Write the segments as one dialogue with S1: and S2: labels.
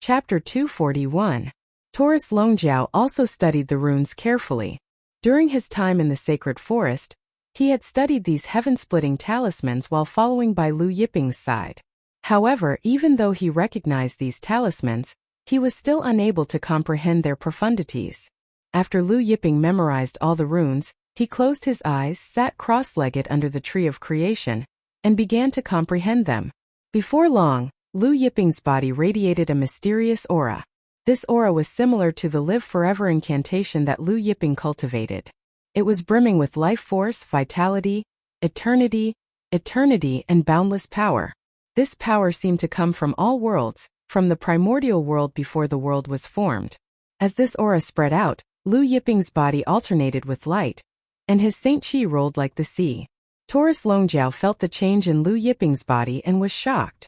S1: Chapter 241. Taurus Longjiao also studied the runes carefully. During his time in the sacred forest, he had studied these heaven-splitting talismans while following by Lu Yiping's side. However, even though he recognized these talismans, he was still unable to comprehend their profundities. After Lu Yiping memorized all the runes, he closed his eyes, sat cross-legged under the tree of creation, and began to comprehend them. Before long, Lu Yiping's body radiated a mysterious aura. This aura was similar to the Live Forever incantation that Lu Yiping cultivated. It was brimming with life force, vitality, eternity, and boundless power. This power seemed to come from all worlds, from the primordial world before the world was formed. As this aura spread out, Lu Yiping's body alternated with light, and his Saint Qi rolled like the sea. Taurus Longjiao felt the change in Lu Yiping's body and was shocked.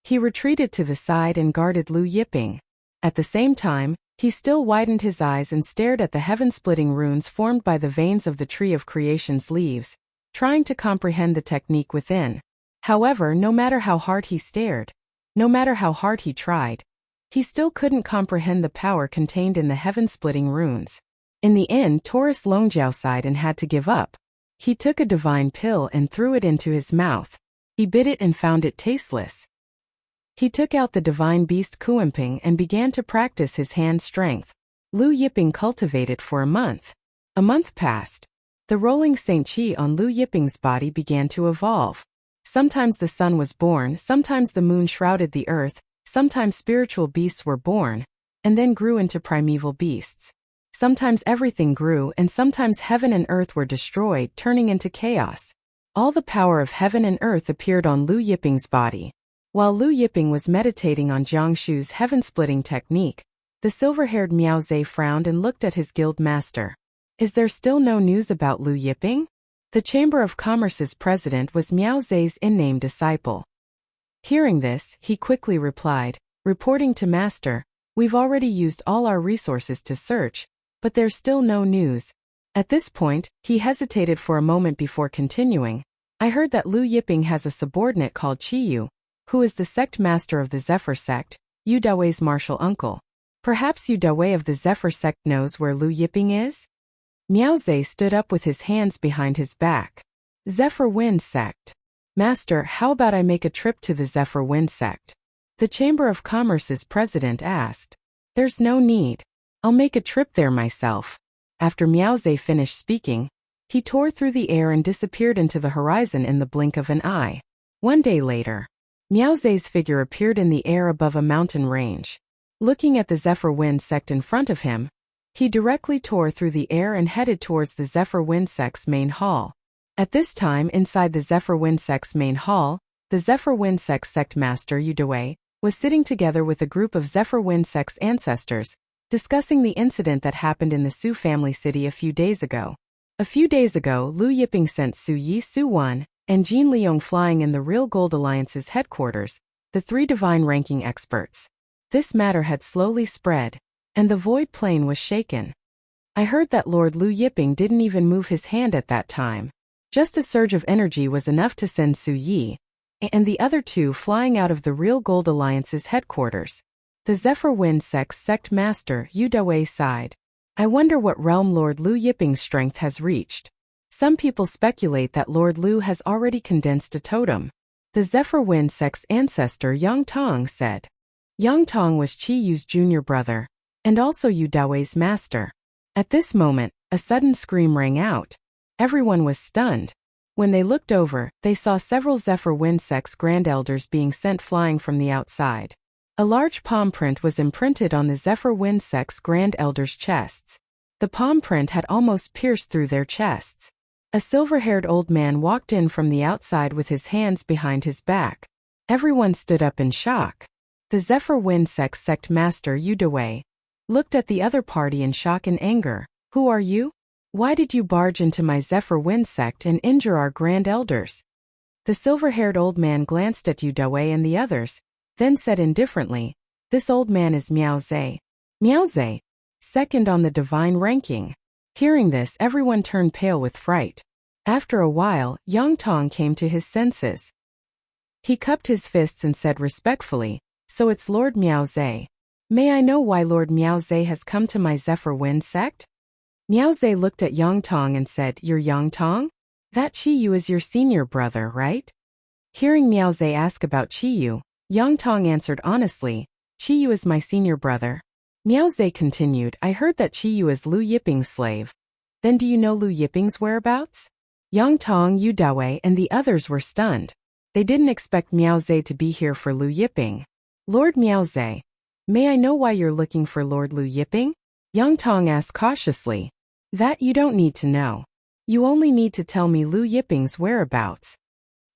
S1: He retreated to the side and guarded Lu Yiping. At the same time, he still widened his eyes and stared at the heaven-splitting runes formed by the veins of the tree of creation's leaves, trying to comprehend the technique within. However, no matter how hard he stared, no matter how hard he tried, he still couldn't comprehend the power contained in the heaven-splitting runes. In the end, Taurus Longjiao sighed and had to give up. He took a divine pill and threw it into his mouth. He bit it and found it tasteless. He took out the divine beast Kuimping and began to practice his hand strength. Lu Yiping cultivated for a month. A month passed. The rolling Saint Qi on Lu Yiping's body began to evolve. Sometimes the sun was born, sometimes the moon shrouded the earth, sometimes spiritual beasts were born, and then grew into primeval beasts. Sometimes everything grew and sometimes heaven and earth were destroyed, turning into chaos. All the power of heaven and earth appeared on Lu Yiping's body. While Lu Yiping was meditating on Jiangshu's heaven-splitting technique, the silver-haired Miao Zhe frowned and looked at his guild master. Is there still no news about Lu Yiping? The Chamber of Commerce's president was Miao Zhe's in-name disciple. Hearing this, he quickly replied, reporting to Master, "We've already used all our resources to search, but there's still no news." At this point, he hesitated for a moment before continuing. "I heard that Lu Yiping has a subordinate called Qiyu, who is the sect master of the Zephyr sect, Yu Daoi's martial uncle. Perhaps Yu Dawei of the Zephyr sect knows where Lu Yiping is?" Miao Zhe stood up with his hands behind his back. "Zephyr Wind sect. Master, how about I make a trip to the Zephyr Wind sect?" The Chamber of Commerce's president asked. "There's no need. I'll make a trip there myself." After Miao Zhe finished speaking, he tore through the air and disappeared into the horizon in the blink of an eye. One day later, Miao Zhe's figure appeared in the air above a mountain range. Looking at the Zephyr Wind sect in front of him, he directly tore through the air and headed towards the Zephyr Wind sect's main hall. At this time, inside the Zephyr Wind sect's main hall, the Zephyr Wind sect's sect master Yu Dawei was sitting together with a group of Zephyr Wind sect's ancestors, discussing the incident that happened in the Su family city a few days ago. A few days ago, Lu Yiping sent Su Yi, Su Wan, and Jin Liang flying in the Real Gold Alliance's headquarters, the three divine ranking experts. This matter had slowly spread, and the void plane was shaken. I heard that Lord Lu Yiping didn't even move his hand at that time. Just a surge of energy was enough to send Su Yi and the other two flying out of the Real Gold Alliance's headquarters. The Zephyr Wind sect's sect master Yu Dawei sighed. I wonder what realm Lord Lu Yiping's strength has reached. Some people speculate that Lord Lu has already condensed a totem. The Zephyr Wind sect's ancestor Yang Tong said. Yang Tong was Qi Yu's junior brother, and also Yu Dawei's master. At this moment, a sudden scream rang out. Everyone was stunned. When they looked over, they saw several Zephyr Wind sect's grand elders being sent flying from the outside. A large palm print was imprinted on the Zephyr Wind sect's grand elders' chests. The palm print had almost pierced through their chests. A silver-haired old man walked in from the outside with his hands behind his back. Everyone stood up in shock. The Zephyr Wind sect's sect master Yu Dawei looked at the other party in shock and anger. Who are you? Why did you barge into my Zephyr Wind sect and injure our grand elders? The silver-haired old man glanced at Yu Dawei and the others, then said indifferently, This old man is Miao Zhe. Miao Zhe, second on the divine ranking. Hearing this, everyone turned pale with fright. After a while, Yang Tong came to his senses. He cupped his fists and said respectfully, So it's Lord Miao Zhe. May I know why Lord Miaoze has come to my Zephyr Wind sect? Miaoze looked at Yang Tong and said, You're Yang Tong? That Qiyu is your senior brother, right? Hearing Miaoze ask about Qiyu, Yang Tong answered honestly, Qiyu is my senior brother. Miaoze continued, I heard that Qiyu is Lu Yiping's slave. Then do you know Lu Yiping's whereabouts? Yang Tong, Yu Dawei, and the others were stunned. They didn't expect Miaoze to be here for Lu Yiping. Lord Miaoze, may I know why you're looking for Lord Lu Yiping? Yang Tong asked cautiously. That you don't need to know. You only need to tell me Lu Yiping's whereabouts.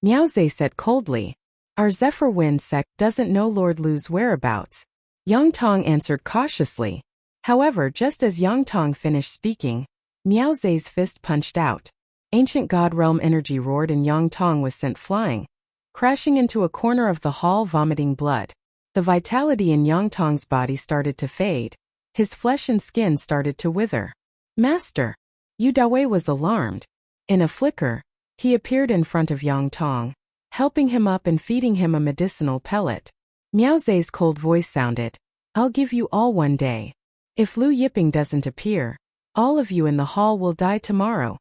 S1: Miaoze said coldly. Our Zephyr Wind sect doesn't know Lord Lu's whereabouts. Yang Tong answered cautiously. However, just as Yang Tong finished speaking, Miaoze's fist punched out. Ancient God Realm energy roared and Yang Tong was sent flying, crashing into a corner of the hall, vomiting blood. The vitality in Yang Tong's body started to fade. His flesh and skin started to wither. Master! Yu Dawei was alarmed. In a flicker, he appeared in front of Yang Tong, helping him up and feeding him a medicinal pellet. Miaoze's cold voice sounded, I'll give you all one day. If Lu Yiping doesn't appear, all of you in the hall will die tomorrow.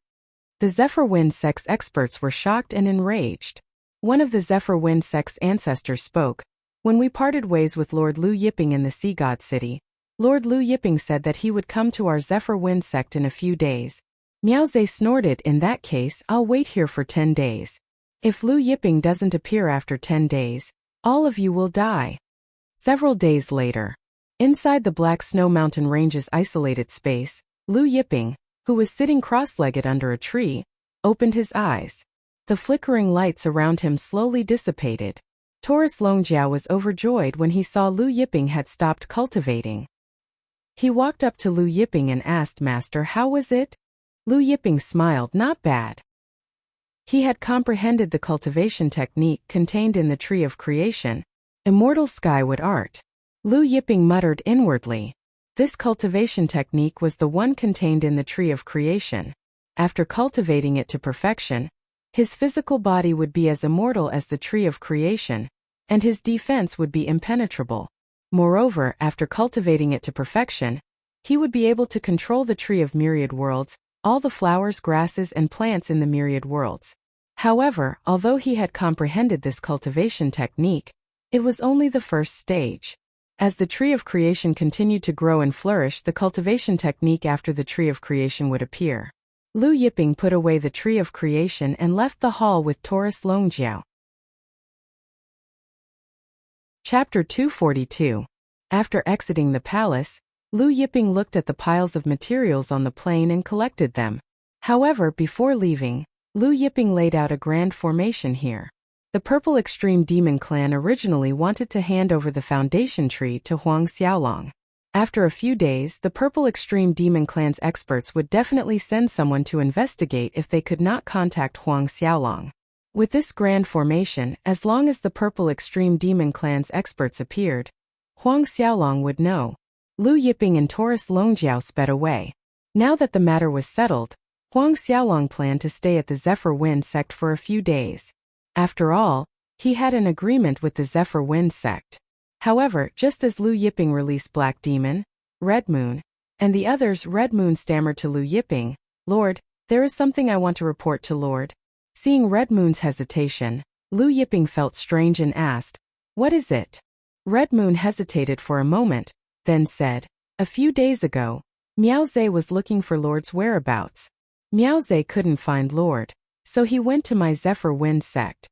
S1: The Zephyr Wind sect's experts were shocked and enraged. One of the Zephyr Wind sect's ancestors spoke. When we parted ways with Lord Lu Yiping in the Sea God City, Lord Lu Yiping said that he would come to our Zephyr Wind sect in a few days. Miaoze snorted, in that case, I'll wait here for 10 days. If Lu Yiping doesn't appear after 10 days, all of you will die. Several days later, inside the Black Snow Mountain Range's isolated space, Lu Yiping, who was sitting cross-legged under a tree, opened his eyes. The flickering lights around him slowly dissipated. Taurus Longjiao was overjoyed when he saw Lu Yiping had stopped cultivating. He walked up to Lu Yiping and asked, Master, how was it? Lu Yiping smiled, not bad. He had comprehended the cultivation technique contained in the Tree of Creation, immortal skyward art. Lu Yiping muttered inwardly. This cultivation technique was the one contained in the Tree of Creation. After cultivating it to perfection, his physical body would be as immortal as the Tree of Creation, and his defense would be impenetrable. Moreover, after cultivating it to perfection, he would be able to control the Tree of Myriad Worlds, all the flowers, grasses, and plants in the Myriad Worlds. However, although he had comprehended this cultivation technique, it was only the first stage. As the Tree of Creation continued to grow and flourish, the cultivation technique after the Tree of Creation would appear. Lu Yiping put away the Tree of Creation and left the hall with Taurus Longjiao. Chapter 242. After exiting the palace, Lu Yiping looked at the piles of materials on the plain and collected them. However, before leaving, Lu Yiping laid out a grand formation here. The Purple Extreme Demon Clan originally wanted to hand over the foundation tree to Huang Xiaolong. After a few days, the Purple Extreme Demon Clan's experts would definitely send someone to investigate if they could not contact Huang Xiaolong. With this grand formation, as long as the Purple Extreme Demon Clan's experts appeared, Huang Xiaolong would know. Lu Yiping and Taurus Longjiao sped away. Now that the matter was settled, Huang Xiaolong planned to stay at the Zephyr Wind sect for a few days. After all, he had an agreement with the Zephyr Wind sect. However, just as Lu Yiping released Black Demon, Red Moon, and the others, Red Moon stammered to Lu Yiping, Lord, there is something I want to report to Lord. Seeing Red Moon's hesitation, Lu Yiping felt strange and asked, What is it? Red Moon hesitated for a moment, then said, A few days ago, Miaoze was looking for Lord's whereabouts. Miaoze couldn't find Lord, so he went to my Zephyr Wind sect.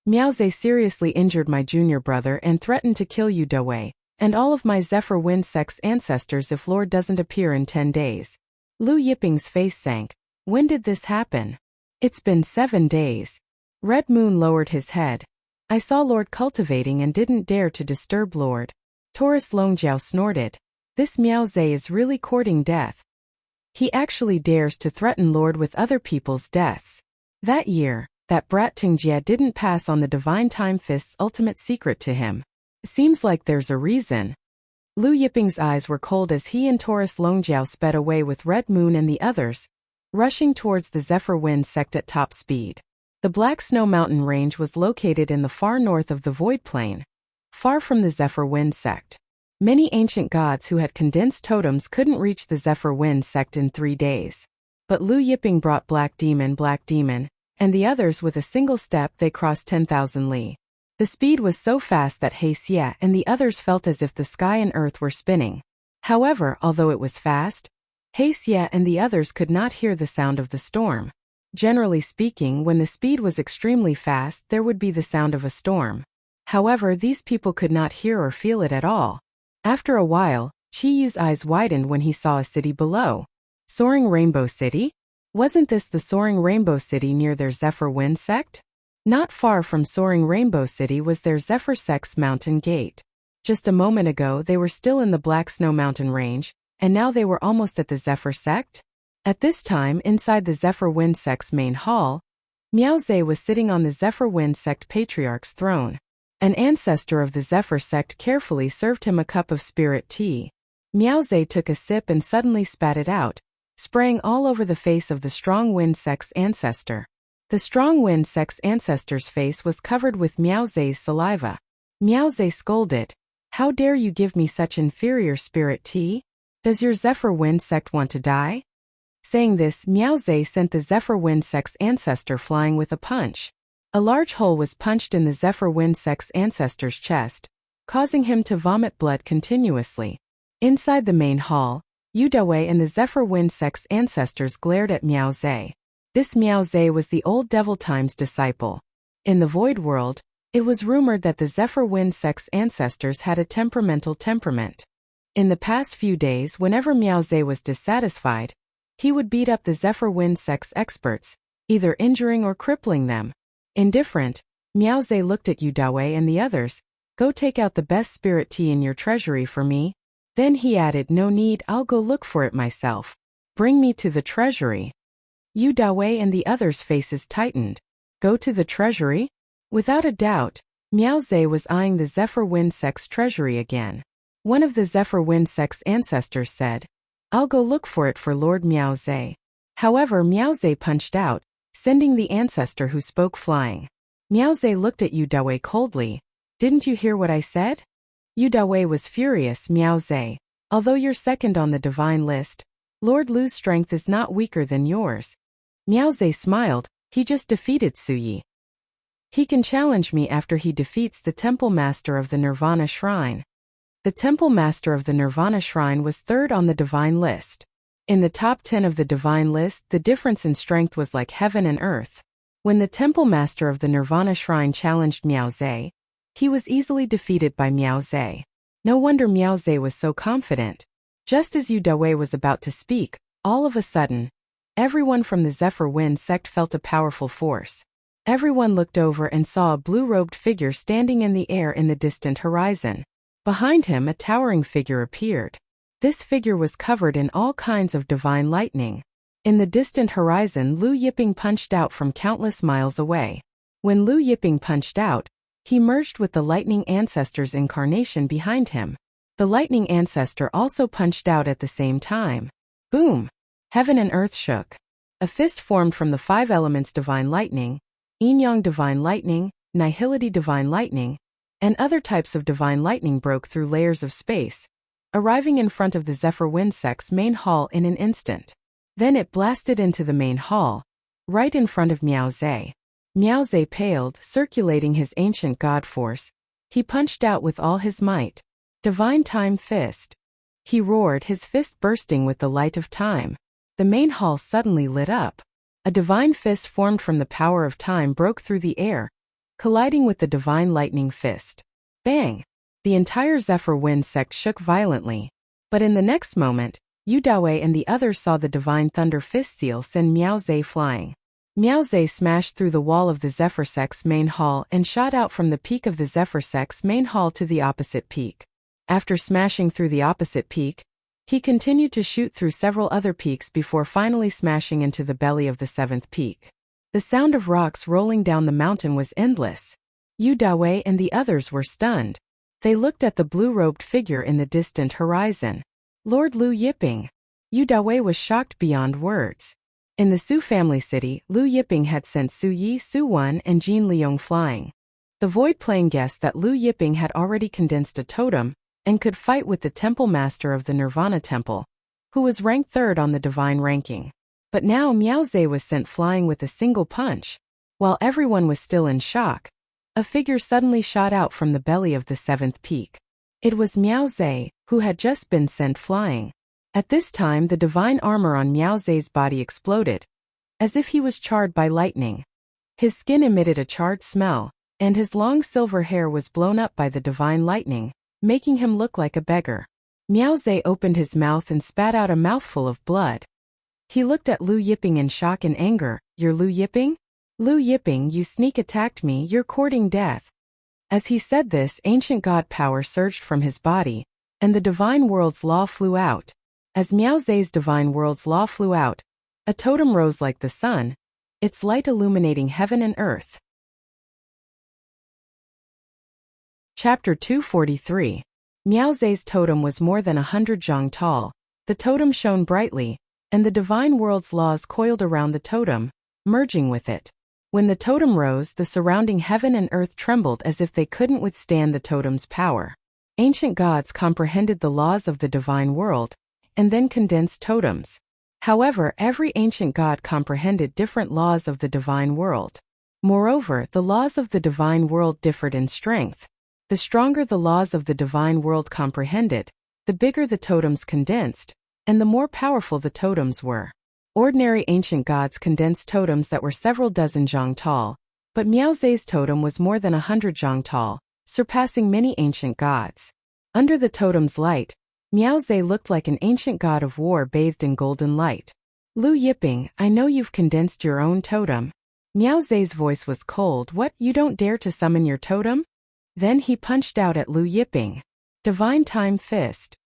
S1: Miaoze seriously injured my junior brother and threatened to kill Yu Dawei and all of my Zephyr Wind sect's ancestors if Lord doesn't appear in 10 days. Lu Yiping's face sank. When did this happen? It's been 7 days. Red Moon lowered his head. I saw Lord cultivating and didn't dare to disturb Lord. Taurus Longjiao snorted. This Miaoze is really courting death. He actually dares to threaten Lord with other people's deaths. That year, that brat Tingjie didn't pass on the Divine Time Fist's ultimate secret to him. Seems like there's a reason. Lu Yiping's eyes were cold as he and Taurus Longjiao sped away with Red Moon and the others, rushing towards the Zephyr Wind sect at top speed. The Black Snow Mountain Range was located in the far north of the Void Plain, far from the Zephyr Wind sect. Many ancient gods who had condensed totems couldn't reach the Zephyr Wind sect in 3 days. But Lu Yiping brought Black Demon, and the others with a single step they crossed 10,000 li. The speed was so fast that He Xie and the others felt as if the sky and earth were spinning. However, although it was fast, He Xie and the others could not hear the sound of the storm. Generally speaking, when the speed was extremely fast, there would be the sound of a storm. However, these people could not hear or feel it at all. After a while, Qi Yu's eyes widened when he saw a city below. Soaring Rainbow City? Wasn't this the Soaring Rainbow City near their Zephyr Wind sect? Not far from Soaring Rainbow City was their Zephyr sect's mountain gate. Just a moment ago they were still in the Black Snow Mountain range, and now they were almost at the Zephyr sect? At this time, inside the Zephyr Wind sect's main hall, Miao Zhe was sitting on the Zephyr Wind sect patriarch's throne. An ancestor of the Zephyr sect carefully served him a cup of spirit tea. Miao Zhe took a sip and suddenly spat it out, spraying all over the face of the Strong Wind sect's ancestor. The Strong Wind sect's ancestor's face was covered with Miao Zhe's saliva. Miao Zhe scolded, "How dare you give me such inferior spirit tea? Does your Zephyr Wind sect want to die?" Saying this, Miao Zhe sent the Zephyr Wind sect's ancestor flying with a punch. A large hole was punched in the Zephyr Wind sect's ancestor's chest, causing him to vomit blood continuously. Inside the main hall, Yu Dawei and the Zephyr Wind sect's ancestors glared at Miao Zhe. This Miao Zhe was the old Devil Time's disciple. In the Void World, it was rumored that the Zephyr Wind sect's ancestors had a temperamental temperament. In the past few days, whenever Miao Zhe was dissatisfied, he would beat up the Zephyr Wind sect's experts, either injuring or crippling them. Indifferent, Miao Zhe looked at Yu Dawei and the others. "Go take out the best spirit tea in your treasury for me." Then he added, "No need, I'll go look for it myself. Bring me to the treasury." Yu Dawei and the others' faces tightened. Go to the treasury? Without a doubt, Miao Zhe was eyeing the Zephyr Wind sect's treasury again. One of the Zephyr Wind sect's ancestors said, "I'll go look for it for Lord Miao Zhe." However, Miao Zhe punched out, sending the ancestor who spoke flying. Miao Zhe looked at Yu Dawei coldly. "Didn't you hear what I said?" Yu Dawei was furious. "Miao Zhe, although you're second on the divine list, Lord Lu's strength is not weaker than yours." Miao Zhe smiled. "He just defeated Su Yi. He can challenge me after he defeats the Temple Master of the Nirvana Shrine." The Temple Master of the Nirvana Shrine was third on the divine list. In the top 10 of the divine list, the difference in strength was like heaven and earth. When the Temple Master of the Nirvana Shrine challenged Miao Zhe, he was easily defeated by Miao Zhe. No wonder Miao Zhe was so confident. Just as Yu Dawei was about to speak, all of a sudden, everyone from the Zephyr Wind sect felt a powerful force. Everyone looked over and saw a blue-robed figure standing in the air in the distant horizon. Behind him, a towering figure appeared. This figure was covered in all kinds of divine lightning. In the distant horizon, Lu Yiping punched out from countless miles away. When Lu Yiping punched out, he merged with the lightning ancestor's incarnation behind him. The lightning ancestor also punched out at the same time. Boom! Heaven and earth shook. A fist formed from the 5 elements divine lightning, yin-yang divine lightning, nihility divine lightning, and other types of divine lightning broke through layers of space, arriving in front of the Zephyr Wind sect's main hall in an instant. Then it blasted into the main hall, right in front of Miao Zhe. Miao Zhe paled, circulating his ancient god force. He punched out with all his might. Divine Time Fist. He roared, his fist bursting with the light of time. The main hall suddenly lit up. A divine fist formed from the power of time broke through the air, colliding with the divine lightning fist. Bang! The entire Zephyr Wind sect shook violently. But in the next moment, Yu Dawei and the others saw the divine thunder fist seal send Miao Zhe flying. Miao Zhe smashed through the wall of the Zephyr sect's main hall and shot out from the peak of the Zephyr sect's main hall to the opposite peak. After smashing through the opposite peak, he continued to shoot through several other peaks before finally smashing into the belly of the 7th peak. The sound of rocks rolling down the mountain was endless. Yu Dawei and the others were stunned. They looked at the blue-robed figure in the distant horizon. Lord Lu Yiping. Yu Dawei was shocked beyond words. In the Su family city, Lu Yiping had sent Su Yi, Su Wan, and Jin Liang flying. The Void Plane guessed that Lu Yiping had already condensed a totem and could fight with the temple master of the Nirvana Temple, who was ranked third on the divine ranking. But now Miao Zhe was sent flying with a single punch. While everyone was still in shock, a figure suddenly shot out from the belly of the seventh peak. It was Miao Zhe, who had just been sent flying. At this time the divine armor on Miao Zhe's body exploded, as if he was charred by lightning. His skin emitted a charred smell, and his long silver hair was blown up by the divine lightning, making him look like a beggar. Miao Zhe opened his mouth and spat out a mouthful of blood. He looked at Lu Yiping in shock and anger. "You're Lu Yiping? Lu Yiping, you sneak attacked me, you're courting death." As he said this, ancient god power surged from his body, and the divine world's law flew out. As Miao Zhe's divine world's law flew out, a totem rose like the sun, its light illuminating heaven and earth. Chapter 243. Miao Zhe's totem was more than 100 zhang tall. The totem shone brightly, and the divine world's laws coiled around the totem, merging with it. When the totem rose, the surrounding heaven and earth trembled as if they couldn't withstand the totem's power. Ancient gods comprehended the laws of the divine world, and then condensed totems. However, every ancient god comprehended different laws of the divine world. Moreover, the laws of the divine world differed in strength. The stronger the laws of the divine world comprehended, the bigger the totems condensed, and the more powerful the totems were. Ordinary ancient gods condensed totems that were several dozen zhang tall, but Miao Zhe's totem was more than 100 zhang tall, surpassing many ancient gods. Under the totem's light, Miao Zhe looked like an ancient god of war bathed in golden light. "Lu Yiping, I know you've condensed your own totem." Miao Zhe's voice was cold. "What, you don't dare to summon your totem?" Then he punched out at Lu Yiping. Divine Time Fist.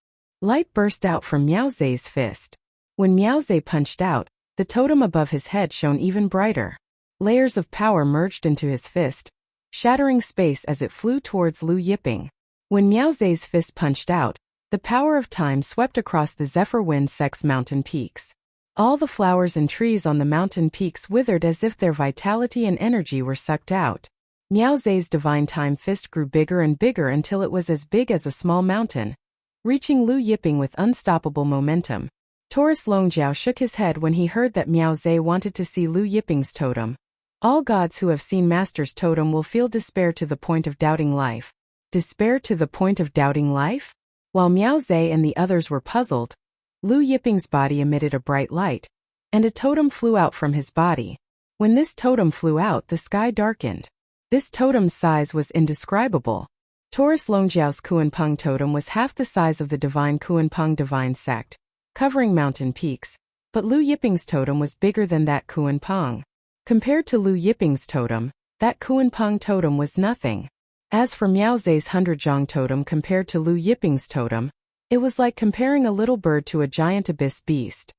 S1: Light burst out from Miao Zhe's fist. When Miao Zhe punched out, the totem above his head shone even brighter. Layers of power merged into his fist, shattering space as it flew towards Lu Yiping. When Miao Zhe's fist punched out, the power of time swept across the zephyr wind sex mountain peaks. All the flowers and trees on the mountain peaks withered as if their vitality and energy were sucked out. Miao Zhe's divine time fist grew bigger and bigger until it was as big as a small mountain, reaching Lu Yiping with unstoppable momentum. Taurus Longjiao shook his head when he heard that Miao Zhe wanted to see Lu Yiping's totem. All gods who have seen Master's totem will feel despair to the point of doubting life. Despair to the point of doubting life? While Miao Zhe and the others were puzzled, Lu Yiping's body emitted a bright light, and a totem flew out from his body. When this totem flew out, the sky darkened. This totem's size was indescribable. Taurus Longjiao's Kuanpeng totem was half the size of the divine Kuanpeng divine sect, covering mountain peaks, but Lu Yiping's totem was bigger than that Kuanpeng. Compared to Lu Yiping's totem, that Kuanpeng totem was nothing. As for Miao Zhe's 100 zhang totem compared to Lu Yiping's totem, it was like comparing a little bird to a giant abyss beast.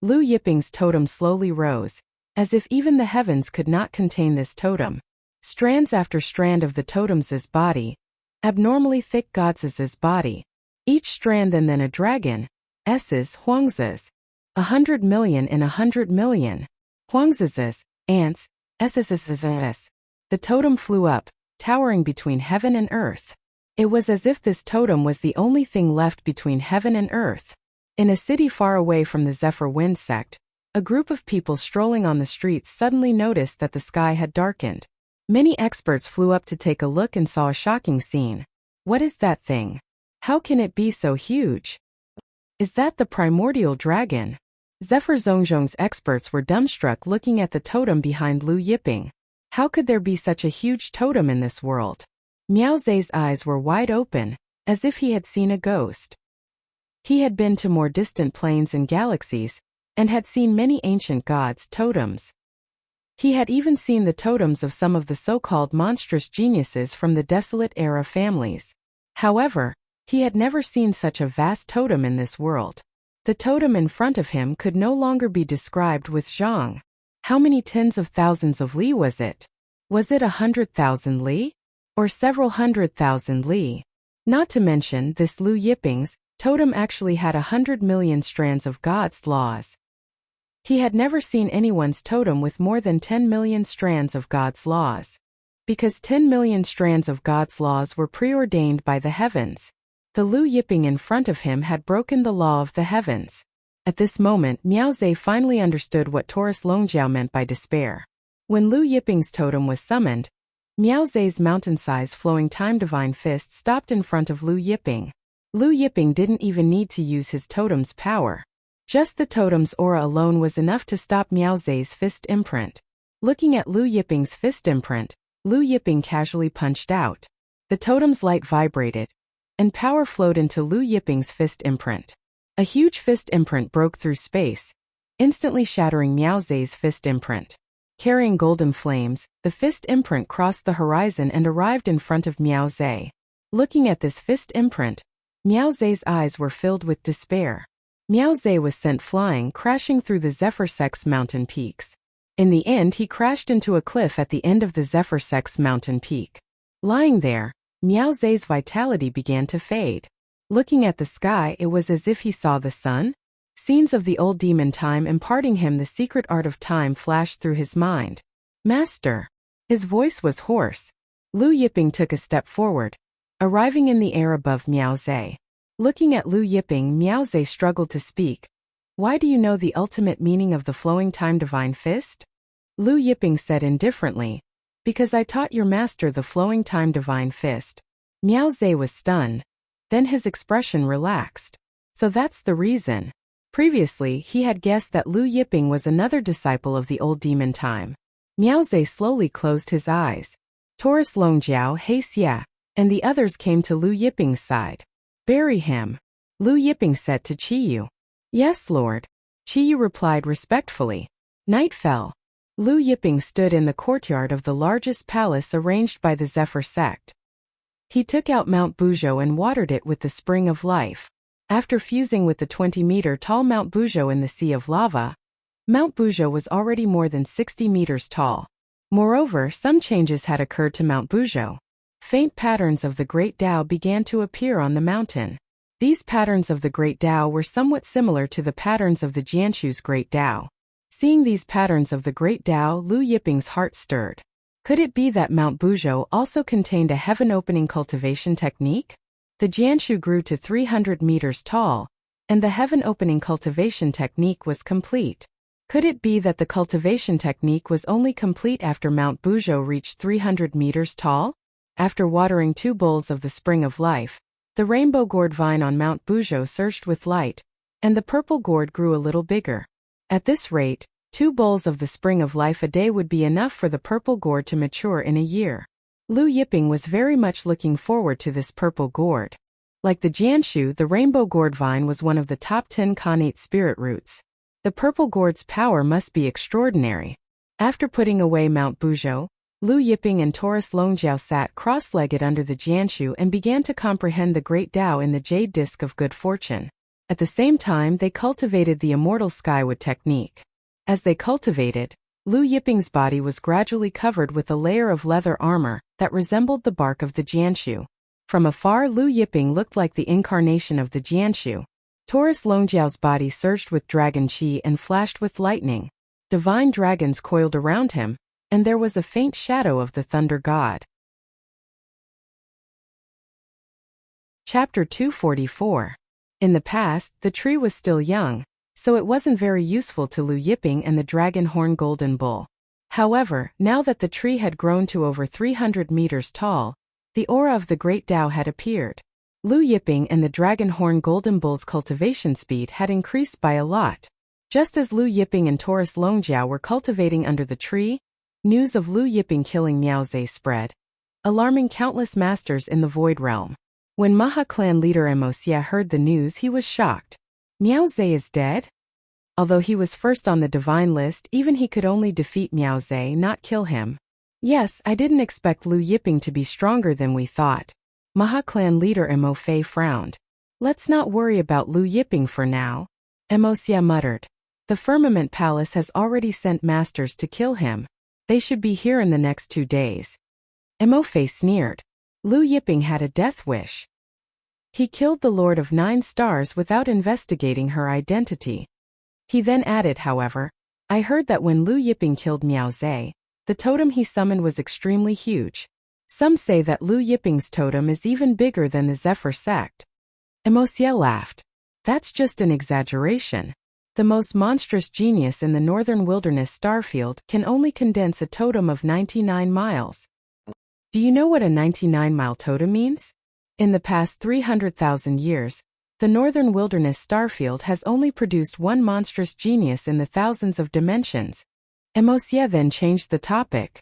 S1: Lu Yiping's totem slowly rose, as if even the heavens could not contain this totem. Strands after strand of the totem's body, abnormally thick God's body. Each strand and then a dragon, S's, Huangzi's. 100 million in 100 million. Huangzi's, ants, S's. The totem flew up, towering between heaven and earth. It was as if this totem was the only thing left between heaven and earth. In a city far away from the Zephyr Wind sect, a group of people strolling on the streets suddenly noticed that the sky had darkened. Many experts flew up to take a look and saw a shocking scene. What is that thing? How can it be so huge? Is that the primordial dragon? Zephyr Zhongzhong's experts were dumbstruck looking at the totem behind Lu Yiping. How could there be such a huge totem in this world? Miao Zhe's eyes were wide open, as if he had seen a ghost. He had been to more distant planes and galaxies, and had seen many ancient gods' totems. He had even seen the totems of some of the so-called monstrous geniuses from the Desolate Era families. However, he had never seen such a vast totem in this world. The totem in front of him could no longer be described with zhang. How many tens of thousands of li was it? Was it 100,000 li? Or several 100,000 li? Not to mention, this Lu Yiping's totem actually had 100 million strands of God's laws. He had never seen anyone's totem with more than 10 million strands of God's laws. Because 10 million strands of God's laws were preordained by the heavens. The Lu Yiping in front of him had broken the law of the heavens. At this moment, Miao Zhe finally understood what Taurus Longjiao meant by despair. When Lu Yiping's totem was summoned, Miao Zhe's mountain-size flowing time divine fist stopped in front of Lu Yiping. Lu Yiping didn't even need to use his totem's power. Just the totem's aura alone was enough to stop Miao Zhe's fist imprint. Looking at Lu Yiping's fist imprint, Lu Yiping casually punched out. The totem's light vibrated, and power flowed into Lu Yiping's fist imprint. A huge fist imprint broke through space, instantly shattering Miao Zhe's fist imprint. Carrying golden flames, the fist imprint crossed the horizon and arrived in front of Miao Zhe. Looking at this fist imprint, Miao Zhe's eyes were filled with despair. Miao Zhe was sent flying, crashing through the Zephyr Sex mountain peaks. In the end, he crashed into a cliff at the end of the Zephyr Sex mountain peak. Lying there, Miao Zhe's vitality began to fade. Looking at the sky, it was as if he saw the sun. Scenes of the old demon time imparting him the secret art of time flashed through his mind. Master! His voice was hoarse. Lu Yiping took a step forward, arriving in the air above Miao Zhe. Looking at Lu Yiping, Miao Zhe struggled to speak. Why do you know the ultimate meaning of the flowing time divine fist? Lu Yiping said indifferently. Because I taught your master the flowing time divine fist. Miao Zhe was stunned. Then his expression relaxed. So that's the reason. Previously, he had guessed that Lu Yiping was another disciple of the old demon time. Miao Zhe slowly closed his eyes. Taurus Longjiao, He Xia, and the others came to Lu Yiping's side. Bury him. Lu Yiping said to Qiyu. Yes, Lord. Qiyu replied respectfully. Night fell. Lu Yiping stood in the courtyard of the largest palace arranged by the Zephyr sect. He took out Mount Buzhou and watered it with the spring of life. After fusing with the 20-meter-tall Mount Buzhou in the sea of lava, Mount Buzhou was already more than 60 meters tall. Moreover, some changes had occurred to Mount Buzhou. Faint patterns of the Great Tao began to appear on the mountain. These patterns of the Great Tao were somewhat similar to the patterns of the Jianshu's Great Tao. Seeing these patterns of the Great Tao, Lu Yiping's heart stirred. Could it be that Mount Buzhou also contained a heaven-opening cultivation technique? The Jianshu grew to 300 meters tall, and the heaven-opening cultivation technique was complete. Could it be that the cultivation technique was only complete after Mount Buzhou reached 300 meters tall? After watering 2 bowls of the Spring of Life, the rainbow gourd vine on Mount Buzhou surged with light, and the purple gourd grew a little bigger. At this rate, 2 bowls of the Spring of Life a day would be enough for the purple gourd to mature in a year. Lu Yiping was very much looking forward to this purple gourd. Like the Jianshu, the rainbow gourd vine was one of the top 10 connate spirit roots. The purple gourd's power must be extraordinary. After putting away Mount Buzhou, Lu Yiping and Taurus Longjiao sat cross-legged under the Jianshu and began to comprehend the Great Tao in the Jade Disc of Good Fortune. At the same time, they cultivated the immortal Skywood technique. As they cultivated, Lu Yiping's body was gradually covered with a layer of leather armor that resembled the bark of the Jianshu. From afar, Lu Yiping looked like the incarnation of the Jianshu. Taurus Longjiao's body surged with dragon qi and flashed with lightning. Divine dragons coiled around him, and there was a faint shadow of the thunder god. Chapter 244. In the past, the tree was still young, so it wasn't very useful to Lu Yiping and the dragon horn golden bull. However, now that the tree had grown to over 300 meters tall, the aura of the Great Tao had appeared. Lu Yiping and the dragon horn golden bull's cultivation speed had increased by a lot. Just as Lu Yiping and Taurus Longjiao were cultivating under the tree, news of Lu Yiping killing Miao Zhe spread, alarming countless masters in the Void Realm. When Maha Clan leader Wuxia heard the news, he was shocked. Miao Zhe is dead? Although he was first on the divine list, even he could only defeat Miao Zhe, not kill him. Yes, I didn't expect Lu Yiping to be stronger than we thought. Maha Clan leader Mo Fei frowned. Let's not worry about Lu Yiping for now. Wuxia muttered. The Firmament Palace has already sent masters to kill him. They should be here in the next 2 days. Mo Fei sneered. Lu Yiping had a death wish. He killed the Lord of 9 Stars without investigating her identity. He then added, however, I heard that when Lu Yiping killed Miao Zhe, the totem he summoned was extremely huge. Some say that Lu Yiping's totem is even bigger than the Zephyr sect. Wuxia laughed. That's just an exaggeration. The most monstrous genius in the northern wilderness starfield can only condense a totem of 99 miles. Do you know what a 99-mile totem means? In the past 300,000 years, the northern wilderness starfield has only produced one monstrous genius in the thousands of dimensions. Wuxia then changed the topic.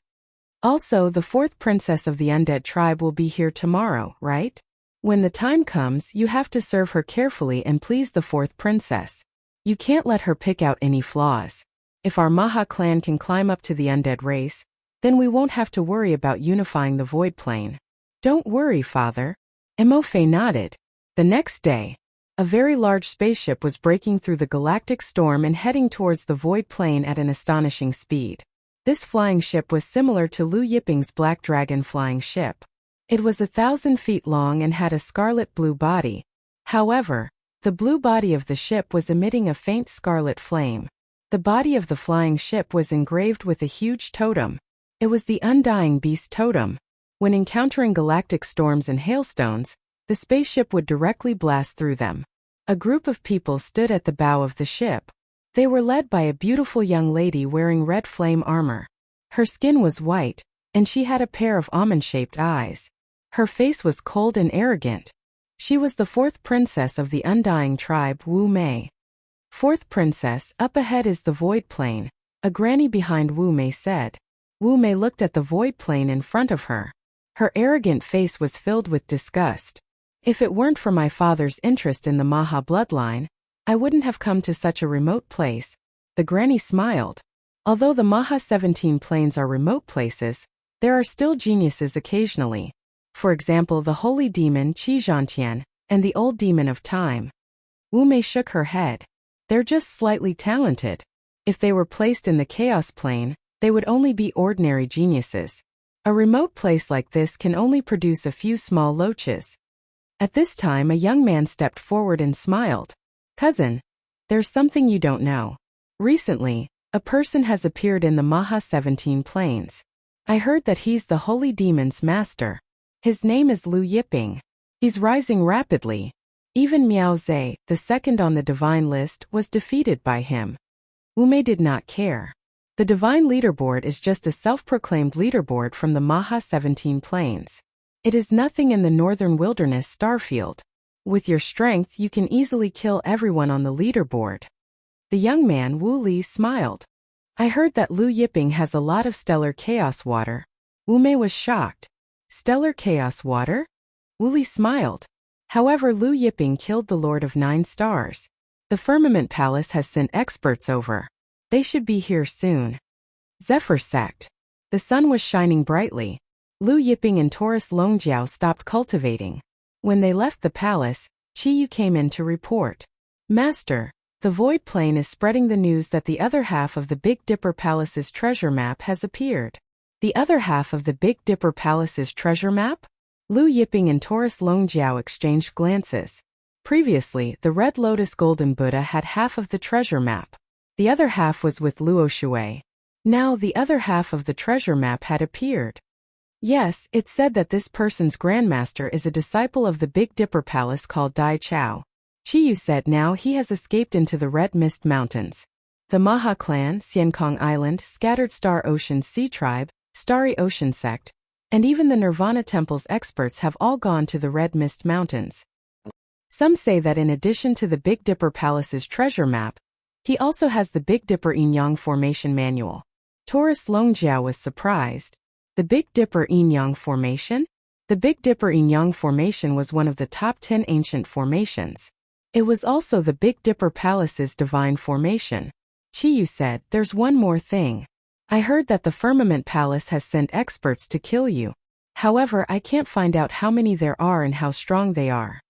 S1: Also, the fourth princess of the undead tribe will be here tomorrow, right? When the time comes, you have to serve her carefully and please the fourth princess. You can't let her pick out any flaws. If our Maha clan can climb up to the undead race, then we won't have to worry about unifying the void plane. Don't worry, father. Emofe nodded. The next day, a very large spaceship was breaking through the galactic storm and heading towards the void plane at an astonishing speed. This flying ship was similar to Liu Yiping's Black Dragon flying ship. It was 1,000 feet long and had a scarlet blue body. However, the blue body of the ship was emitting a faint scarlet flame. The body of the flying ship was engraved with a huge totem. It was the Undying Beast totem. When encountering galactic storms and hailstones, the spaceship would directly blast through them. A group of people stood at the bow of the ship. They were led by a beautiful young lady wearing red flame armor. Her skin was white, and she had a pair of almond-shaped eyes. Her face was cold and arrogant. She was the fourth princess of the Undying tribe, Wu Mei. Fourth princess, up ahead is the void plane, a granny behind Wu Mei said. Wu Mei looked at the void plane in front of her. Her arrogant face was filled with disgust. If it weren't for my father's interest in the Maha bloodline, I wouldn't have come to such a remote place. The granny smiled. Although the Maha 17 planes are remote places, there are still geniuses occasionally. For example, the holy demon Qi Zhantian and the old demon of time. Wu Mei shook her head. They're just slightly talented. If they were placed in the chaos plane, they would only be ordinary geniuses. A remote place like this can only produce a few small loaches. At this time, a young man stepped forward and smiled. Cousin, there's something you don't know. Recently, a person has appeared in the Maha 17 planes. I heard that he's the holy demon's master. His name is Liu Yiping. He's rising rapidly. Even Miao Zhe, the second on the divine list, was defeated by him. Wu Mei did not care. The divine leaderboard is just a self-proclaimed leaderboard from the Maha 17 planes. It is nothing in the northern wilderness starfield. With your strength, you can easily kill everyone on the leaderboard. The young man, Wu Li, smiled. I heard that Liu Yiping has a lot of stellar chaos water. Wu Mei was shocked. Stellar chaos water? Wu Li smiled. However, Liu Yiping killed the Lord of 9 Stars. The Firmament Palace has sent experts over. They should be here soon. Zephyr sect. The sun was shining brightly. Liu Yiping and Taurus Longjiao stopped cultivating. When they left the palace, Qi Yu came in to report. Master, the void plane is spreading the news that the other half of the Big Dipper Palace's treasure map has appeared. The other half of the Big Dipper Palace's treasure map? Liu Yiping and Taurus Longjiao exchanged glances. Previously, the Red Lotus Golden Buddha had half of the treasure map. The other half was with Luo Shui. Now the other half of the treasure map had appeared. Yes, it said that this person's grandmaster is a disciple of the Big Dipper Palace called Dai Chao. Qi Yu said now he has escaped into the Red Mist Mountains. The Maha clan, Xiankong Island, Scattered Star Ocean Sea Tribe, Starry Ocean Sect, and even the Nirvana Temple's experts have all gone to the Red Mist Mountains. Some say that in addition to the Big Dipper Palace's treasure map, he also has the Big Dipper Yin Yang Formation Manual. Taurus Longjiao was surprised. The Big Dipper Yin Yang Formation? The Big Dipper Yin Yang Formation was one of the top 10 ancient formations. It was also the Big Dipper Palace's divine formation. Qi Yu said, there's one more thing. I heard that the Firmament Palace has sent experts to kill you. However, I can't find out how many there are and how strong they are.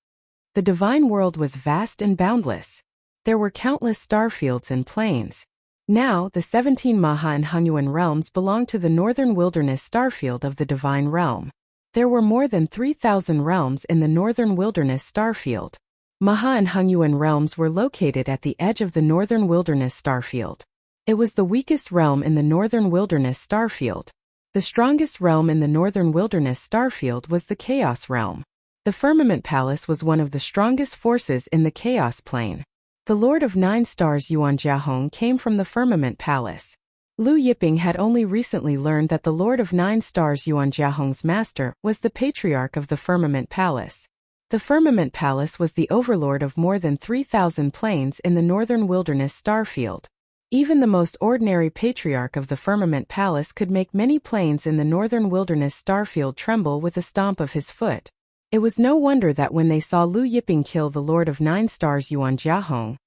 S1: The divine world was vast and boundless. There were countless starfields and planes. Now, the 17 Maha and Hengyuan realms belong to the northern wilderness starfield of the divine realm. There were more than 3,000 realms in the northern wilderness starfield. Maha and Hengyuan realms were located at the edge of the northern wilderness starfield. It was the weakest realm in the northern wilderness starfield. The strongest realm in the northern wilderness starfield was the Chaos realm. The Firmament Palace was one of the strongest forces in the Chaos Plane. The Lord of 9 Stars Yuan Jiahong came from the Firmament Palace. Lu Yiping had only recently learned that the Lord of 9 Stars Yuan Jiahong's master was the Patriarch of the Firmament Palace. The Firmament Palace was the overlord of more than 3,000 planes in the northern wilderness starfield. Even the most ordinary Patriarch of the Firmament Palace could make many planes in the northern wilderness starfield tremble with a stomp of his foot. It was no wonder that when they saw Lu Yiping kill the Lord of 9 Stars Yuan Jiahong,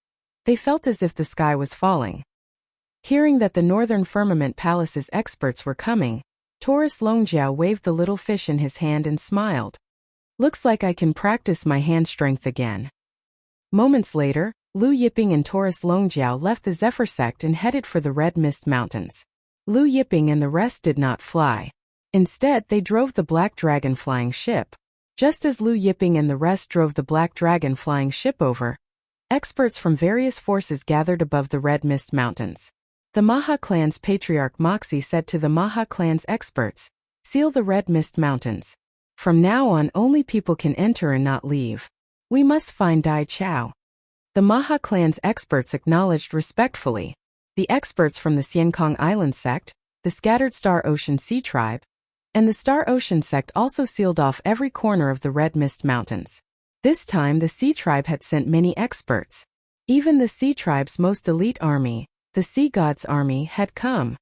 S1: they felt as if the sky was falling. Hearing that the Northern Firmament Palace's experts were coming, Taurus Longjiao waved the little fish in his hand and smiled. Looks like I can practice my hand strength again. Moments later, Lu Yiping and Taurus Longjiao left the Zephyr sect and headed for the Red Mist Mountains. Lu Yiping and the rest did not fly. Instead, they drove the Black Dragon flying ship. Just as Lu Yiping and the rest drove the Black Dragon flying ship over, experts from various forces gathered above the Red Mist Mountains. The Maha Clan's Patriarch Moxie said to the Maha Clan's experts, "Seal the Red Mist Mountains. From now on only people can enter and not leave. We must find Dai Chao." The Maha Clan's experts acknowledged respectfully. The experts from the Xiankong Island sect, the Scattered Star Ocean Sea Tribe, and the Star Ocean sect also sealed off every corner of the Red Mist Mountains. This time the Sea Tribe had sent many experts. Even the Sea Tribe's most elite army, the Sea God's army, had come.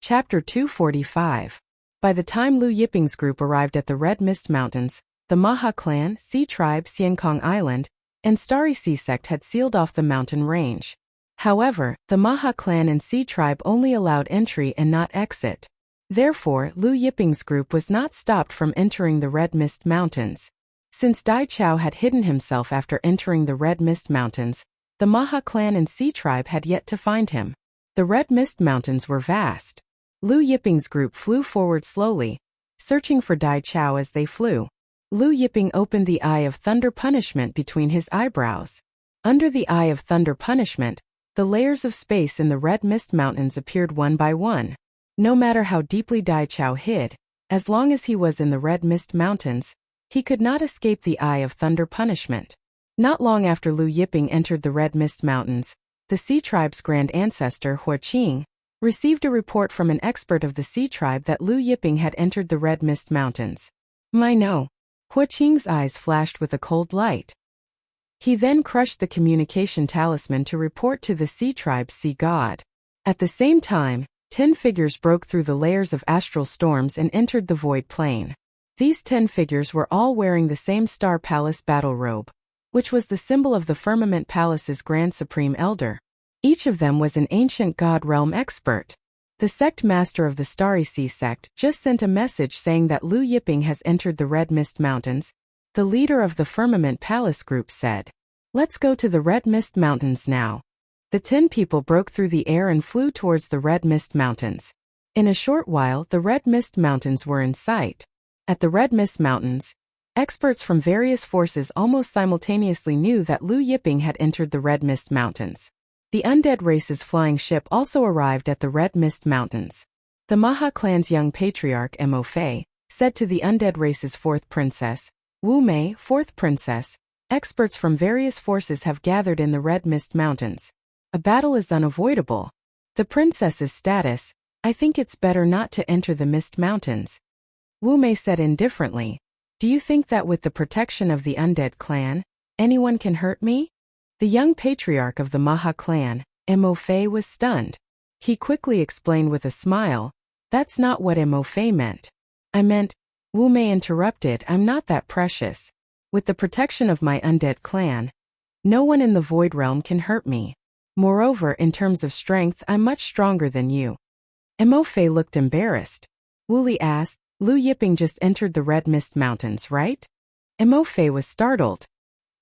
S1: Chapter 245. By the time Lu Yiping's group arrived at the Red Mist Mountains, the Maha Clan, Sea Tribe, Xiankong Island, and Starry Sea sect had sealed off the mountain range. However, the Maha Clan and Sea Tribe only allowed entry and not exit. Therefore, Lu Yiping's group was not stopped from entering the Red Mist Mountains. Since Dai Chao had hidden himself after entering the Red Mist Mountains, the Maha Clan and Sea Tribe had yet to find him. The Red Mist Mountains were vast. Lu Yiping's group flew forward slowly, searching for Dai Chao as they flew. Lu Yiping opened the Eye of Thunder Punishment between his eyebrows. Under the Eye of Thunder Punishment, the layers of space in the Red Mist Mountains appeared one by one. No matter how deeply Dai Chao hid, as long as he was in the Red Mist Mountains, he could not escape the Eye of Thunder Punishment. Not long after Lu Yiping entered the Red Mist Mountains, the Sea Tribe's grand ancestor, Hua Qing, received a report from an expert of the Sea Tribe that Lu Yiping had entered the Red Mist Mountains. No. Hua Qing's eyes flashed with a cold light. He then crushed the communication talisman to report to the Sea Tribe's Sea God. At the same time, 10 figures broke through the layers of astral storms and entered the void plane. These 10 figures were all wearing the same Star Palace battle robe, which was the symbol of the Firmament Palace's Grand Supreme Elder. Each of them was an ancient God realm expert. The sect master of the Starry Sea sect just sent a message saying that Lu Yiping has entered the Red Mist Mountains. The leader of the Firmament Palace group said, "Let's go to the Red Mist Mountains now." The 10 people broke through the air and flew towards the Red Mist Mountains. In a short while, the Red Mist Mountains were in sight. At the Red Mist Mountains, experts from various forces almost simultaneously knew that Lu Yiping had entered the Red Mist Mountains. The Undead Race's flying ship also arrived at the Red Mist Mountains. The Maha Clan's young patriarch, Mo Fei, said to the Undead Race's 4th princess, Wu Mei, 4th princess, "Experts from various forces have gathered in the Red Mist Mountains. A battle is unavoidable. The princess's status, I think it's better not to enter the Mist Mountains." Wu Mei said indifferently, "Do you think that with the protection of the Undead clan, anyone can hurt me?" The young patriarch of the Maha clan, Mo Fei, was stunned. He quickly explained with a smile, "That's not what Mo Fei meant. I meant," Wu Mei interrupted, "I'm not that precious. With the protection of my undead clan, no one in the Void Realm can hurt me. Moreover, in terms of strength, I'm much stronger than you." Mo Fei looked embarrassed. Wu Li asked, "Lu Yiping just entered the Red Mist Mountains, right?" Mo Fei was startled.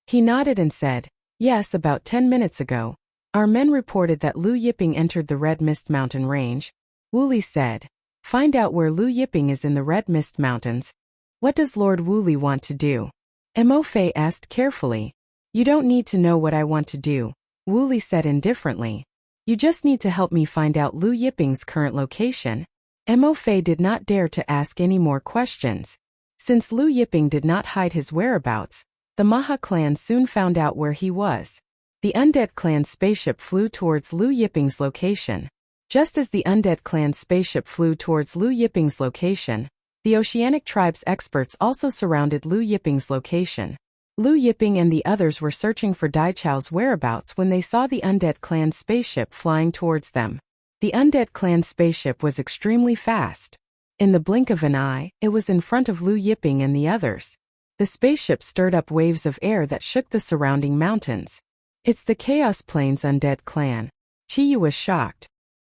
S1: He nodded and said, "Yes, about 10 minutes ago. Our men reported that Lu Yiping entered the Red Mist Mountain range." Wu Li said, "Find out where Lu Yiping is in the Red Mist Mountains. What does Lord Wu Li want to do?" Mo Fei asked carefully. "You don't need to know what I want to do," Wu Li said indifferently. "You just need to help me find out Lu Yiping's current location." Mo Fei did not dare to ask any more questions. Since Lu Yiping did not hide his whereabouts, the Maha clan soon found out where he was. The Undead Clan's spaceship flew towards Lu Yiping's location. Just as the Undead Clan's spaceship flew towards Lu Yiping's location, the Oceanic Tribe's experts also surrounded Lu Yiping's location. Lu Yiping and the others were searching for Dai Chao's whereabouts when they saw the Undead Clan's spaceship flying towards them. The Undead Clan's spaceship was extremely fast. In the blink of an eye, it was in front of Lu Yiping and the others. The spaceship stirred up waves of air that shook the surrounding mountains. It's the Chaos Plane's Undead Clan. Qiyu was shocked.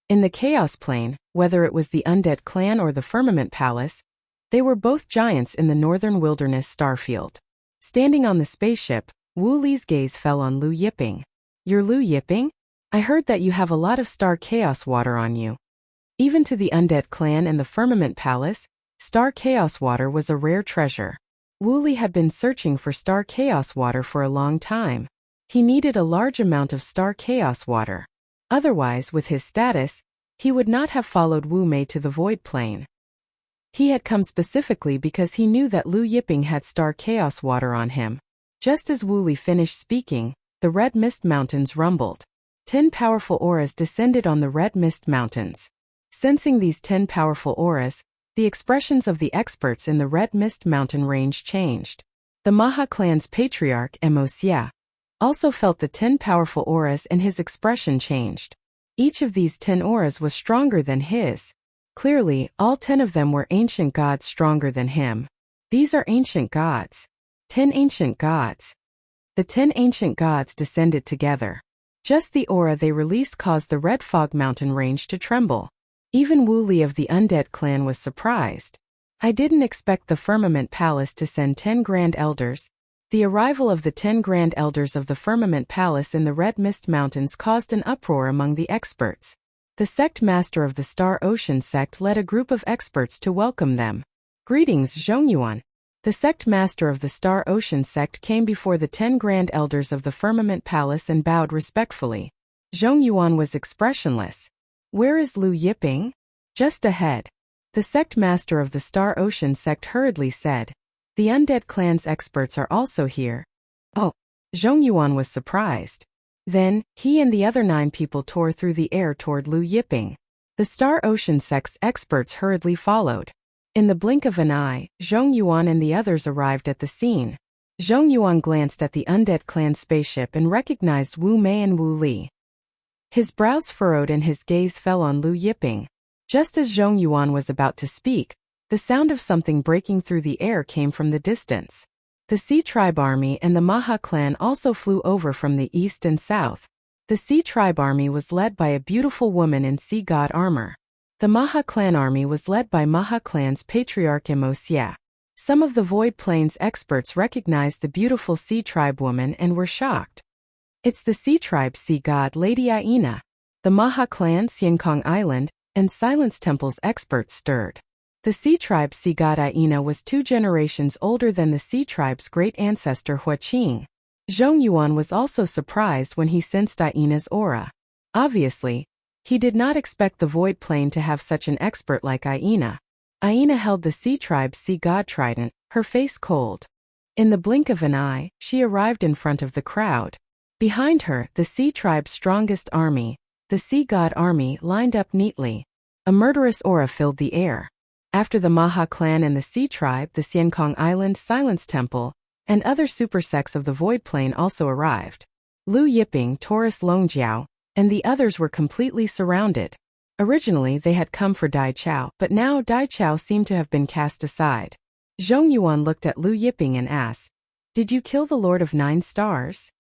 S1: In the Chaos Plane, whether it was the Undead Clan or the Firmament Palace, they were both giants in the northern wilderness starfield. Standing on the spaceship, Wu Li's gaze fell on Lu Yiping. "You're Lu Yiping? I heard that you have a lot of star chaos water on you." Even to the Undead Clan and the Firmament Palace, star chaos water was a rare treasure. Wu Li had been searching for star chaos water for a long time. He needed a large amount of star chaos water. Otherwise, with his status, he would not have followed Wu Mei to the Void Plane. He had come specifically because he knew that Lu Yiping had star chaos water on him. Just as Wu Li finished speaking, the Red Mist Mountains rumbled. 10 powerful auras descended on the Red Mist Mountains. Sensing these 10 powerful auras, the expressions of the experts in the Red Mist Mountain range changed. The Maha clan's patriarch, Wuxia, also felt the 10 powerful auras and his expression changed. Each of these 10 auras was stronger than his. Clearly, all 10 of them were ancient gods stronger than him. These are ancient gods. 10 ancient gods. The 10 ancient gods descended together. Just the aura they released caused the Red Fog Mountain range to tremble. Even Wu Li of the Undead Clan was surprised. "I didn't expect the Firmament Palace to send 10 Grand Elders." The arrival of the 10 Grand Elders of the Firmament Palace in the Red Mist Mountains caused an uproar among the experts. The sect master of the Star Ocean sect led a group of experts to welcome them. "Greetings, Zhongyuan." The sect master of the Star Ocean sect came before the 10 Grand Elders of the Firmament Palace and bowed respectfully. Zhongyuan was expressionless. "Where is Lu Yiping?" "Just ahead." The sect master of the Star Ocean sect hurriedly said. "The Undead Clan's experts are also here." "Oh." Zhongyuan was surprised. Then, he and the other 9 people tore through the air toward Lu Yiping. The Star Ocean sect's experts hurriedly followed. In the blink of an eye, Zhongyuan and the others arrived at the scene. Zhongyuan glanced at the Undead Clan spaceship and recognized Wu Mei and Wu Li. His brows furrowed and his gaze fell on Lu Yiping. Just as Zhongyuan was about to speak, the sound of something breaking through the air came from the distance. The Sea Tribe Army and the Maha clan also flew over from the east and south. The Sea Tribe Army was led by a beautiful woman in sea god armor. The Maha clan army was led by Maha clan's patriarch Wuxia. Some of the Void Plains experts recognized the beautiful Sea Tribe woman and were shocked. "It's the Sea Tribe sea god Lady Aina." The Maha clan Xiankong Island and Silence Temple's experts stirred. The Sea Tribe sea god Aina was 2 generations older than the Sea Tribe's great ancestor Huaqing. Zhongyuan was also surprised when he sensed Aina's aura. Obviously, he did not expect the Void Plane to have such an expert like Aina. Aina held the Sea Tribe's sea god trident, her face cold. In the blink of an eye, she arrived in front of the crowd. Behind her, the Sea Tribe's strongest army, the Sea God Army, lined up neatly. A murderous aura filled the air. After the Maha clan and the Sea Tribe, the Xiankong Island Silence Temple, and other super sects of the Void Plane also arrived. Lu Yiping, Taurus Longjiao, and the others were completely surrounded. Originally they had come for Dai Chao, but now Dai Chao seemed to have been cast aside. Zhongyuan looked at Lu Yiping and asked, "Did you kill the Lord of 9 Stars?"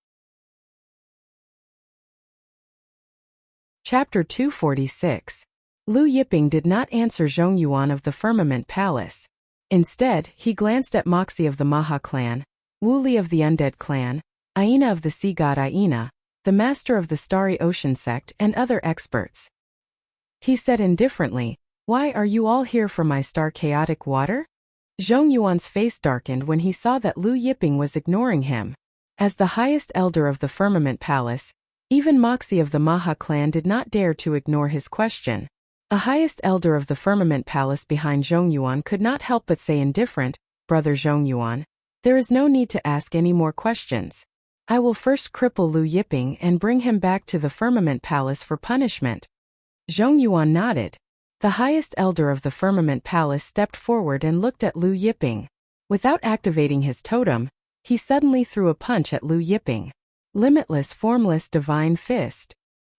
S1: Chapter 246. Lu Yiping did not answer Zhongyuan of the Firmament Palace. Instead, he glanced at Moxie of the Maha clan, Wu Li of the Undead clan, Aina of the Sea God Aina, the Master of the Starry Ocean sect, and other experts. He said indifferently, "Why are you all here for my star chaotic water?" Zhongyuan's face darkened when he saw that Lu Yiping was ignoring him. As the highest elder of the Firmament Palace, even Moxie of the Maha clan did not dare to ignore his question. A highest elder of the firmament palace behind Zhongyuan could not help but say indifferent, "Brother Zhongyuan, there is no need to ask any more questions. I will first cripple Lu Yiping and bring him back to the firmament palace for punishment." Zhongyuan nodded. The highest elder of the firmament palace stepped forward and looked at Lu Yiping. Without activating his totem, he suddenly threw a punch at Lu Yiping. Limitless Formless Divine Fist.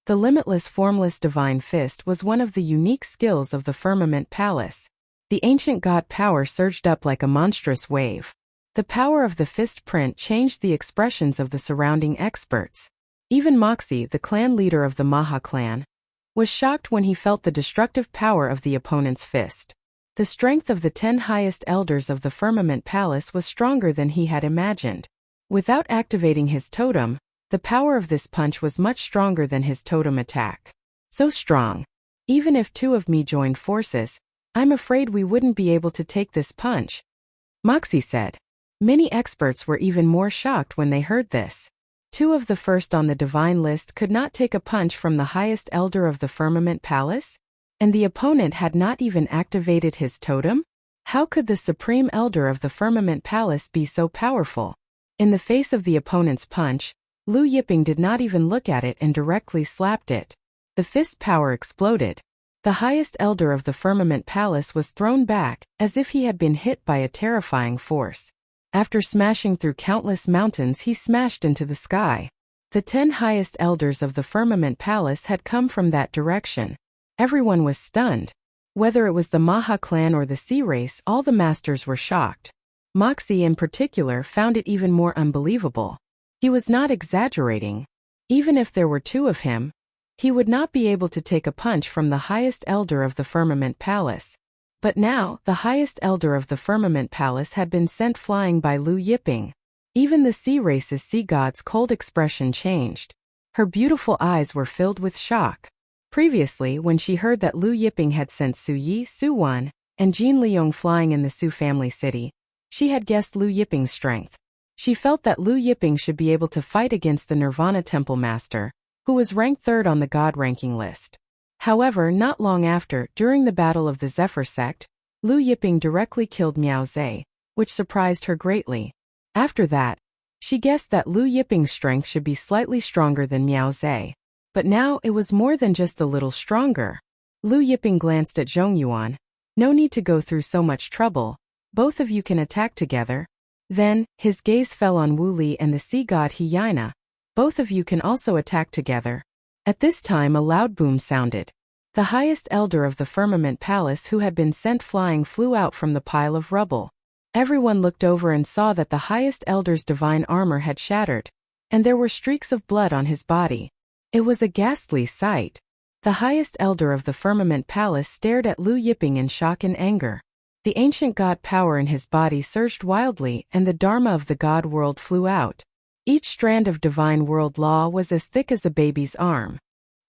S1: The Limitless Formless Divine Fist was one of the unique skills of the firmament palace. The ancient god power surged up like a monstrous wave. The power of the fist print changed the expressions of the surrounding experts. Even Moxie, the clan leader of the Maha clan, was shocked when he felt the destructive power of the opponent's fist. The strength of the 10 highest elders of the firmament palace was stronger than he had imagined. Without activating his totem, the power of this punch was much stronger than his totem attack. So strong. Even if 2 of me joined forces, I'm afraid we wouldn't be able to take this punch, Moxie said. Many experts were even more shocked when they heard this. 2 of the first on the divine list could not take a punch from the highest elder of the firmament palace? And the opponent had not even activated his totem? How could the supreme elder of the firmament palace be so powerful? In the face of the opponent's punch, Lu Yiping did not even look at it and directly slapped it. The fist power exploded. The highest elder of the firmament palace was thrown back, as if he had been hit by a terrifying force. After smashing through countless mountains, he smashed into the sky. The 10 highest elders of the firmament palace had come from that direction. Everyone was stunned. Whether it was the Maha clan or the Sea race, all the masters were shocked. Moxie in particular found it even more unbelievable. He was not exaggerating. Even if there were 2 of him, he would not be able to take a punch from the highest elder of the firmament palace. But now, the highest elder of the firmament palace had been sent flying by Lu Yiping. Even the Sea race's sea god's cold expression changed. Her beautiful eyes were filled with shock. Previously, when she heard that Lu Yiping had sent Su Yi, Su Wan, and Jin Liang flying in the Su family city, she had guessed Lu Yiping's strength. She felt that Lu Yiping should be able to fight against the Nirvana Temple Master, who was ranked 3rd on the God ranking list. However, not long after, during the Battle of the Zephyr Sect, Lu Yiping directly killed Miao Zhe, which surprised her greatly. After that, she guessed that Lu Yiping's strength should be slightly stronger than Miao Zhe. But now it was more than just a little stronger. Lu Yiping glanced at Zhongyuan. "No need to go through so much trouble. Both of you can attack together." Then, his gaze fell on Wu Li and the sea god Hyena. "Both of you can also attack together." At this time a loud boom sounded. The highest elder of the firmament palace who had been sent flying flew out from the pile of rubble. Everyone looked over and saw that the highest elder's divine armor had shattered, and there were streaks of blood on his body. It was a ghastly sight. The highest elder of the firmament palace stared at Lu Yiping in shock and anger. The ancient god power in his body surged wildly, and the dharma of the god world flew out. Each strand of divine world law was as thick as a baby's arm.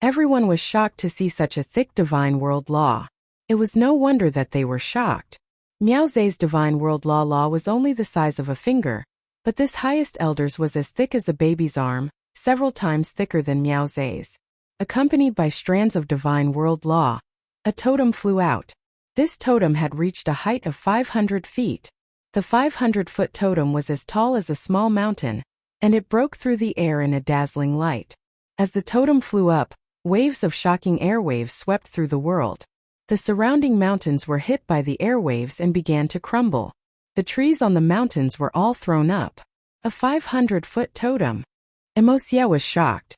S1: Everyone was shocked to see such a thick divine world law. It was no wonder that they were shocked. Miao Zhe's divine world law was only the size of a finger, but this highest elder's was as thick as a baby's arm, several times thicker than Miao Zhe's. Accompanied by strands of divine world law, a totem flew out. This totem had reached a height of 500 feet. The 500-foot totem was as tall as a small mountain, and it broke through the air in a dazzling light. As the totem flew up, waves of shocking airwaves swept through the world. The surrounding mountains were hit by the airwaves and began to crumble. The trees on the mountains were all thrown up. A 500-foot totem. Wuxia was shocked.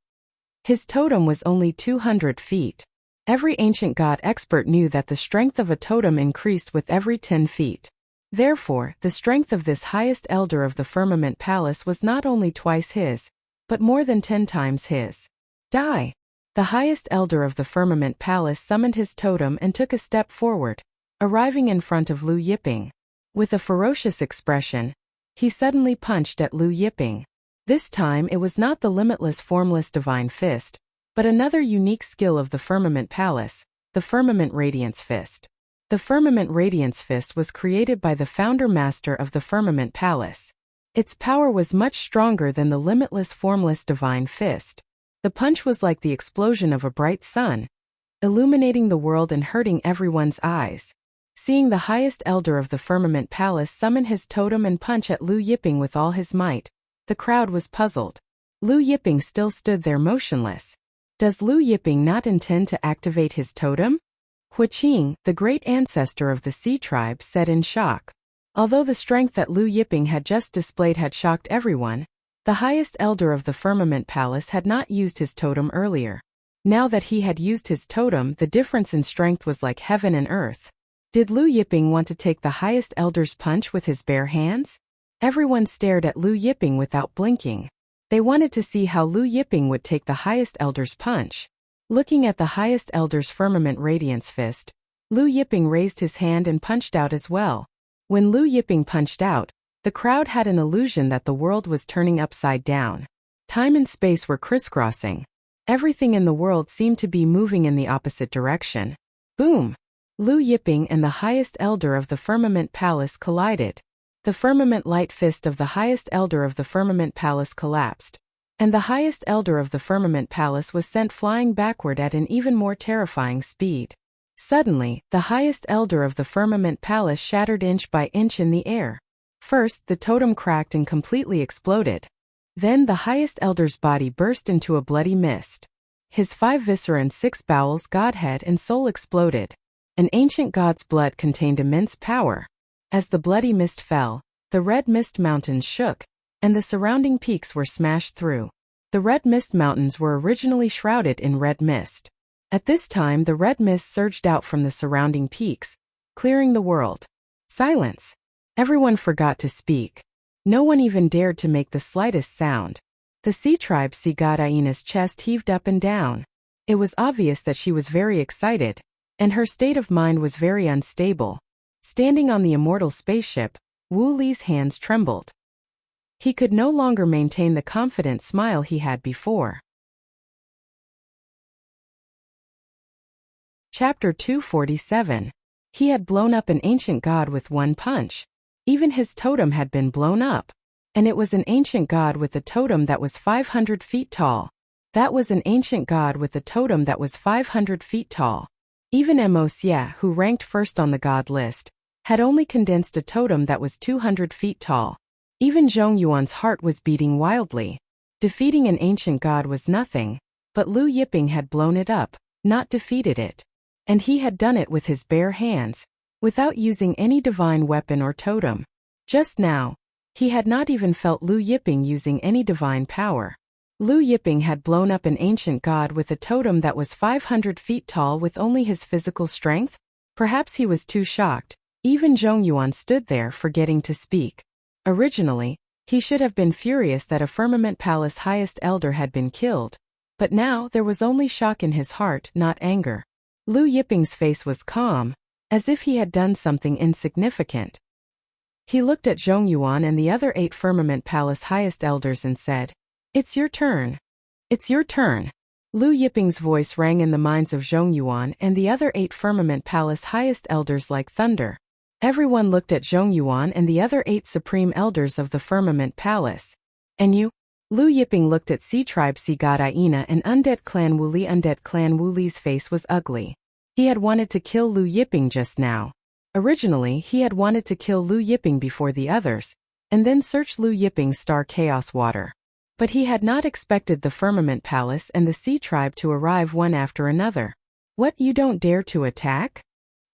S1: His totem was only 200 feet. Every ancient god expert knew that the strength of a totem increased with every 10 feet. Therefore, the strength of this highest elder of the firmament palace was not only twice his, but more than 10 times his. Die! The highest elder of the firmament palace summoned his totem and took a step forward, arriving in front of Lu Yiping. With a ferocious expression, he suddenly punched at Lu Yiping. This time it was not the limitless formless divine fist, but another unique skill of the firmament palace, the firmament radiance fist. The firmament radiance fist was created by the founder master of the firmament palace. Its power was much stronger than the limitless formless divine fist. The punch was like the explosion of a bright sun. illuminating the world and hurting everyone's eyes. Seeing the highest elder of the Firmament Palace summon his totem and punch at Lu Yiping with all his might, the crowd was puzzled. Lu Yiping still stood there motionless. Does Lu Yiping not intend to activate his totem? Huiqing, the great ancestor of the Sea tribe, said in shock. Although the strength that Lu Yiping had just displayed had shocked everyone, the highest elder of the Firmament Palace had not used his totem earlier. Now that he had used his totem, the difference in strength was like heaven and earth. Did Lu Yiping want to take the highest elder's punch with his bare hands? Everyone stared at Lu Yiping without blinking. They wanted to see how Lu Yiping would take the highest elder's punch. Looking at the highest elder's firmament radiance fist, Lu Yiping raised his hand and punched out as well. When Lu Yiping punched out, the crowd had an illusion that the world was turning upside down. Time and space were crisscrossing. Everything in the world seemed to be moving in the opposite direction. Boom! Lu Yiping and the highest elder of the Firmament Palace collided. The firmament light fist of the highest elder of the Firmament Palace collapsed, and the highest elder of the Firmament Palace was sent flying backward at an even more terrifying speed. Suddenly, the highest elder of the Firmament Palace shattered inch by inch in the air. First, the totem cracked and completely exploded. Then the highest elder's body burst into a bloody mist. His 5 viscera and 6 bowels, godhead and soul exploded. An ancient god's blood contained immense power. As the bloody mist fell, the red mist mountains shook, and the surrounding peaks were smashed through. The red mist mountains were originally shrouded in red mist. At this time, the red mist surged out from the surrounding peaks, clearing the world. Silence. Everyone forgot to speak. No one even dared to make the slightest sound. The Sea tribe Sea God Aina's chest heaved up and down. It was obvious that she was very excited, and her state of mind was very unstable. Standing on the immortal spaceship, Wu Li's hands trembled. He could no longer maintain the confident smile he had before. Chapter 247. He had blown up an ancient god with one punch. Even his totem had been blown up. And it was an ancient god with a totem that was 500 feet tall. That was an ancient god with a totem that was 500 feet tall. Even Wuxia, who ranked first on the god list, had only condensed a totem that was 200 feet tall. Even Zhong Yuan's heart was beating wildly. Defeating an ancient god was nothing, but Lu Yiping had blown it up, not defeated it. And he had done it with his bare hands, without using any divine weapon or totem. Just now, he had not even felt Lu Yiping using any divine power. Lu Yiping had blown up an ancient god with a totem that was 500 feet tall with only his physical strength? Perhaps he was too shocked. Even Zhong Yuan stood there forgetting to speak. Originally, he should have been furious that a Firmament Palace highest elder had been killed, but now there was only shock in his heart, not anger. Lu Yiping's face was calm, as if he had done something insignificant. He looked at Zhong Yuan and the other 8 Firmament Palace highest elders and said, "It's your turn. It's your turn." Lu Yiping's voice rang in the minds of Zhong Yuan and the other 8 Firmament Palace highest elders like thunder. Everyone looked at Zhong Yuan and the other 8 supreme elders of the Firmament Palace. "And you?" Lu Yiping looked at Sea tribe Sea God Aina and Undead Clan Wu Li. Undead Clan Wu Li's face was ugly. He had wanted to kill Lu Yiping just now. Originally, he had wanted to kill Lu Yiping before the others, and then search Lu Yiping's star chaos water. But he had not expected the Firmament Palace and the Sea tribe to arrive one after another. "What, you don't dare to attack?"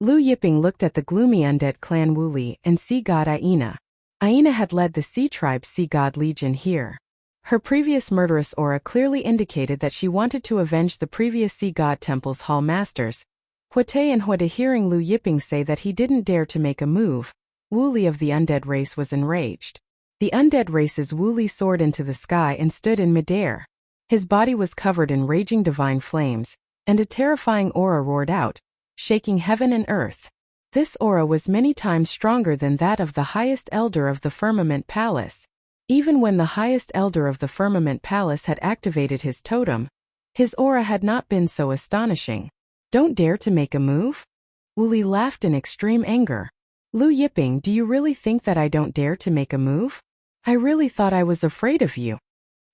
S1: Lu Yiping looked at the gloomy Undead Clan Wu Li and Sea God Aina. Aina had led the Sea tribe Sea God Legion here. Her previous murderous aura clearly indicated that she wanted to avenge the previous Sea God Temple's Hall Masters. Huate and Huade, hearing Lu Yiping say that he didn't dare to make a move, Wu Li of the undead race was enraged. The undead race's Wu Li soared into the sky and stood in midair. His body was covered in raging divine flames, and a terrifying aura roared out, shaking heaven and earth. This aura was many times stronger than that of the highest elder of the Firmament Palace. Even when the highest elder of the Firmament Palace had activated his totem, his aura had not been so astonishing. "Don't dare to make a move?" Wu Li laughed in extreme anger. "Lu Yiping, do you really think that I don't dare to make a move? I really thought I was afraid of you."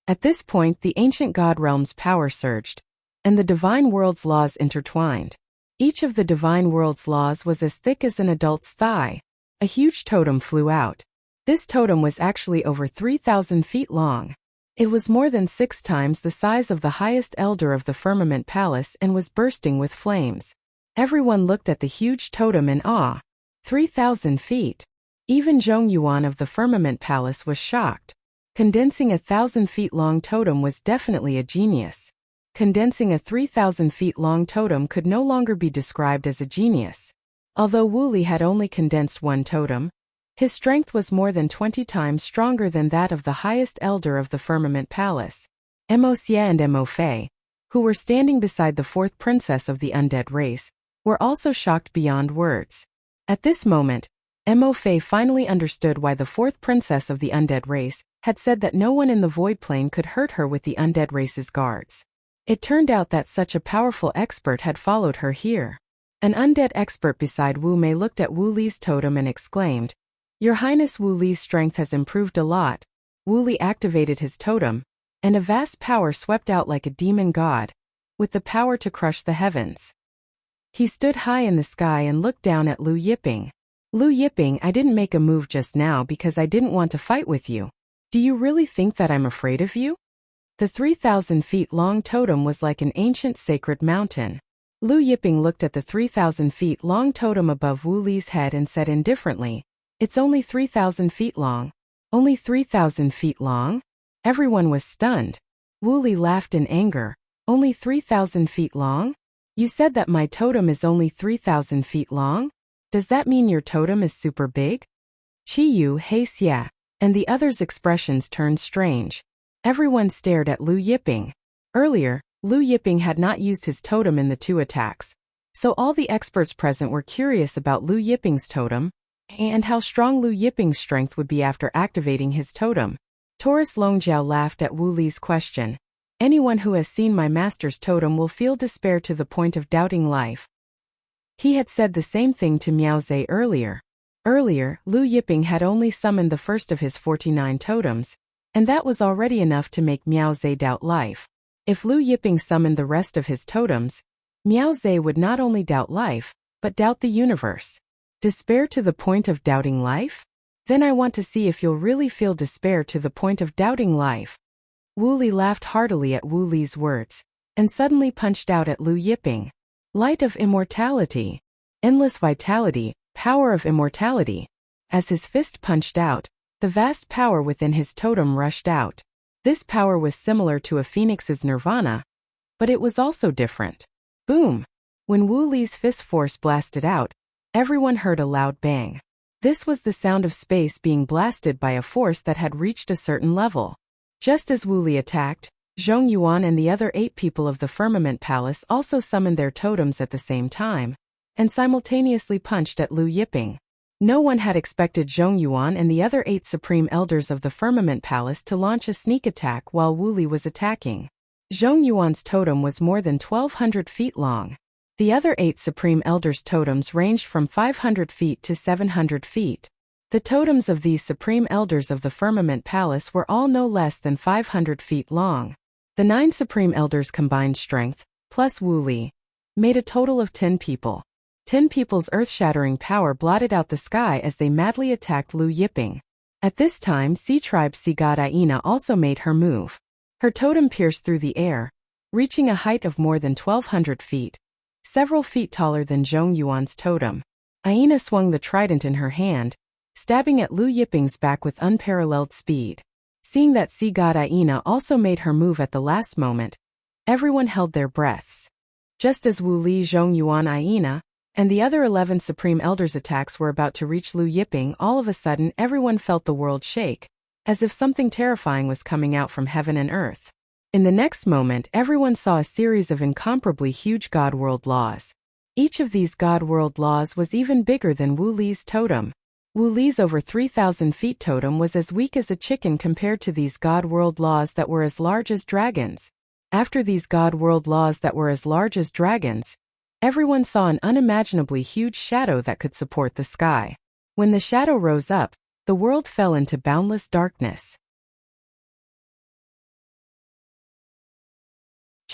S1: At this point, the ancient god realm's power surged. and the divine world's laws intertwined. Each of the divine world's laws was as thick as an adult's thigh. A huge totem flew out. This totem was actually over 3,000 feet long. It was more than 6 times the size of the highest elder of the firmament palace and was bursting with flames. Everyone looked at the huge totem in awe. 3,000 feet. Even Zhong Yuan of the firmament palace was shocked. Condensing a 1,000 feet long totem was definitely a genius. Condensing a 3,000 feet long totem could no longer be described as a genius. Although Wu Li had only condensed one totem, his strength was more than 20 times stronger than that of the highest elder of the firmament palace. Mo Xie and Mo Fei, who were standing beside the 4th princess of the undead race, were also shocked beyond words. At this moment, Mo Fei finally understood why the 4th princess of the undead race had said that no one in the void plane could hurt her with the undead race's guards. It turned out that such a powerful expert had followed her here. An undead expert beside Wu Mei looked at Wu Li's totem and exclaimed, "Your Highness, Wu Li's strength has improved a lot." Wu Li activated his totem, and a vast power swept out like a demon god, with the power to crush the heavens. He stood high in the sky and looked down at Liu Yiping. "Liu Yiping, I didn't make a move just now because I didn't want to fight with you. Do you really think that I'm afraid of you?" The 3,000 feet long totem was like an ancient sacred mountain. Liu Yiping looked at the 3,000 feet long totem above Wu Li's head and said indifferently, "It's only 3,000 feet long." "Only 3,000 feet long?" Everyone was stunned. Wu Li laughed in anger. "Only 3,000 feet long? You said that my totem is only 3,000 feet long? Does that mean your totem is super big?" Qi Yu, He Xia, and the others' expressions turned strange. Everyone stared at Liu Yiping. Earlier, Liu Yiping had not used his totem in the 2 attacks, so all the experts present were curious about Liu Yiping's totem, and how strong Liu Yiping's strength would be after activating his totem. Taurus Longjiao laughed at Wu Li's question. "Anyone who has seen my master's totem will feel despair to the point of doubting life." He had said the same thing to Miao Zhe earlier. Earlier, Liu Yiping had only summoned the first of his 49 totems, and that was already enough to make Miao Zhe doubt life. If Liu Yiping summoned the rest of his totems, Miao Zhe would not only doubt life, but doubt the universe. Despair to the point of doubting life? Then I want to see if you'll really feel despair to the point of doubting life. Wu Li laughed heartily at Wu Li's words, and suddenly punched out at Liu Yiping. "Light of immortality. Endless vitality, power of immortality." As his fist punched out, the vast power within his totem rushed out. This power was similar to a phoenix's nirvana, but it was also different. Boom! When Wu Li's fist force blasted out, everyone heard a loud bang. This was the sound of space being blasted by a force that had reached a certain level. Just as Wu Li attacked, Zhong Yuan and the other 8 people of the Firmament Palace also summoned their totems at the same time, and simultaneously punched at Liu Yiping. No one had expected Zhong Yuan and the other 8 supreme elders of the Firmament Palace to launch a sneak attack while Wu Li was attacking. Zhong Yuan's totem was more than 1,200 feet long. The other 8 supreme elders' totems ranged from 500 feet to 700 feet. The totems of these supreme elders of the Firmament Palace were all no less than 500 feet long. The 9 supreme elders' combined strength, plus Wu Li, made a total of 10 people. 10 people's earth-shattering power blotted out the sky as they madly attacked Liu Yiping. At this time, Sea Tribe Sea God Aina also made her move. Her totem pierced through the air, reaching a height of more than 1,200 feet, several feet taller than Zhong Yuan's totem. Aina swung the trident in her hand, stabbing at Liu Yiping's back with unparalleled speed. Seeing that Sea God Aina also made her move at the last moment, everyone held their breaths. Just as Wu Li, Zhong Yuan, Aina, and the other 11 Supreme Elders' attacks were about to reach Liu Yiping, all of a sudden everyone felt the world shake, as if something terrifying was coming out from heaven and earth. In the next moment, everyone saw a series of incomparably huge God World laws. Each of these God World laws was even bigger than Wu Li's totem. Wu Li's over 3,000 feet totem was as weak as a chicken compared to these God World laws that were as large as dragons. After these God World laws that were as large as dragons, everyone saw an unimaginably huge shadow that could support the sky. When the shadow rose up, the world fell into boundless darkness.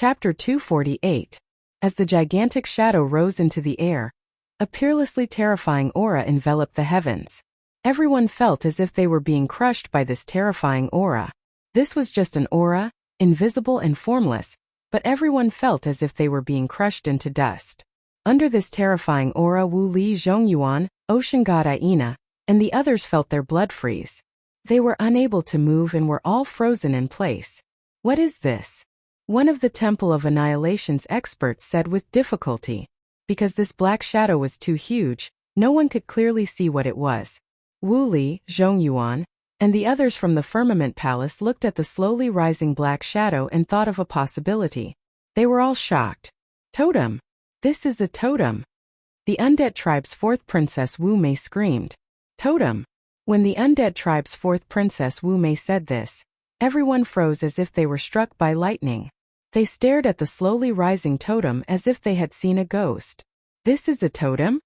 S1: Chapter 248. As the gigantic shadow rose into the air, a peerlessly terrifying aura enveloped the heavens. Everyone felt as if they were being crushed by this terrifying aura. This was just an aura, invisible and formless, but everyone felt as if they were being crushed into dust. Under this terrifying aura, Wu Li, Zhongyuan, ocean god Aina, and the others felt their blood freeze. They were unable to move and were all frozen in place. What is this? One of the Temple of Annihilation's experts said with difficulty. Because this black shadow was too huge, no one could clearly see what it was. Wu Li, Zhongyuan, and the others from the Firmament Palace looked at the slowly rising black shadow and thought of a possibility. They were all shocked. Totem! This is a totem! The undead tribe's fourth princess Wu Mei screamed. Totem! When the undead tribe's fourth princess Wu Mei said this, everyone froze as if they were struck by lightning. They stared at the slowly rising totem as if they had seen a ghost. This is a totem?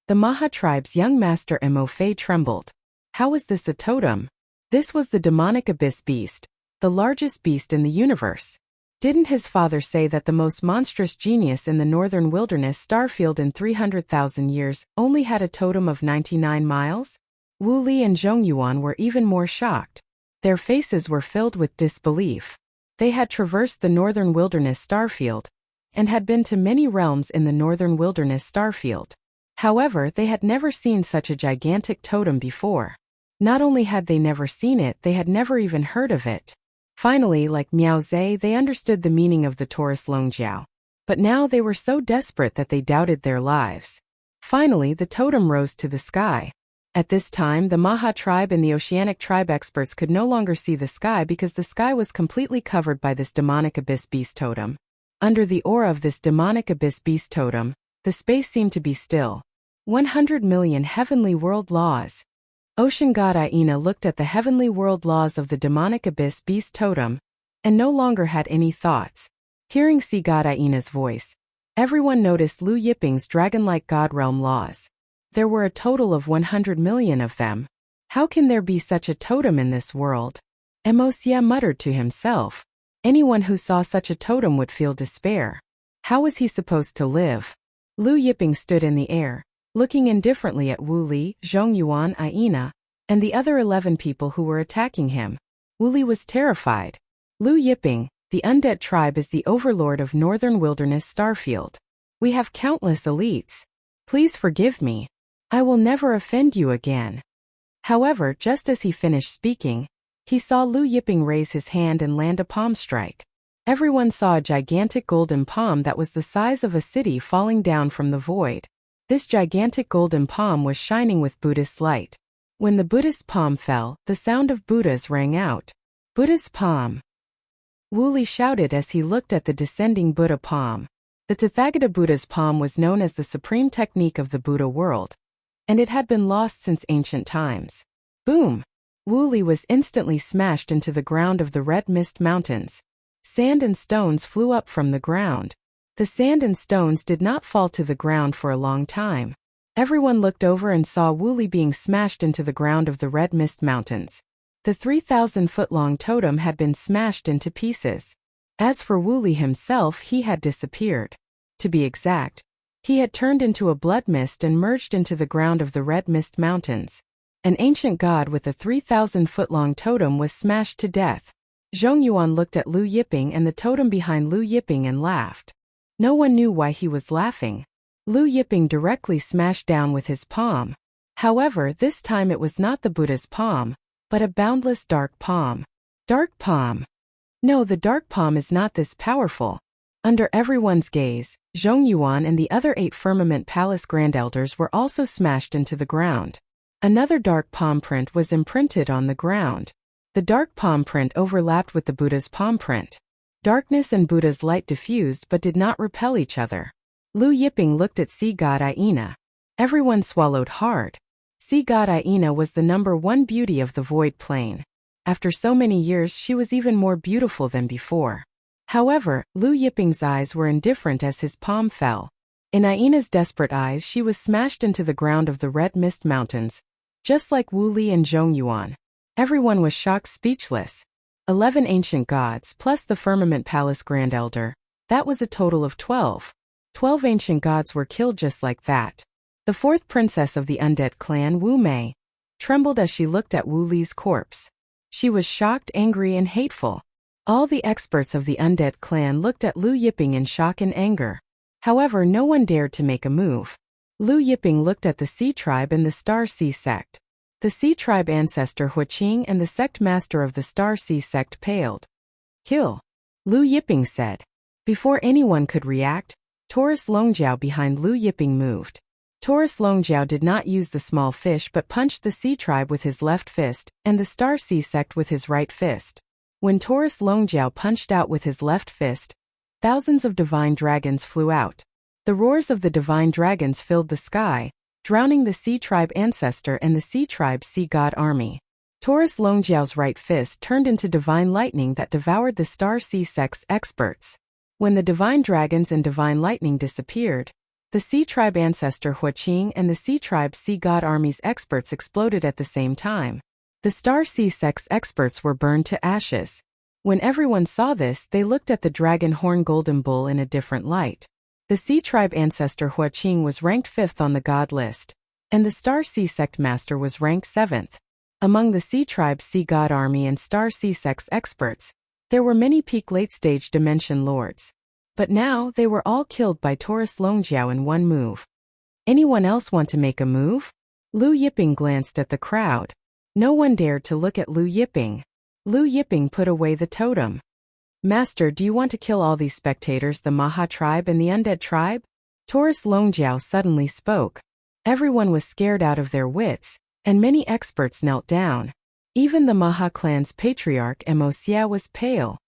S1: The Maha tribe's young master Mo Fei trembled. How is this a totem? This was the demonic abyss beast, the largest beast in the universe. Didn't his father say that the most monstrous genius in the northern wilderness starfield in 300,000 years only had a totem of 99 miles? Wu Li and Zhongyuan were even more shocked. Their faces were filled with disbelief. They had traversed the northern wilderness starfield and had been to many realms in the northern wilderness starfield. However, they had never seen such a gigantic totem before. Not only had they never seen it, they had never even heard of it. Finally, like Miao Zhe, they understood the meaning of the Taurus Longjiao. But now they were so desperate that they doubted their lives. Finally, the totem rose to the sky. At this time, the Maha tribe and the Oceanic tribe experts could no longer see the sky because the sky was completely covered by this demonic abyss beast totem. Under the aura of this demonic abyss beast totem, the space seemed to be still. 100 million heavenly world laws. Ocean god Aina looked at the heavenly world laws of the demonic abyss beast totem and no longer had any thoughts. Hearing sea god Aina's voice, everyone noticed Lu Yiping's dragon-like god realm laws. There were a total of 100 million of them. How can there be such a totem in this world? Wuxia muttered to himself. Anyone who saw such a totem would feel despair. How was he supposed to live? Lu Yiping stood in the air, looking indifferently at Wu Li, Zhongyuan, Aina, and the other 11 people who were attacking him. Wu Li was terrified. Lu Yiping, the undead tribe, is the overlord of northern wilderness starfield. We have countless elites. Please forgive me. I will never offend you again. However, just as he finished speaking, he saw Lu Yiping raise his hand and land a palm strike. Everyone saw a gigantic golden palm that was the size of a city falling down from the void. This gigantic golden palm was shining with Buddhist light. When the Buddhist palm fell, the sound of Buddhas rang out. Buddha's palm. Wu Li shouted as he looked at the descending Buddha palm. The Tathagata Buddha's palm was known as the supreme technique of the Buddha world, and it had been lost since ancient times. Boom! Wu Li was instantly smashed into the ground of the Red Mist Mountains. Sand and stones flew up from the ground. The sand and stones did not fall to the ground for a long time. Everyone looked over and saw Wu Li being smashed into the ground of the Red Mist Mountains. The 3,000-foot-long totem had been smashed into pieces. As for Wu Li himself, he had disappeared. To be exact, he had turned into a blood mist and merged into the ground of the Red Mist Mountains. An ancient god with a 3,000-foot-long totem was smashed to death. Zhongyuan looked at Lu Yiping and the totem behind Lu Yiping and laughed. No one knew why he was laughing. Lu Yiping directly smashed down with his palm. However, this time it was not the Buddha's palm, but a boundless dark palm. Dark palm. No, the dark palm is not this powerful. Under everyone's gaze, Zhongyuan and the other 8 Firmament Palace Grand Elders were also smashed into the ground. Another dark palm print was imprinted on the ground. The dark palm print overlapped with the Buddha's palm print. Darkness and Buddha's light diffused but did not repel each other. Lu Yiping looked at sea god Aina. Everyone swallowed hard. Sea god Aina was the #1 beauty of the void plane. After so many years, she was even more beautiful than before. However, Lu Yiping's eyes were indifferent as his palm fell. In Aina's desperate eyes, she was smashed into the ground of the Red Mist Mountains, just like Wu Li and Zhongyuan. Everyone was shocked, speechless. 11 ancient gods plus the Firmament Palace Grand Elder. That was a total of 12. 12 ancient gods were killed just like that. The fourth princess of the undead clan, Wu Mei, trembled as she looked at Wu Li's corpse. She was shocked, angry, and hateful. All the experts of the undead clan looked at Lu Yiping in shock and anger. However, no one dared to make a move. Lu Yiping looked at the Sea Tribe and the Star Sea Sect. The Sea Tribe ancestor Huaqing and the sect master of the Star Sea Sect paled. Kill, Lu Yiping said. Before anyone could react, Taurus Longjiao behind Lu Yiping moved. Taurus Longjiao did not use the small fish but punched the Sea Tribe with his left fist and the Star Sea Sect with his right fist. When Taurus Longjiao punched out with his left fist, thousands of divine dragons flew out. The roars of the divine dragons filled the sky, drowning the Sea Tribe ancestor and the Sea Tribe Sea God army. Taurus Longjiao's right fist turned into divine lightning that devoured the Star Sea Sect's experts. When the divine dragons and divine lightning disappeared, the Sea Tribe ancestor Huaqing and the Sea Tribe Sea God army's experts exploded at the same time. The Star Sea Sect's experts were burned to ashes. When everyone saw this, they looked at the dragon horn golden bull in a different light. The Sea Tribe ancestor Huaqing was ranked 5th on the god list, and the Star Sea Sect master was ranked 7th. Among the Sea Tribe Sea God army and Star Sea Sect's experts, there were many peak late-stage dimension lords. But now, they were all killed by Taurus Longjiao in one move. Anyone else want to make a move? Lu Yiping glanced at the crowd. No one dared to look at Lu Yiping. Lu Yiping put away the totem. Master, do you want to kill all these spectators, the Maha tribe and the undead tribe? Taurus Longjiao suddenly spoke. Everyone was scared out of their wits, and many experts knelt down. Even the Maha clan's patriarch Wuxia was pale.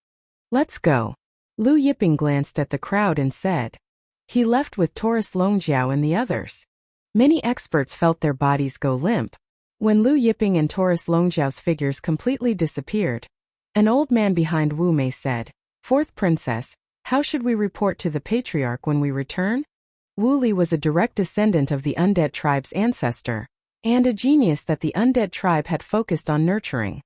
S1: Let's go. Lu Yiping glanced at the crowd and said. He left with Taurus Longjiao and the others. Many experts felt their bodies go limp. When Lu Yiping and Taurus Longjiao's figures completely disappeared, an old man behind Wu Mei said, Fourth princess, how should we report to the patriarch when we return? Wu Li was a direct descendant of the undead tribe's ancestor, and a genius that the undead tribe had focused on nurturing.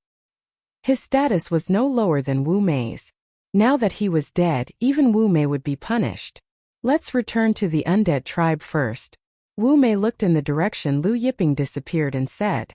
S1: His status was no lower than Wu Mei's. Now that he was dead, even Wu Mei would be punished. Let's return to the undead tribe first. Wu Mei looked in the direction Lu Yiping disappeared and said.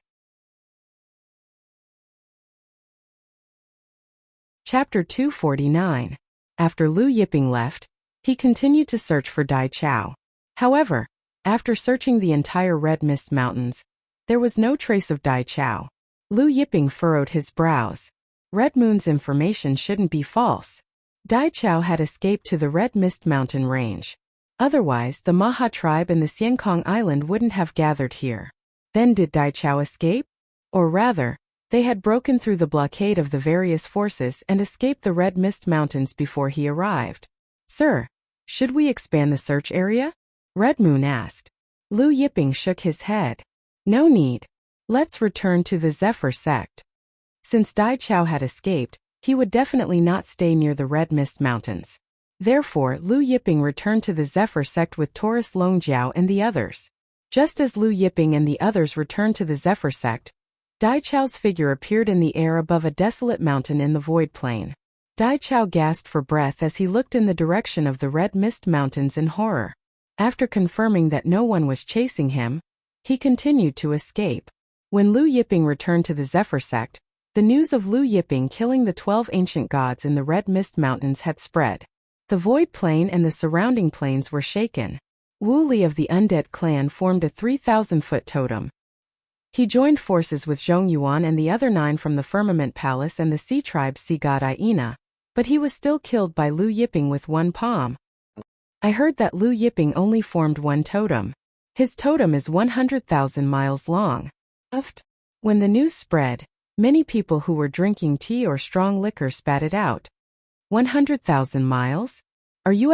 S1: Chapter 249. After Lu Yiping left, he continued to search for Dai Chao. However, after searching the entire Red Mist Mountains, there was no trace of Dai Chao. Lu Yiping furrowed his brows. Red Moon's information shouldn't be false. Dai Chao had escaped to the Red Mist Mountain range. Otherwise, the Maha tribe and the Xiankong Island wouldn't have gathered here. Then did Dai Chao escape? Or rather, they had broken through the blockade of the various forces and escaped the Red Mist Mountains before he arrived. Sir, should we expand the search area? Red Moon asked. Lu Yiping shook his head. No need. Let's return to the Zephyr sect. Since Dai Chao had escaped, he would definitely not stay near the Red Mist Mountains. Therefore, Lu Yiping returned to the Zephyr sect with Taurus Longjiao and the others. Just as Lu Yiping and the others returned to the Zephyr sect, Dai Chao's figure appeared in the air above a desolate mountain in the void plain. Dai Chao gasped for breath as he looked in the direction of the Red Mist Mountains in horror. After confirming that no one was chasing him, he continued to escape. When Lu Yiping returned to the Zephyr sect, the news of Lu Yiping killing the 12 ancient gods in the Red Mist Mountains had spread. The void plain and the surrounding plains were shaken. Wu Li of the undead clan formed a 3,000-foot totem. He joined forces with Zhong Yuan and the other 9 from the Firmament Palace and the Sea Tribe Sea God Aina, but he was still killed by Lu Yiping with one palm. I heard that Lu Yiping only formed one totem. His totem is 100,000 miles long. When the news spread, many people who were drinking tea or strong liquor spat it out. 100,000 miles? Are you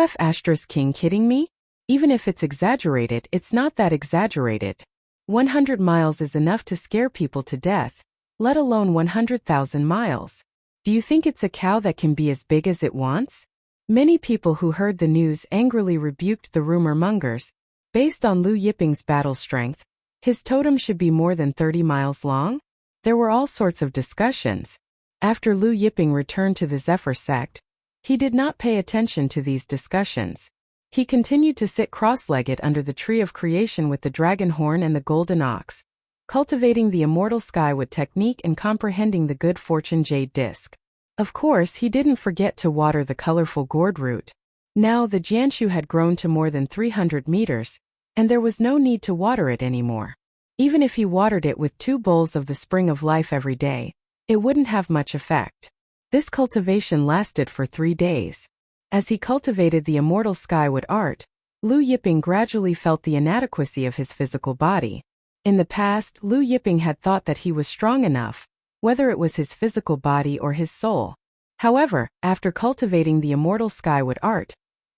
S1: king kidding me? Even if it's exaggerated, it's not that exaggerated. 100 miles is enough to scare people to death, let alone 100,000 miles. Do you think it's a cow that can be as big as it wants? Many people who heard the news angrily rebuked the rumor mongers. Based on Lu Yiping's battle strength, his totem should be more than 30 miles long? There were all sorts of discussions. After Lu Yiping returned to the Zephyr sect, he did not pay attention to these discussions. He continued to sit cross-legged under the tree of creation with the dragon horn and the golden ox, cultivating the immortal skywood technique and comprehending the good fortune jade disc. Of course, he didn't forget to water the colorful gourd root. Now the Jianshu had grown to more than 300 meters, and there was no need to water it anymore. Even if he watered it with 2 bowls of the spring of life every day, it wouldn't have much effect. This cultivation lasted for 3 days. As he cultivated the immortal skyward art, Lu Yiping gradually felt the inadequacy of his physical body. In the past, Lu Yiping had thought that he was strong enough, whether it was his physical body or his soul. However, after cultivating the immortal skyward art,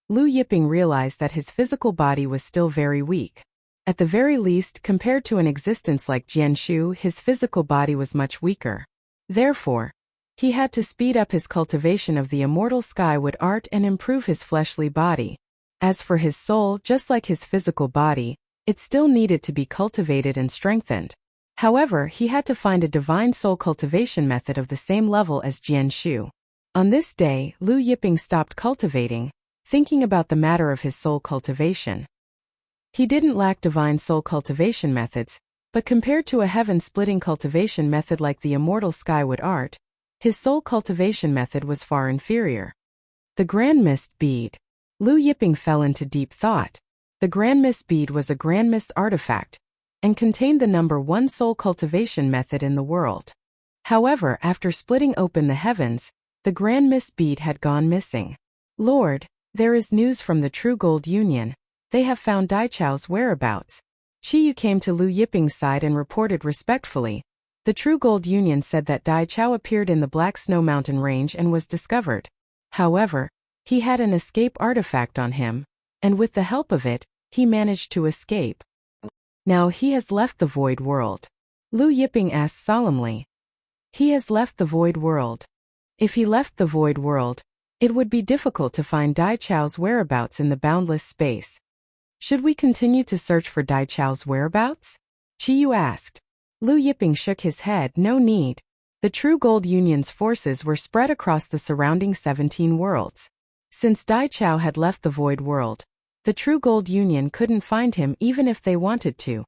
S1: Lu Yiping realized that his physical body was still very weak. At the very least, compared to an existence like Jianshu, his physical body was much weaker. Therefore, he had to speed up his cultivation of the immortal skyward art and improve his fleshly body. As for his soul, just like his physical body, it still needed to be cultivated and strengthened. However, he had to find a divine soul cultivation method of the same level as Jianshu. On this day, Lu Yiping stopped cultivating, thinking about the matter of his soul cultivation. He didn't lack divine soul cultivation methods, but compared to a heaven-splitting cultivation method like the immortal skyward art, his soul cultivation method was far inferior. The Grand Mist Bead. Lu Yiping fell into deep thought. The Grand Mist Bead was a Grand Mist artifact, and contained the number 1 soul cultivation method in the world. However, after splitting open the heavens, the Grand Mist Bead had gone missing. Lord, there is news from the True Gold Union. They have found Dai Chao's whereabouts. Chi Yu came to Lu Yiping's side and reported respectfully. The True Gold Union said that Dai Chao appeared in the Black Snow Mountain range and was discovered. However, he had an escape artifact on him, and with the help of it, he managed to escape. Now he has left the Void World. Lu Yiping asked solemnly. He has left the Void World. If he left the Void World, it would be difficult to find Dai Chao's whereabouts in the boundless space. Should we continue to search for Dai Chao's whereabouts? Chi Yu asked. Lu Yiping shook his head. No need. The True Gold Union's forces were spread across the surrounding 17 worlds. Since Dai Chao had left the Void World, the True Gold Union couldn't find him even if they wanted to.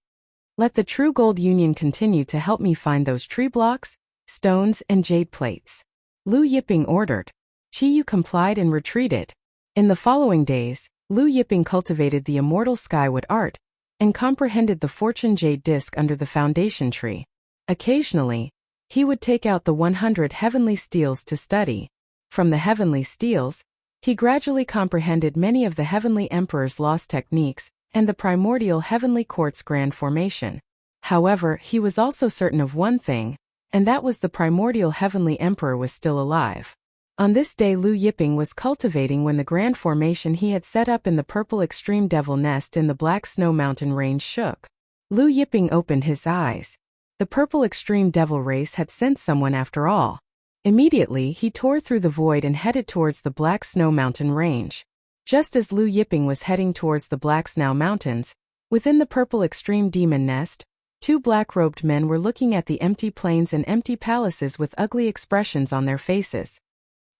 S1: Let the True Gold Union continue to help me find those tree blocks, stones, and jade plates. Lu Yiping ordered. Chi Yu complied and retreated. In the following days, Lu Yiping cultivated the immortal skyward art, and comprehended the fortune jade disc under the foundation tree. Occasionally, he would take out the 100 heavenly steels to study. From the heavenly steels, he gradually comprehended many of the heavenly emperor's lost techniques and the primordial heavenly quartz grand formation. However, he was also certain of one thing, and that was the primordial heavenly emperor was still alive. On this day Lu Yiping was cultivating when the grand formation he had set up in the purple extreme devil nest in the Black Snow Mountain range shook. Lu Yiping opened his eyes. The purple extreme devil race had sent someone after all. Immediately he tore through the void and headed towards the Black Snow Mountain range. Just as Lu Yiping was heading towards the Black Snow Mountains, within the purple extreme demon nest, 2 black-robed men were looking at the empty plains and empty palaces with ugly expressions on their faces.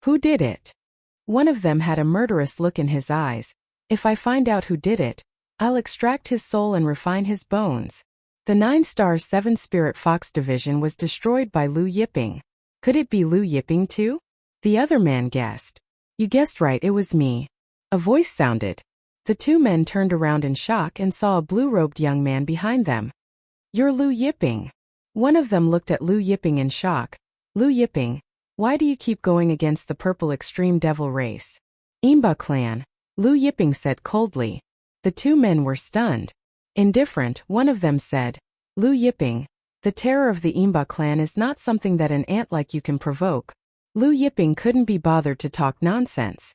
S1: Who did it? One of them had a murderous look in his eyes. If I find out who did it, I'll extract his soul and refine his bones. The 9-star 7-spirit fox division was destroyed by Lu Yiping. Could it be Lu Yiping too? The other man guessed. You guessed right, it was me. A voice sounded. The 2 men turned around in shock and saw a blue-robed young man behind them. You're Lu Yiping. One of them looked at Lu Yiping in shock. Lu Yiping, why do you keep going against the purple extreme devil race? Imba clan, Lu Yiping said coldly. The 2 men were stunned. Indifferent, one of them said, Lu Yiping, the terror of the Imba clan is not something that an ant like you can provoke. Lu Yiping couldn't be bothered to talk nonsense.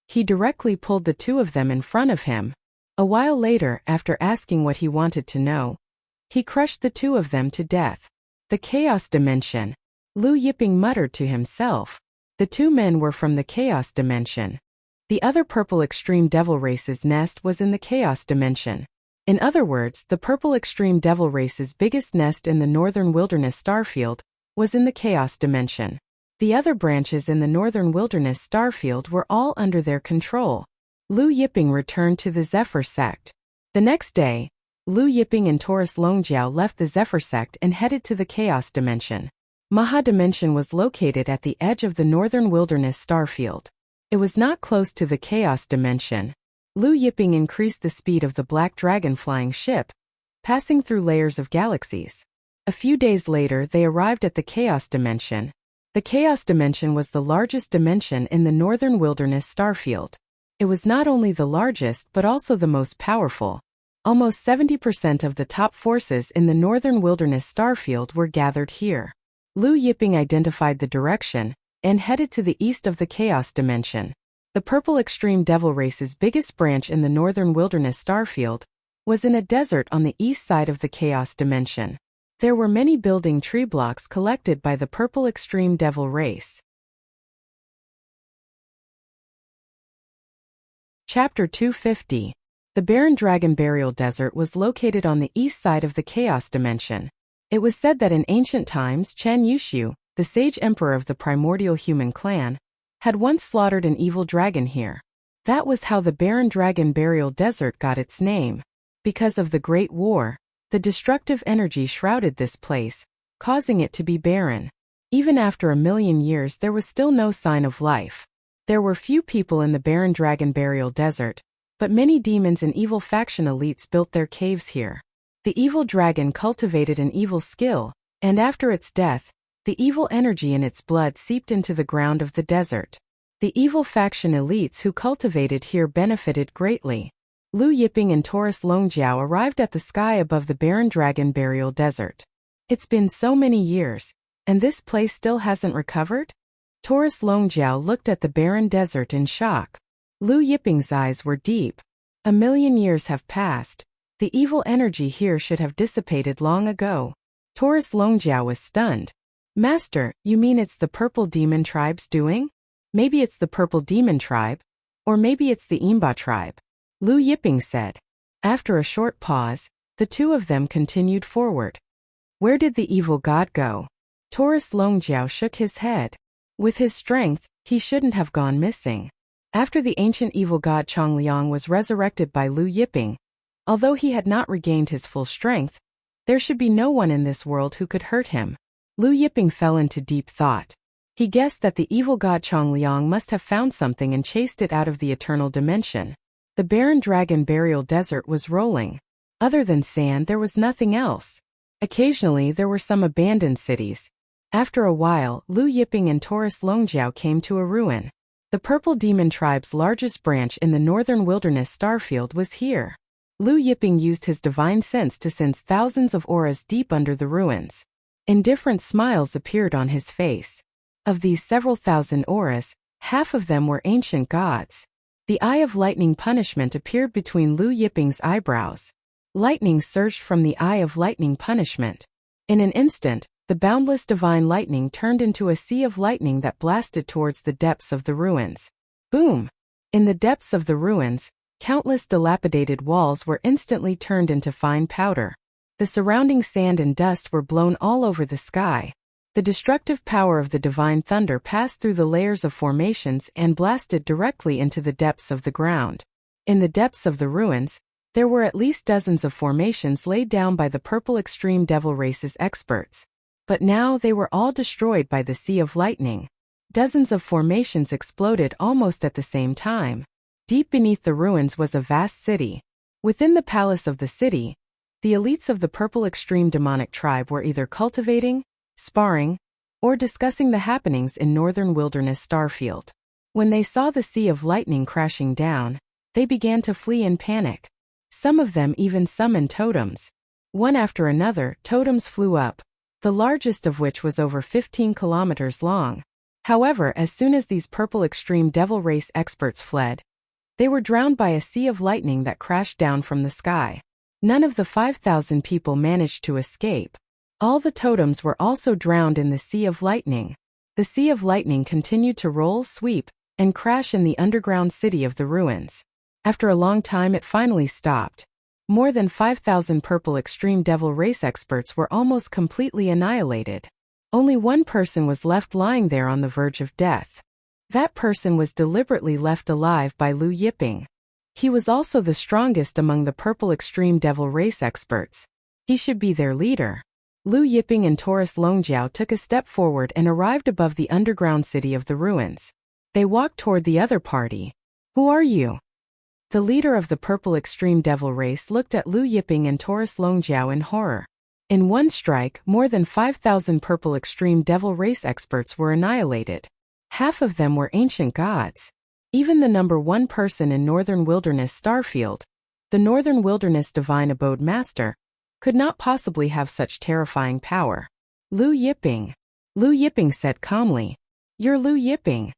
S1: He directly pulled the 2 of them in front of him. A while later, after asking what he wanted to know, he crushed the 2 of them to death. The Chaos Dimension. Lu Yiping muttered to himself. The 2 men were from the Chaos Dimension. The other purple extreme devil race's nest was in the Chaos Dimension. In other words, the purple extreme devil race's biggest nest in the northern wilderness starfield was in the Chaos Dimension. The other branches in the northern wilderness starfield were all under their control. Lu Yiping returned to the Zephyr sect. The next day, Lu Yiping and Taurus Longjiao left the Zephyr sect and headed to the Chaos Dimension. Maha Dimension was located at the edge of the northern wilderness starfield. It was not close to the Chaos Dimension. Lu Yiping increased the speed of the Black Dragon flying ship, passing through layers of galaxies. A few days later, they arrived at the Chaos Dimension. The Chaos Dimension was the largest dimension in the northern wilderness starfield. It was not only the largest but also the most powerful. Almost 70% of the top forces in the northern wilderness starfield were gathered here. Lu Yiping identified the direction and headed to the east of the Chaos Dimension. The Purple Extreme Devil Race's biggest branch in the northern wilderness starfield was in a desert on the east side of the Chaos Dimension. There were many building tree blocks collected by the Purple Extreme Devil Race. Chapter 250. The Barren Dragon Burial Desert was located on the east side of the Chaos Dimension. It was said that in ancient times Chen Yushu, the sage emperor of the primordial human clan, had once slaughtered an evil dragon here. That was how the Barren Dragon Burial Desert got its name. Because of the Great War, the destructive energy shrouded this place, causing it to be barren. Even after 1,000,000 years there was still no sign of life. There were few people in the Barren Dragon Burial Desert, but many demons and evil faction elites built their caves here. The evil dragon cultivated an evil skill, and after its death, the evil energy in its blood seeped into the ground of the desert. The evil faction elites who cultivated here benefited greatly. Lu Yiping and Taurus Longjiao arrived at the sky above the Barren Dragon Burial Desert. It's been so many years, and this place still hasn't recovered? Taurus Longjiao looked at the barren desert in shock. Lu Yiping's eyes were deep. 1,000,000 years have passed. The evil energy here should have dissipated long ago. Taurus Longjiao was stunned. Master, you mean it's the Purple Demon Tribe's doing? Maybe it's the Purple Demon Tribe. Or maybe it's the Imba Tribe. Lu Yiping said. After a short pause, the two of them continued forward. Where did the evil god go? Taurus Longjiao shook his head. With his strength, he shouldn't have gone missing. After the ancient evil god Chongliang was resurrected by Lu Yiping, although he had not regained his full strength, there should be no one in this world who could hurt him. Lu Yiping fell into deep thought. He guessed that the evil god Chongliang must have found something and chased it out of the eternal dimension. The Barren Dragon Burial Desert was rolling. Other than sand, there was nothing else. Occasionally, there were some abandoned cities. After a while, Lu Yiping and Taurus Longjiao came to a ruin. The Purple Demon Tribe's largest branch in the northern wilderness starfield was here. Lu Yiping used his divine sense to sense thousands of auras deep under the ruins. Indifferent smiles appeared on his face. Of these several thousand auras, half of them were ancient gods. The Eye of Lightning Punishment appeared between Lu Yiping's eyebrows. Lightning surged from the Eye of Lightning Punishment. In an instant, the boundless divine lightning turned into a sea of lightning that blasted towards the depths of the ruins. Boom! In the depths of the ruins, countless dilapidated walls were instantly turned into fine powder. The surrounding sand and dust were blown all over the sky. The destructive power of the divine thunder passed through the layers of formations and blasted directly into the depths of the ground. In the depths of the ruins, there were at least dozens of formations laid down by the Purple Extreme Devil Race's experts. But now they were all destroyed by the Sea of Lightning. Dozens of formations exploded almost at the same time. Deep beneath the ruins was a vast city. Within the palace of the city, the elites of the Purple Extreme Demonic Tribe were either cultivating, sparring, or discussing the happenings in northern wilderness starfield. When they saw the Sea of Lightning crashing down, they began to flee in panic. Some of them even summoned totems. One after another, totems flew up, the largest of which was over 15 kilometers long. However, as soon as these Purple Extreme Devil Race experts fled, they were drowned by a sea of lightning that crashed down from the sky. None of the 5,000 people managed to escape. All the totems were also drowned in the Sea of Lightning. The Sea of Lightning continued to roll, sweep, and crash in the underground city of the ruins. After a long time it finally stopped. More than 5,000 Purple Extreme Devil Race experts were almost completely annihilated. Only one person was left lying there on the verge of death. That person was deliberately left alive by Lu Yiping. He was also the strongest among the Purple Extreme Devil Race experts. He should be their leader. Lu Yiping and Taurus Longjiao took a step forward and arrived above the underground city of the ruins. They walked toward the other party. Who are you? The leader of the Purple Extreme Devil Race looked at Lu Yiping and Taurus Longjiao in horror. In one strike, more than 5,000 Purple Extreme Devil Race experts were annihilated. Half of them were ancient gods. Even the number one person in Northern Wilderness Starfield, the Northern Wilderness Divine Abode Master, could not possibly have such terrifying power. Lu Yiping. Lu Yiping said calmly. You're Lu Yiping.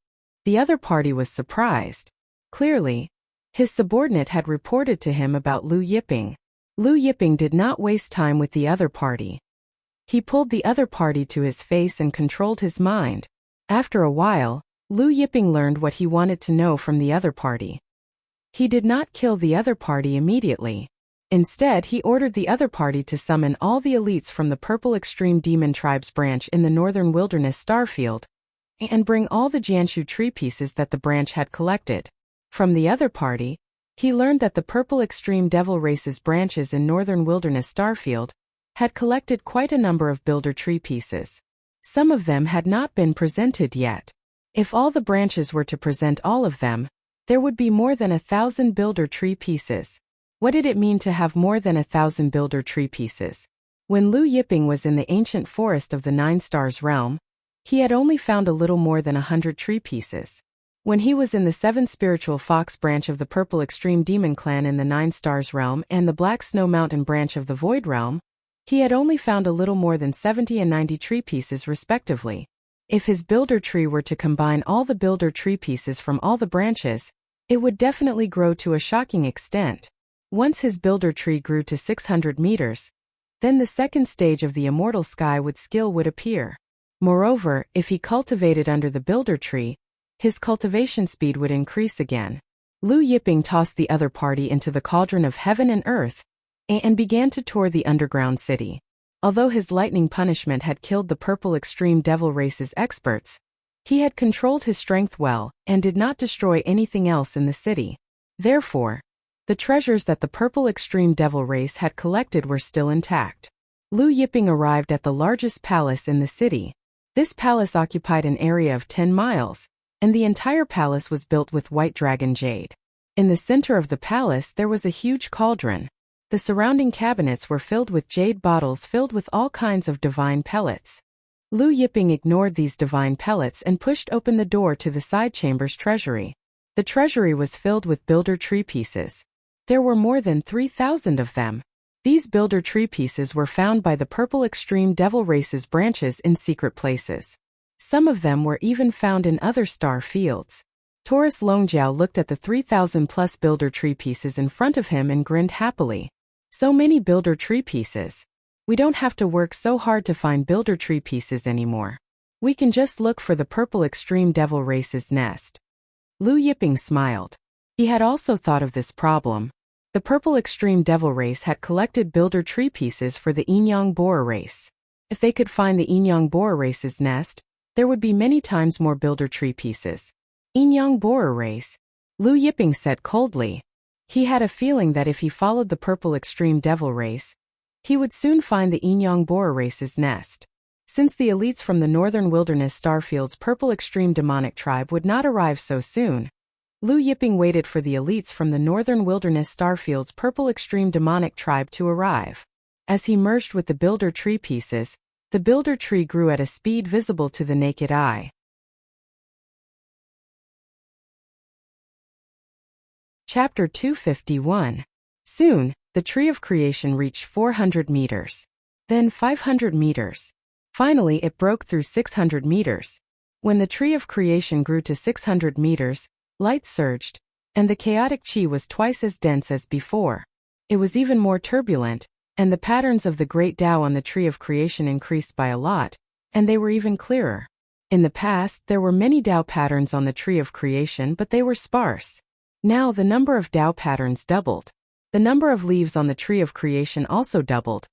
S1: The other party was surprised. Clearly, his subordinate had reported to him about Lu Yiping. Lu Yiping did not waste time with the other party. He pulled the other party to his face and controlled his mind. After a while, Lu Yiping learned what he wanted to know from the other party. He did not kill the other party immediately. Instead, he ordered the other party to summon all the elites from the Purple Extreme Demon Tribes branch in the Northern Wilderness Starfield, and bring all the Jianshu tree pieces that the branch had collected. From the other party, he learned that the Purple Extreme Devil Race's branches in Northern Wilderness Starfield had collected quite a number of builder tree pieces. Some of them had not been presented yet. If all the branches were to present all of them, there would be more than 1,000 builder tree pieces. What did it mean to have more than 1,000 builder tree pieces? When Lu Yiping was in the ancient forest of the Nine Stars realm, he had only found a little more than 100 tree pieces. When he was in the Seven Spiritual Fox branch of the Purple Extreme Demon Clan in the Nine Stars realm and the Black Snow Mountain branch of the Void realm, he had only found a little more than 70 and 90 tree pieces respectively. If his builder tree were to combine all the builder tree pieces from all the branches, it would definitely grow to a shocking extent. Once his builder tree grew to 600 meters, then the second stage of the immortal sky would appear. Moreover, if he cultivated under the builder tree, his cultivation speed would increase again. Lu Yiping tossed the other party into the cauldron of heaven and earth, and began to tour the underground city. Although his lightning punishment had killed the Purple Extreme Devil Race's experts, he had controlled his strength well and did not destroy anything else in the city. Therefore, the treasures that the Purple Extreme Devil Race had collected were still intact. Lu Yiping arrived at the largest palace in the city. This palace occupied an area of 10 miles, and the entire palace was built with white dragon jade. In the center of the palace there was a huge cauldron. The surrounding cabinets were filled with jade bottles filled with all kinds of divine pellets. Lu Yiping ignored these divine pellets and pushed open the door to the side chamber's treasury. The treasury was filled with builder tree pieces. There were more than 3,000 of them. These builder tree pieces were found by the Purple Extreme Devil Race's branches in secret places. Some of them were even found in other star fields. Taurus Longjiao looked at the 3,000+ builder tree pieces in front of him and grinned happily. So many builder tree pieces. We don't have to work so hard to find builder tree pieces anymore. We can just look for the Purple Extreme Devil Race's nest. Lu Yiping smiled. He had also thought of this problem. The Purple Extreme Devil Race had collected builder tree pieces for the Yinyang Boar race. If they could find the Yinyang Boar race's nest, there would be many times more builder tree pieces. Yinyang Boar race? Lu Yiping said coldly. He had a feeling that if he followed the Purple Extreme Devil Race, he would soon find the Yinyang Boar race's nest. Since the elites from the Northern Wilderness Starfield's Purple Extreme Demonic Tribe would not arrive so soon, Lu Yiping waited for the elites from the Northern Wilderness Starfield's Purple Extreme Demonic Tribe to arrive. As he merged with the builder tree pieces, the builder tree grew at a speed visible to the naked eye. Chapter 251. Soon, the tree of creation reached 400 meters. Then 500 meters. Finally, it broke through 600 meters. When the tree of creation grew to 600 meters, light surged, and the chaotic chi was twice as dense as before. It was even more turbulent, and the patterns of the great Tao on the tree of creation increased by a lot, and they were even clearer. In the past, there were many Tao patterns on the tree of creation, but they were sparse. Now the number of Tao patterns doubled. The number of leaves on the tree of creation also doubled.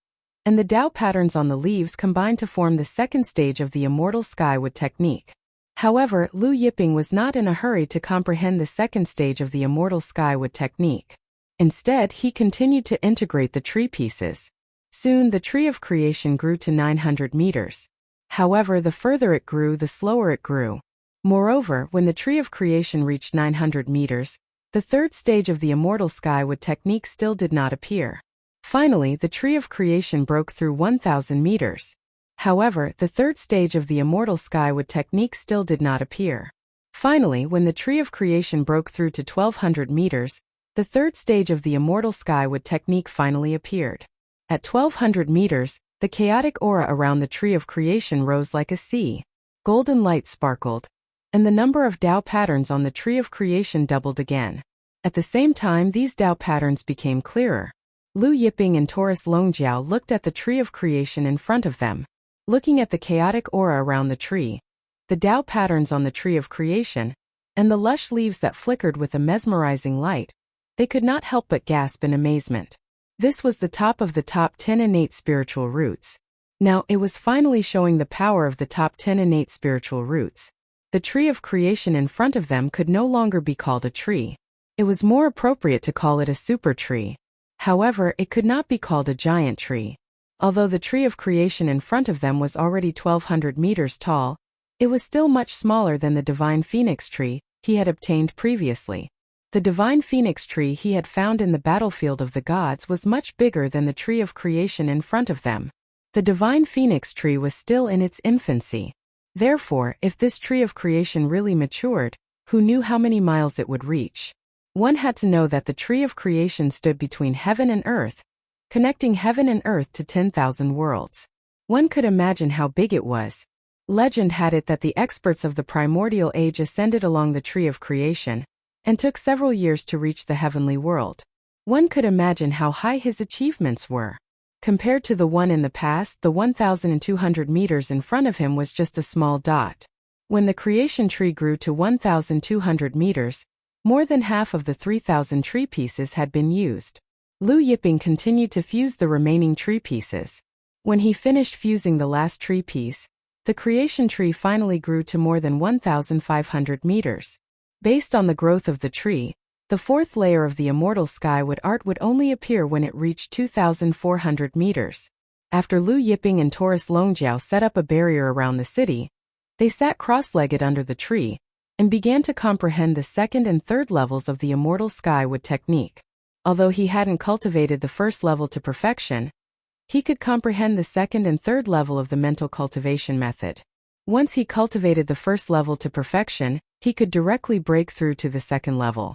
S1: and the Dao patterns on the leaves combined to form the second stage of the immortal skywood technique. However, Lu Yiping was not in a hurry to comprehend the second stage of the immortal skywood technique. Instead, he continued to integrate the tree pieces. Soon, the tree of creation grew to 900 meters. However, the further it grew, the slower it grew. Moreover, when the tree of creation reached 900 meters, the third stage of the immortal skywood technique still did not appear. Finally, the tree of creation broke through 1,000 meters. However, the third stage of the immortal skywood technique still did not appear. Finally, when the tree of creation broke through to 1,200 meters, the third stage of the immortal skywood technique finally appeared. At 1,200 meters, the chaotic aura around the tree of creation rose like a sea. Golden light sparkled, and the number of Dao patterns on the tree of creation doubled again. At the same time, these Dao patterns became clearer. Lu Yiping and Taurus Longjiao looked at the tree of creation in front of them. Looking at the chaotic aura around the tree, the Dao patterns on the tree of creation, and the lush leaves that flickered with a mesmerizing light, they could not help but gasp in amazement. This was the top of the top 10 innate spiritual roots. Now, it was finally showing the power of the top 10 innate spiritual roots. The tree of creation in front of them could no longer be called a tree. It was more appropriate to call it a super tree. However, it could not be called a giant tree. Although the tree of creation in front of them was already 1,200 meters tall, it was still much smaller than the divine phoenix tree he had obtained previously. The divine phoenix tree he had found in the battlefield of the gods was much bigger than the tree of creation in front of them. The divine phoenix tree was still in its infancy. Therefore, if this tree of creation really matured, who knew how many miles it would reach? One had to know that the tree of creation stood between heaven and earth, connecting heaven and earth to 10,000 worlds. One could imagine how big it was. Legend had it that the experts of the primordial age ascended along the tree of creation, and took several years to reach the heavenly world. One could imagine how high his achievements were. Compared to the one in the past, the 1,200 meters in front of him was just a small dot. When the creation tree grew to 1,200 meters, more than half of the 3,000 tree pieces had been used. Lu Yiping continued to fuse the remaining tree pieces. When he finished fusing the last tree piece, the creation tree finally grew to more than 1,500 meters. Based on the growth of the tree, the fourth layer of the immortal skywood art would only appear when it reached 2,400 meters. After Lu Yiping and Taurus Longjiao set up a barrier around the city, they sat cross-legged under the tree, and began to comprehend the second and third levels of the immortal skywood technique. Although he hadn't cultivated the first level to perfection, he could comprehend the second and third level of the mental cultivation method. Once he cultivated the first level to perfection, he could directly break through to the second level.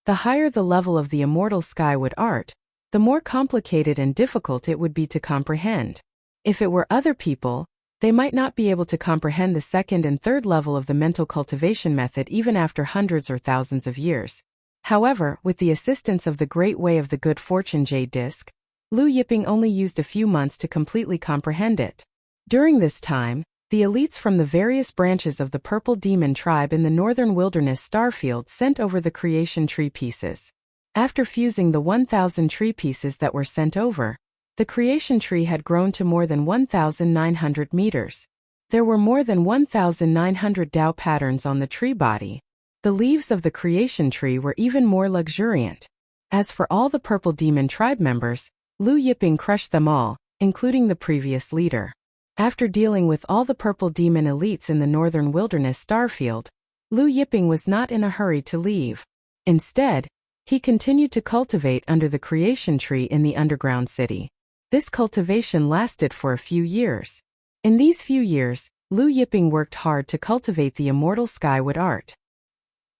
S1: The higher the level of the immortal skywood art, the more complicated and difficult it would be to comprehend. If it were other people, they might not be able to comprehend the second and third level of the mental cultivation method even after hundreds or thousands of years. However, with the assistance of the Great Way of the Good Fortune Jade Disc, Lu Yiping only used a few months to completely comprehend it. During this time, the elites from the various branches of the Purple Demon tribe in the northern wilderness starfield sent over the creation tree pieces. After fusing the 1,000 tree pieces that were sent over, the creation tree had grown to more than 1,900 meters. There were more than 1,900 Dao patterns on the tree body. The leaves of the creation tree were even more luxuriant. As for all the Purple Demon tribe members, Lu Yiping crushed them all, including the previous leader. After dealing with all the Purple Demon elites in the northern wilderness starfield, Lu Yiping was not in a hurry to leave. Instead, he continued to cultivate under the creation tree in the underground city. This cultivation lasted for a few years. In these few years, Lu Yiping worked hard to cultivate the immortal skywood art.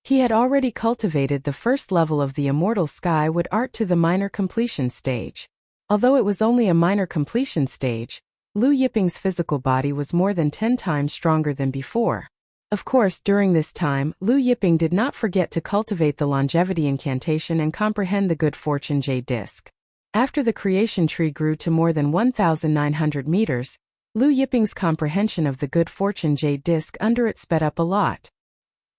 S1: He had already cultivated the first level of the immortal skywood art to the minor completion stage. Although it was only a minor completion stage, Lu Yiping's physical body was more than 10 times stronger than before. Of course, during this time, Lu Yiping did not forget to cultivate the longevity incantation and comprehend the good fortune jade disc. After the creation tree grew to more than 1,900 meters, Lu Yiping's comprehension of the good fortune jade disc under it sped up a lot.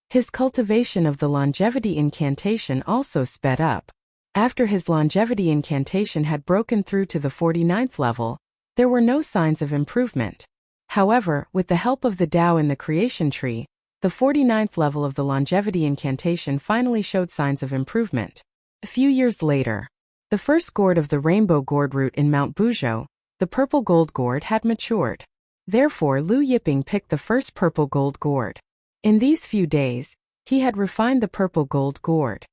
S1: His cultivation of the longevity incantation also sped up. After his longevity incantation had broken through to the 49th level, there were no signs of improvement. However, with the help of the Tao in the creation tree, the 49th level of the longevity incantation finally showed signs of improvement. A few years later, the first gourd of the rainbow gourd root in Mount Buzhou, the purple gold gourd, had matured. Therefore, Lu Yiping picked the first purple gold gourd. In these few days, he had refined the purple gold gourd.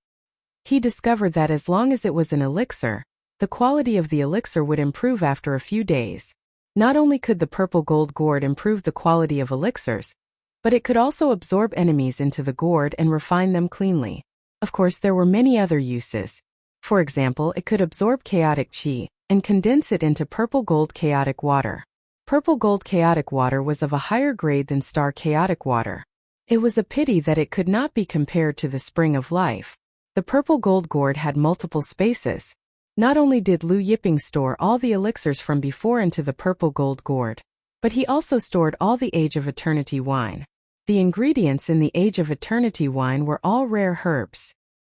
S1: He discovered that as long as it was an elixir, the quality of the elixir would improve after a few days. Not only could the purple gold gourd improve the quality of elixirs, but it could also absorb enemies into the gourd and refine them cleanly. Of course, there were many other uses. For example, it could absorb chaotic qi and condense it into purple gold chaotic water. Purple gold chaotic water was of a higher grade than star chaotic water. It was a pity that it could not be compared to the spring of life. The purple gold gourd had multiple spaces. Not only did Lu Yiping store all the elixirs from before into the purple gold gourd, but he also stored all the Age of Eternity wine. The ingredients in the Age of Eternity wine were all rare herbs.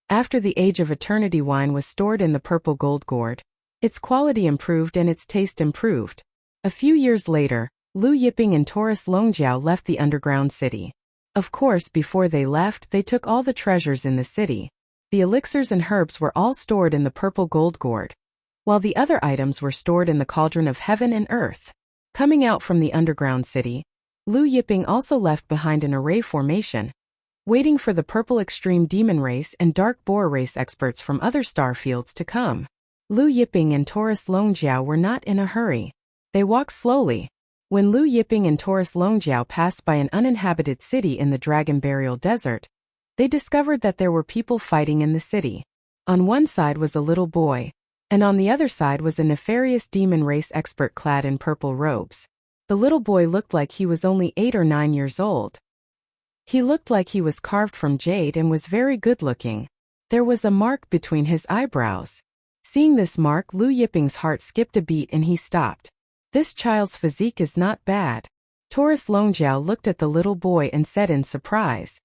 S1: After the Age of Eternity wine was stored in the purple gold gourd, its quality improved and its taste improved. A few years later, Lu Yiping and Taurus Longjiao left the underground city. Of course, before they left, they took all the treasures in the city. The elixirs and herbs were all stored in the purple gold gourd, while the other items were stored in the cauldron of heaven and earth. Coming out from the underground city, Lu Yiping also left behind an array formation, waiting for the purple extreme demon race and dark boar race experts from other star fields to come. Lu Yiping and Taurus Longjiao were not in a hurry. They walked slowly. When Lu Yiping and Taurus Longjiao passed by an uninhabited city in the Dragon Burial Desert, they discovered that there were people fighting in the city. On one side was a little boy, and on the other side was a nefarious demon race expert clad in purple robes. The little boy looked like he was only 8 or 9 years old. He looked like he was carved from jade and was very good-looking. There was a mark between his eyebrows. Seeing this mark, Lu Yiping's heart skipped a beat and he stopped. This child's physique is not bad. Taurus Longjiao looked at the little boy and said in surprise.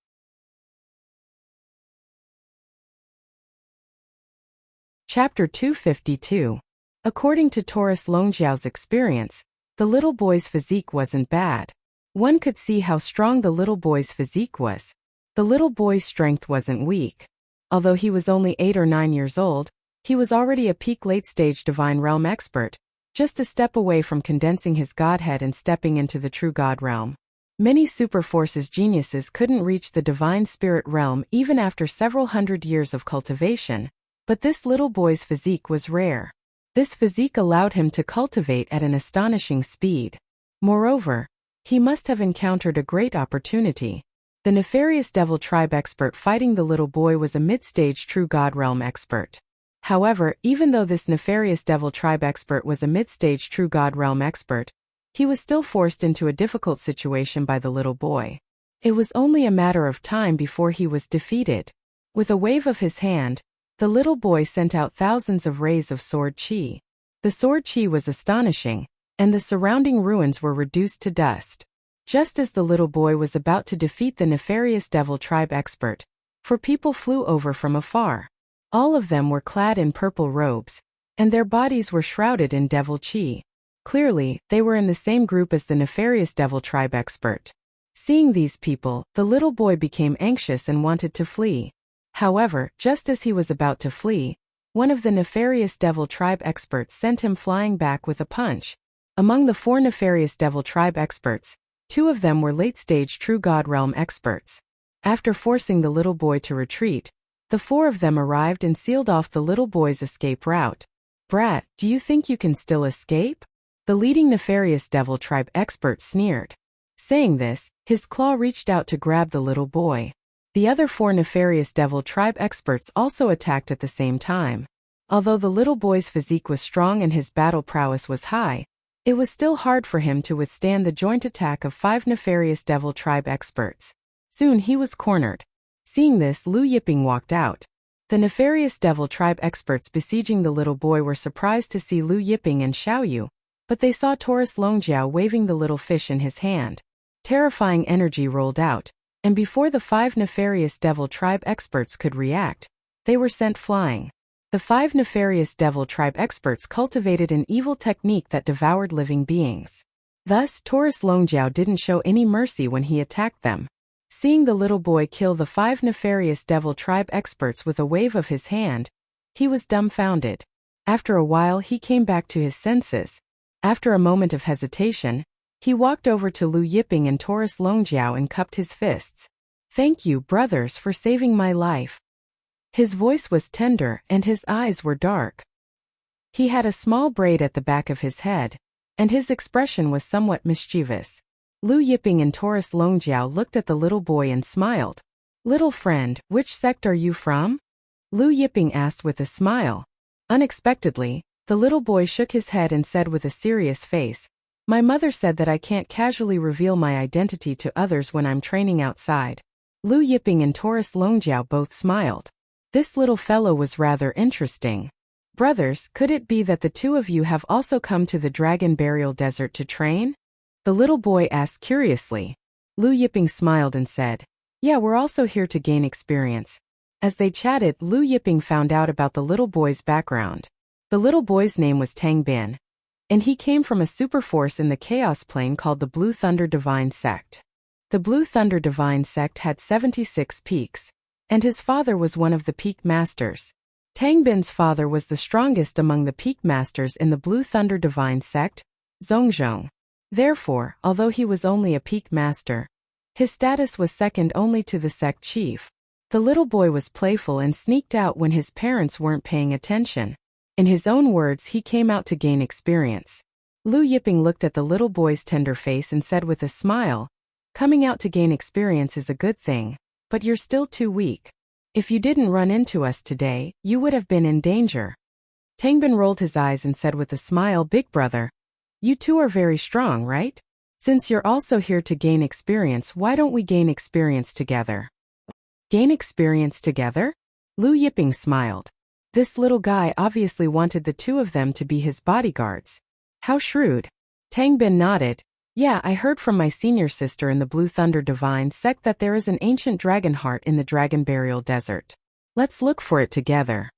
S1: Chapter 252. According to Taurus Longjiao's experience, the little boy's physique wasn't bad. One could see how strong the little boy's physique was. The little boy's strength wasn't weak. Although he was only 8 or 9 years old, he was already a peak late-stage divine realm expert, just a step away from condensing his godhead and stepping into the true god realm. Many super forces geniuses couldn't reach the divine spirit realm even after several hundred years of cultivation, but this little boy's physique was rare. This physique allowed him to cultivate at an astonishing speed. Moreover, he must have encountered a great opportunity. The nefarious devil tribe expert fighting the little boy was a mid-stage true god realm expert. However, even though this nefarious devil tribe expert was a mid-stage true god realm expert, he was still forced into a difficult situation by the little boy. It was only a matter of time before he was defeated. With a wave of his hand, the little boy sent out thousands of rays of sword qi. The sword qi was astonishing, and the surrounding ruins were reduced to dust. Just as the little boy was about to defeat the nefarious devil tribe expert, 4 people flew over from afar. All of them were clad in purple robes, and their bodies were shrouded in devil qi. Clearly, they were in the same group as the nefarious devil tribe expert. Seeing these people, the little boy became anxious and wanted to flee. However, just as he was about to flee, one of the nefarious devil tribe experts sent him flying back with a punch. Among the 4 nefarious devil tribe experts, 2 of them were late-stage true god realm experts. After forcing the little boy to retreat, the 4 of them arrived and sealed off the little boy's escape route. "Brat, do you think you can still escape?" The leading nefarious devil tribe expert sneered. Saying this, his claw reached out to grab the little boy. The other 4 nefarious devil tribe experts also attacked at the same time. Although the little boy's physique was strong and his battle prowess was high, it was still hard for him to withstand the joint attack of 5 nefarious devil tribe experts. Soon he was cornered. Seeing this, Lu Yiping walked out. The nefarious devil tribe experts besieging the little boy were surprised to see Lu Yiping and Xiaoyu, but they saw Taurus Longjiao waving the little fish in his hand. Terrifying energy rolled out, and before the 5 nefarious devil tribe experts could react, they were sent flying. The 5 nefarious devil tribe experts cultivated an evil technique that devoured living beings. Thus, Taurus Longjiao didn't show any mercy when he attacked them. Seeing the little boy kill the 5 nefarious devil tribe experts with a wave of his hand, he was dumbfounded. After a while he came back to his senses. After a moment of hesitation, he walked over to Lu Yiping and Taurus Longjiao and cupped his fists. "Thank you, brothers, for saving my life." His voice was tender and his eyes were dark. He had a small braid at the back of his head, and his expression was somewhat mischievous. Lu Yiping and Taurus Longjiao looked at the little boy and smiled. "Little friend, which sect are you from?" Lu Yiping asked with a smile. Unexpectedly, the little boy shook his head and said with a serious face, "My mother said that I can't casually reveal my identity to others when I'm training outside." Lu Yiping and Taurus Longjiao both smiled. This little fellow was rather interesting. "Brothers, could it be that the two of you have also come to the Dragon Burial Desert to train?" The little boy asked curiously. Lu Yiping smiled and said, "Yeah, we're also here to gain experience." As they chatted, Lu Yiping found out about the little boy's background. The little boy's name was Tang Bin, and he came from a superforce in the Chaos Plane called the Blue Thunder Divine Sect. The Blue Thunder Divine Sect had 76 peaks, and his father was one of the peak masters. Tang Bin's father was the strongest among the peak masters in the Blue Thunder Divine Sect, Zhongzhong. Therefore, although he was only a peak master, his status was second only to the sect chief. The little boy was playful and sneaked out when his parents weren't paying attention. In his own words, he came out to gain experience. Lu Yiping looked at the little boy's tender face and said with a smile, "Coming out to gain experience is a good thing, but you're still too weak. If you didn't run into us today, you would have been in danger." Tang Bin rolled his eyes and said with a smile, "Big brother, you two are very strong, right? Since you're also here to gain experience, why don't we gain experience together?" "Gain experience together?" Lu Yiping smiled. This little guy obviously wanted the two of them to be his bodyguards. How shrewd. Tang Bin nodded. "Yeah, I heard from my senior sister in the Blue Thunder Divine Sect that there is an ancient dragon heart in the Dragon Burial Desert. Let's look for it together."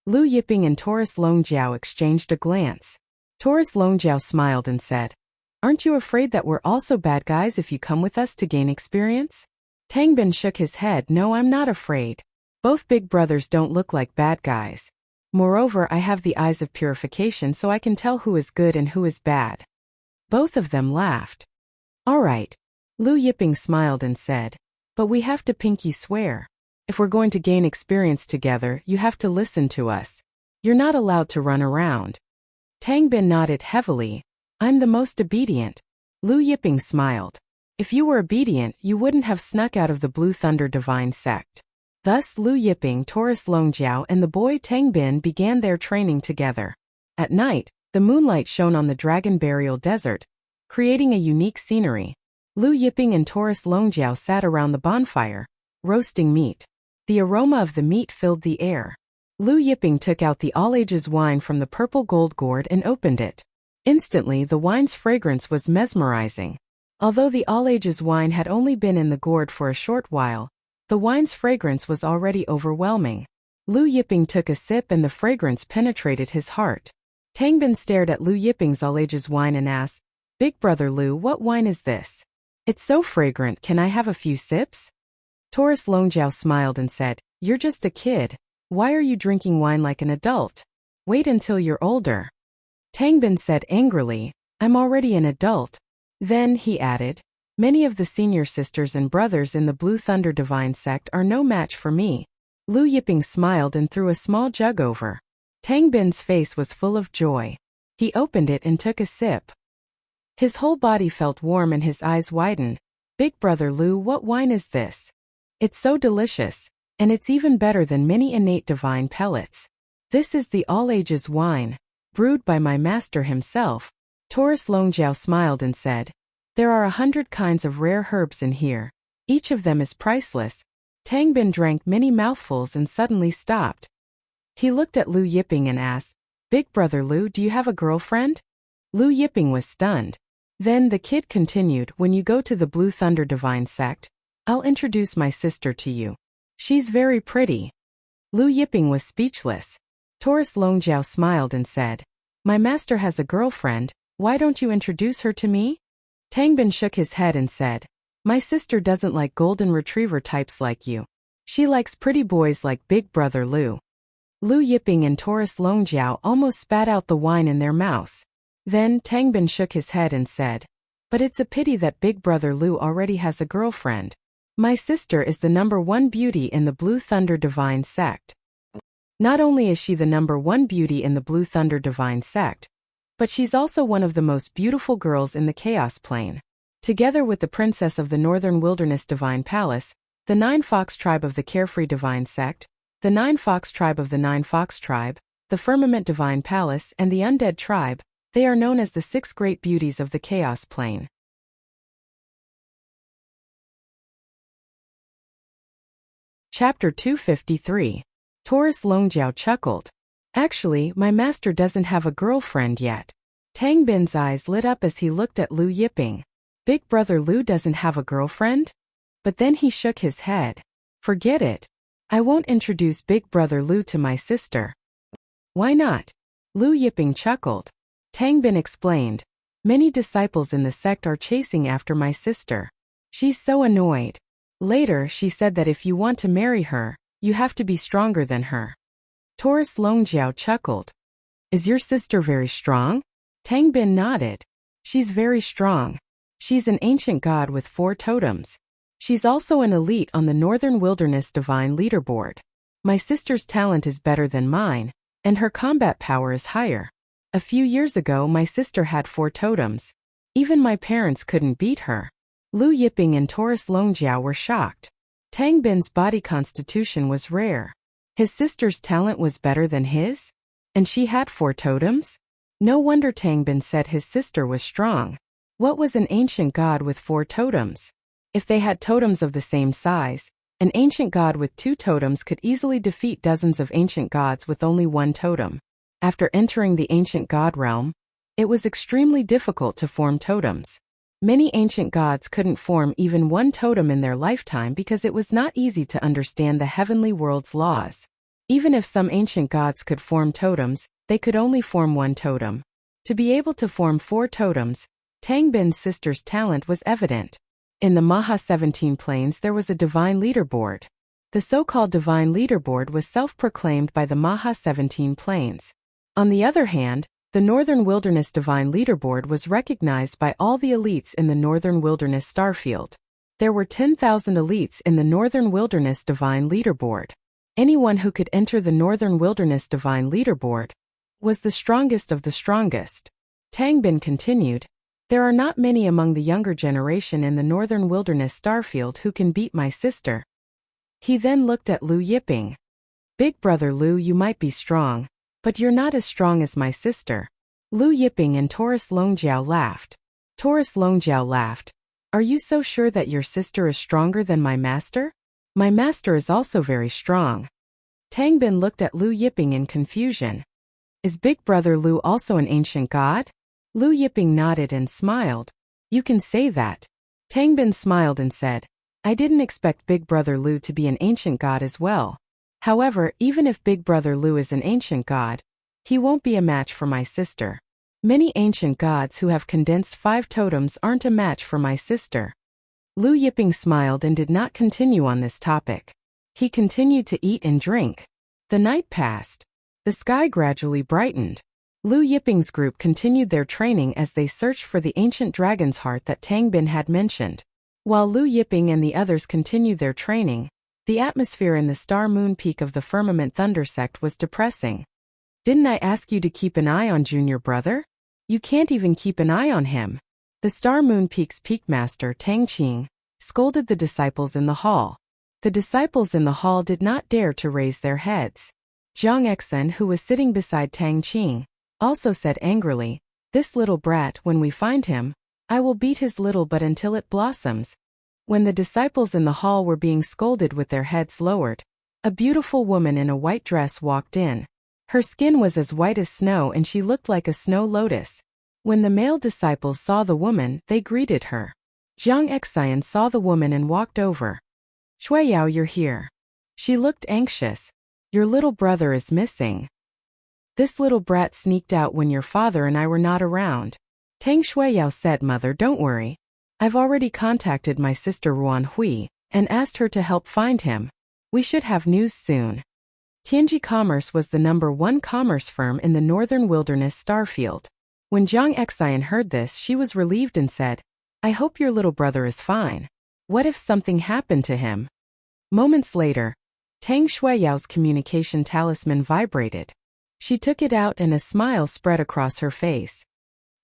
S1: Lu Yiping and Taurus Longjiao exchanged a glance. Taurus Longjiao smiled and said, "Aren't you afraid that we're also bad guys if you come with us to gain experience?" Tang Bin shook his head. "No, I'm not afraid. Both big brothers don't look like bad guys. Moreover, I have the eyes of purification so I can tell who is good and who is bad." Both of them laughed. "All right." Lu Yiping smiled and said, "But we have to pinky swear. If we're going to gain experience together, you have to listen to us. You're not allowed to run around." Tang Bin nodded heavily. "I'm the most obedient." Lu Yiping smiled. "If you were obedient, you wouldn't have snuck out of the Blue Thunder Divine Sect." Thus Lu Yiping, Taurus Longjiao and the boy Tang Bin began their training together. At night, the moonlight shone on the Dragon Burial Desert, creating a unique scenery. Lu Yiping and Taurus Longjiao sat around the bonfire, roasting meat. The aroma of the meat filled the air. Lu Yiping took out the all-ages wine from the purple gold gourd and opened it. Instantly, the wine's fragrance was mesmerizing. Although the all-ages wine had only been in the gourd for a short while, the wine's fragrance was already overwhelming. Lu Yiping took a sip and the fragrance penetrated his heart. Tang Bin stared at Lu Yiping's all-ages wine and asked, "Big brother Lu, what wine is this? It's so fragrant, can I have a few sips?" Taurus Longjiao smiled and said, "You're just a kid. Why are you drinking wine like an adult? Wait until you're older." Tang Bin said angrily, "I'm already an adult." Then, he added, "Many of the senior sisters and brothers in the Blue Thunder Divine Sect are no match for me." Lu Yiping smiled and threw a small jug over. Tang Bin's face was full of joy. He opened it and took a sip. His whole body felt warm and his eyes widened. "Big brother Lu, what wine is this? It's so delicious, and it's even better than many innate divine pellets. This is the all-ages wine, brewed by my master himself." Taurus Longjiao smiled and said, "There are 100 kinds of rare herbs in here. Each of them is priceless." Tang Bin drank many mouthfuls and suddenly stopped. He looked at Lu Yiping and asked, "Big brother Lu, do you have a girlfriend?" Lu Yiping was stunned. Then the kid continued, "When you go to the Blue Thunder Divine Sect, I'll introduce my sister to you. She's very pretty." Lu Yiping was speechless. Taurus Longjiao smiled and said, "My master has a girlfriend, why don't you introduce her to me?" Tangbin shook his head and said, "My sister doesn't like golden retriever types like you. She likes pretty boys like Big Brother Lu." Lu Yiping and Taurus Longjiao almost spat out the wine in their mouths. Then Tangbin shook his head and said, "But it's a pity that Big Brother Lu already has a girlfriend. My sister is the #1 beauty in the Blue Thunder Divine Sect. Not only is she the #1 beauty in the Blue Thunder Divine Sect, but she's also one of the most beautiful girls in the Chaos Plane. Together with the Princess of the Northern Wilderness Divine Palace, the 9 Fox Tribe of the Carefree Divine Sect, the 9 Fox Tribe of the 9 Fox Tribe, the Firmament Divine Palace, and the Undead Tribe, they are known as the 6 Great Beauties of the Chaos Plane." Chapter 253. Taurus Longjiao chuckled. "Actually, my master doesn't have a girlfriend yet." Tangbin's eyes lit up as he looked at Lu Yiping. "Big Brother Lu doesn't have a girlfriend?" But then he shook his head. "Forget it. I won't introduce Big Brother Lu to my sister." "Why not?" Lu Yiping chuckled. Tangbin explained, "Many disciples in the sect are chasing after my sister. She's so annoyed. Later, she said that if you want to marry her, you have to be stronger than her." Taurus Longjiao chuckled. "Is your sister very strong?" Tangbin nodded. "She's very strong. She's an ancient god with 4 totems. She's also an elite on the Northern Wilderness Divine Leaderboard. My sister's talent is better than mine, and her combat power is higher. A few years ago, my sister had 4 totems. Even my parents couldn't beat her." Lu Yiping and Taurus Longjiao were shocked. Tangbin's body constitution was rare. His sister's talent was better than his? And she had 4 totems? No wonder Tangbin said his sister was strong. What was an ancient god with 4 totems? If they had totems of the same size, an ancient god with 2 totems could easily defeat dozens of ancient gods with only 1 totem. After entering the ancient god realm, it was extremely difficult to form totems. Many ancient gods couldn't form even 1 totem in their lifetime because it was not easy to understand the heavenly world's laws. Even if some ancient gods could form totems, they could only form 1 totem. To be able to form 4 totems, Tangbin's sister's talent was evident. In the Maha 17 planes there was a divine leaderboard. The so-called divine leaderboard was self-proclaimed by the Maha 17 planes. On the other hand, the Northern Wilderness Divine Leaderboard was recognized by all the elites in the Northern Wilderness Starfield. There were 10,000 elites in the Northern Wilderness Divine Leaderboard. Anyone who could enter the Northern Wilderness Divine Leaderboard was the strongest of the strongest. Tangbin continued, "There are not many among the younger generation in the Northern Wilderness Starfield who can beat my sister." He then looked at Lu Yiping. "Big Brother Lu, you might be strong, but you're not as strong as my sister." Lu Yiping and Taurus Longjiao laughed. Taurus Longjiao laughed. "Are you so sure that your sister is stronger than my master?" "My master is also very strong." Tangbin looked at Lu Yiping in confusion. "Is Big Brother Lu also an ancient god?" Lu Yiping nodded and smiled. "You can say that." Tangbin smiled and said, "I didn't expect Big Brother Lu to be an ancient god as well. However, even if Big Brother Lu is an ancient god, he won't be a match for my sister. Many ancient gods who have condensed 5 totems aren't a match for my sister." Lu Yiping smiled and did not continue on this topic. He continued to eat and drink. The night passed. The sky gradually brightened. Lu Yiping's group continued their training as they searched for the ancient dragon's heart that Tangbin had mentioned. While Lu Yiping and the others continued their training, the atmosphere in the Star Moon Peak of the Firmament Thunder Sect was depressing. "Didn't I ask you to keep an eye on Junior Brother? You can't even keep an eye on him." The Star Moon Peak's Peakmaster Tang Qing scolded the disciples in the hall. The disciples in the hall did not dare to raise their heads. Jiang Exen, who was sitting beside Tang Qing, also said angrily, "This little brat, when we find him, I will beat his little butt until it blossoms." When the disciples in the hall were being scolded with their heads lowered, a beautiful woman in a white dress walked in. Her skin was as white as snow and she looked like a snow lotus. When the male disciples saw the woman, they greeted her. Jiang Exen saw the woman and walked over. "Shuiyao, you're here." She looked anxious. "Your little brother is missing." This little brat sneaked out when your father and I were not around. Tang Shuiyao said, Mother, don't worry. I've already contacted my sister Ruan Hui and asked her to help find him. We should have news soon. Tianji Commerce was the #1 commerce firm in the northern wilderness starfield. When Jiang Xian heard this, she was relieved and said, I hope your little brother is fine. What if something happened to him? Moments later, Tang Shuiyao's communication talisman vibrated. She took it out and a smile spread across her face.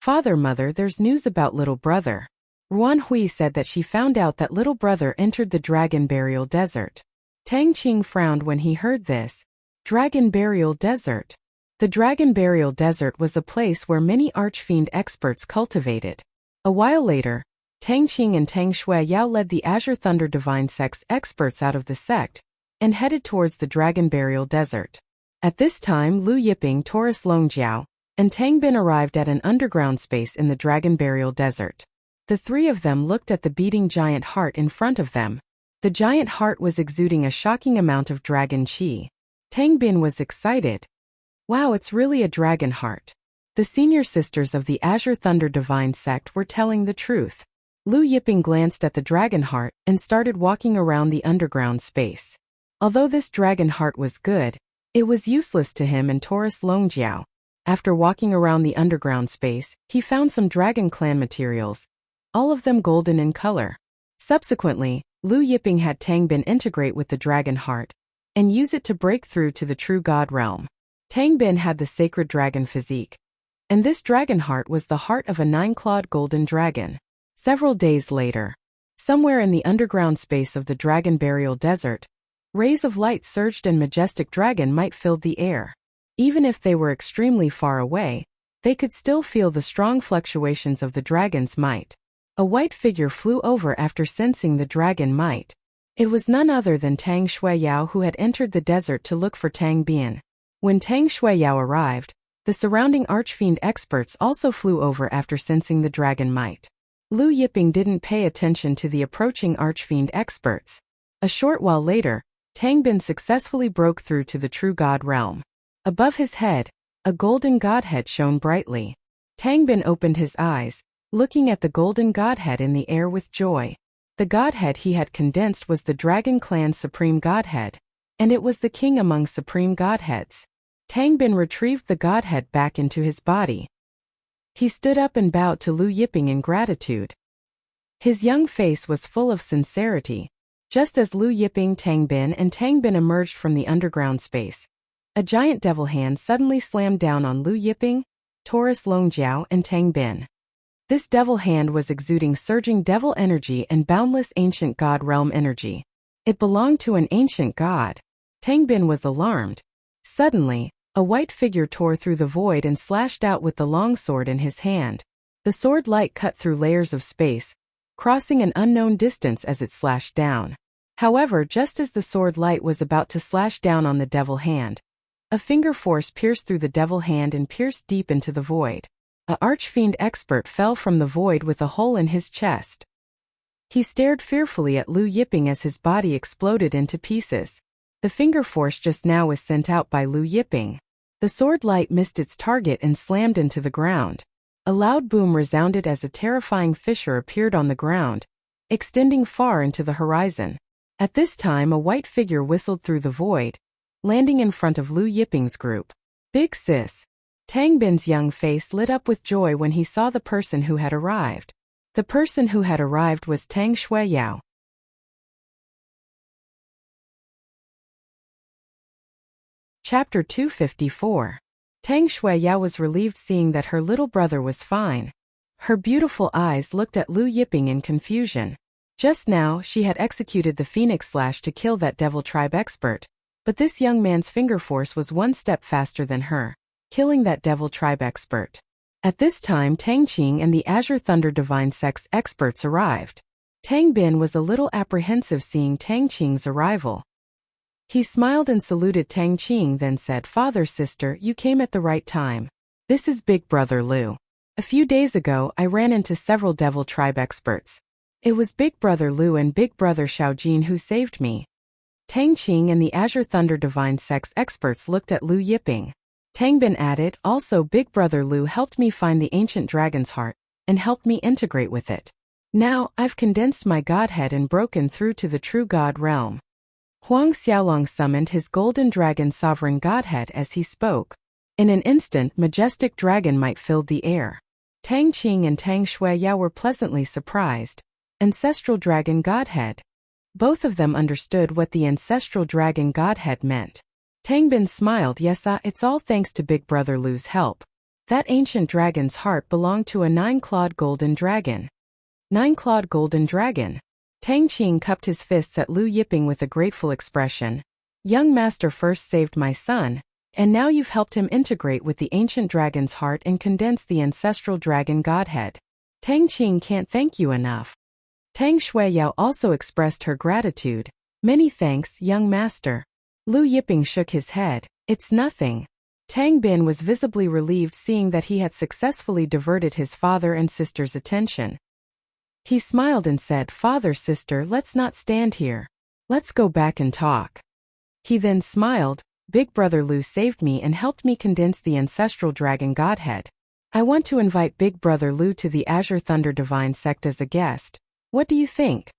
S1: Father, Mother, there's news about little brother. Ruan Hui said that she found out that little brother entered the Dragon Burial Desert. Tang Qing frowned when he heard this. Dragon Burial Desert. The Dragon Burial Desert was a place where many archfiend experts cultivated. A while later, Tang Qing and Tang Shuiyao led the Azure Thunder Divine Sect's experts out of the sect and headed towards the Dragon Burial Desert. At this time, Lu Yiping, Taurus Longjiao, and Tang Bin arrived at an underground space in the Dragon Burial Desert. The three of them looked at the beating giant heart in front of them. The giant heart was exuding a shocking amount of dragon qi. Tang Bin was excited. Wow, it's really a dragon heart. The senior sisters of the Azure Thunder Divine Sect were telling the truth. Lu Yiping glanced at the dragon heart and started walking around the underground space. Although this dragon heart was good, it was useless to him and Taurus Longjiao. After walking around the underground space, he found some Dragon Clan materials, all of them golden in color. Subsequently, Lu Yiping had Tang Bin integrate with the dragon heart and use it to break through to the true god realm. Tang Bin had the sacred dragon physique, and this dragon heart was the heart of a 9-clawed golden dragon. Several days later, somewhere in the underground space of the Dragon Burial Desert, rays of light surged and majestic dragon might filled the air. Even if they were extremely far away, they could still feel the strong fluctuations of the dragon's might. A white figure flew over after sensing the dragon might. It was none other than Tang Shuiyao, who had entered the desert to look for Tang Bin. When Tang Shuiyao arrived, the surrounding archfiend experts also flew over after sensing the dragon might. Lu Yiping didn't pay attention to the approaching archfiend experts. A short while later, Tang Bin successfully broke through to the true god realm. Above his head, a golden godhead shone brightly. Tang Bin opened his eyes, looking at the golden godhead in the air with joy. The godhead he had condensed was the Dragon Clan's supreme godhead, and it was the king among supreme godheads. Tang Bin retrieved the godhead back into his body. He stood up and bowed to Lu Yiping in gratitude. His young face was full of sincerity. Just as Lu Yiping, Tang Bin emerged from the underground space, a giant devil hand suddenly slammed down on Lu Yiping, Taurus Longjiao, and Tang Bin. This devil hand was exuding surging devil energy and boundless ancient god realm energy. It belonged to an ancient god. Tang Bin was alarmed. Suddenly, a white figure tore through the void and slashed out with the long sword in his hand. The sword light cut through layers of space, crossing an unknown distance as it slashed down. However, just as the sword light was about to slash down on the devil hand, a finger force pierced through the devil hand and pierced deep into the void. A archfiend expert fell from the void with a hole in his chest. He stared fearfully at Lu Yiping as his body exploded into pieces. The finger force just now was sent out by Lu Yiping. The sword light missed its target and slammed into the ground. A loud boom resounded as a terrifying fissure appeared on the ground, extending far into the horizon. At this time, a white figure whistled through the void, landing in front of Lu Yiping's group. Big sis. Tang Bin's young face lit up with joy when he saw the person who had arrived. The person who had arrived was Tang Shuiyao. Chapter 254. Tang Shuiyao was relieved seeing that her little brother was fine. Her beautiful eyes looked at Lu Yiping in confusion. Just now, she had executed the Phoenix Slash to kill that Devil Tribe expert, but this young man's finger force was one step faster than her, killing that Devil Tribe expert. At this time, Tang Qing and the Azure Thunder Divine Sect's experts arrived. Tang Bin was a little apprehensive seeing Tang Qing's arrival. He smiled and saluted Tang Qing, then said, Father, sister, you came at the right time. This is Big Brother Lu. A few days ago, I ran into several Devil Tribe experts. It was Big Brother Lu and Big Brother Xiaojin who saved me. Tang Qing and the Azure Thunder Divine Sect's experts looked at Lu Yiping. Tang Bin added, also Big Brother Lu helped me find the ancient dragon's heart and helped me integrate with it. Now, I've condensed my godhead and broken through to the true god realm. Huang Xiaolong summoned his golden dragon sovereign godhead as he spoke. In an instant, majestic dragon might filled the air. Tang Qing and Tang Shuiyao were pleasantly surprised. Ancestral dragon godhead. Both of them understood what the ancestral dragon godhead meant. Tang Bin smiled, yes, it's all thanks to Big Brother Lu's help. That ancient dragon's heart belonged to a 9-clawed golden dragon. 9-clawed golden dragon. Tang Qing cupped his fists at Lu Yiping with a grateful expression. Young master first saved my son, and now you've helped him integrate with the ancient dragon's heart and condense the ancestral dragon godhead. Tang Qing can't thank you enough. Tang Shuiyao also expressed her gratitude. Many thanks, young master. Lu Yiping shook his head. It's nothing. Tang Bin was visibly relieved seeing that he had successfully diverted his father and sister's attention. He smiled and said, Father, sister, let's not stand here. Let's go back and talk. He then smiled, Big Brother Lu saved me and helped me condense the ancestral dragon godhead. I want to invite Big Brother Lu to the Azure Thunder Divine Sect as a guest. What do you think?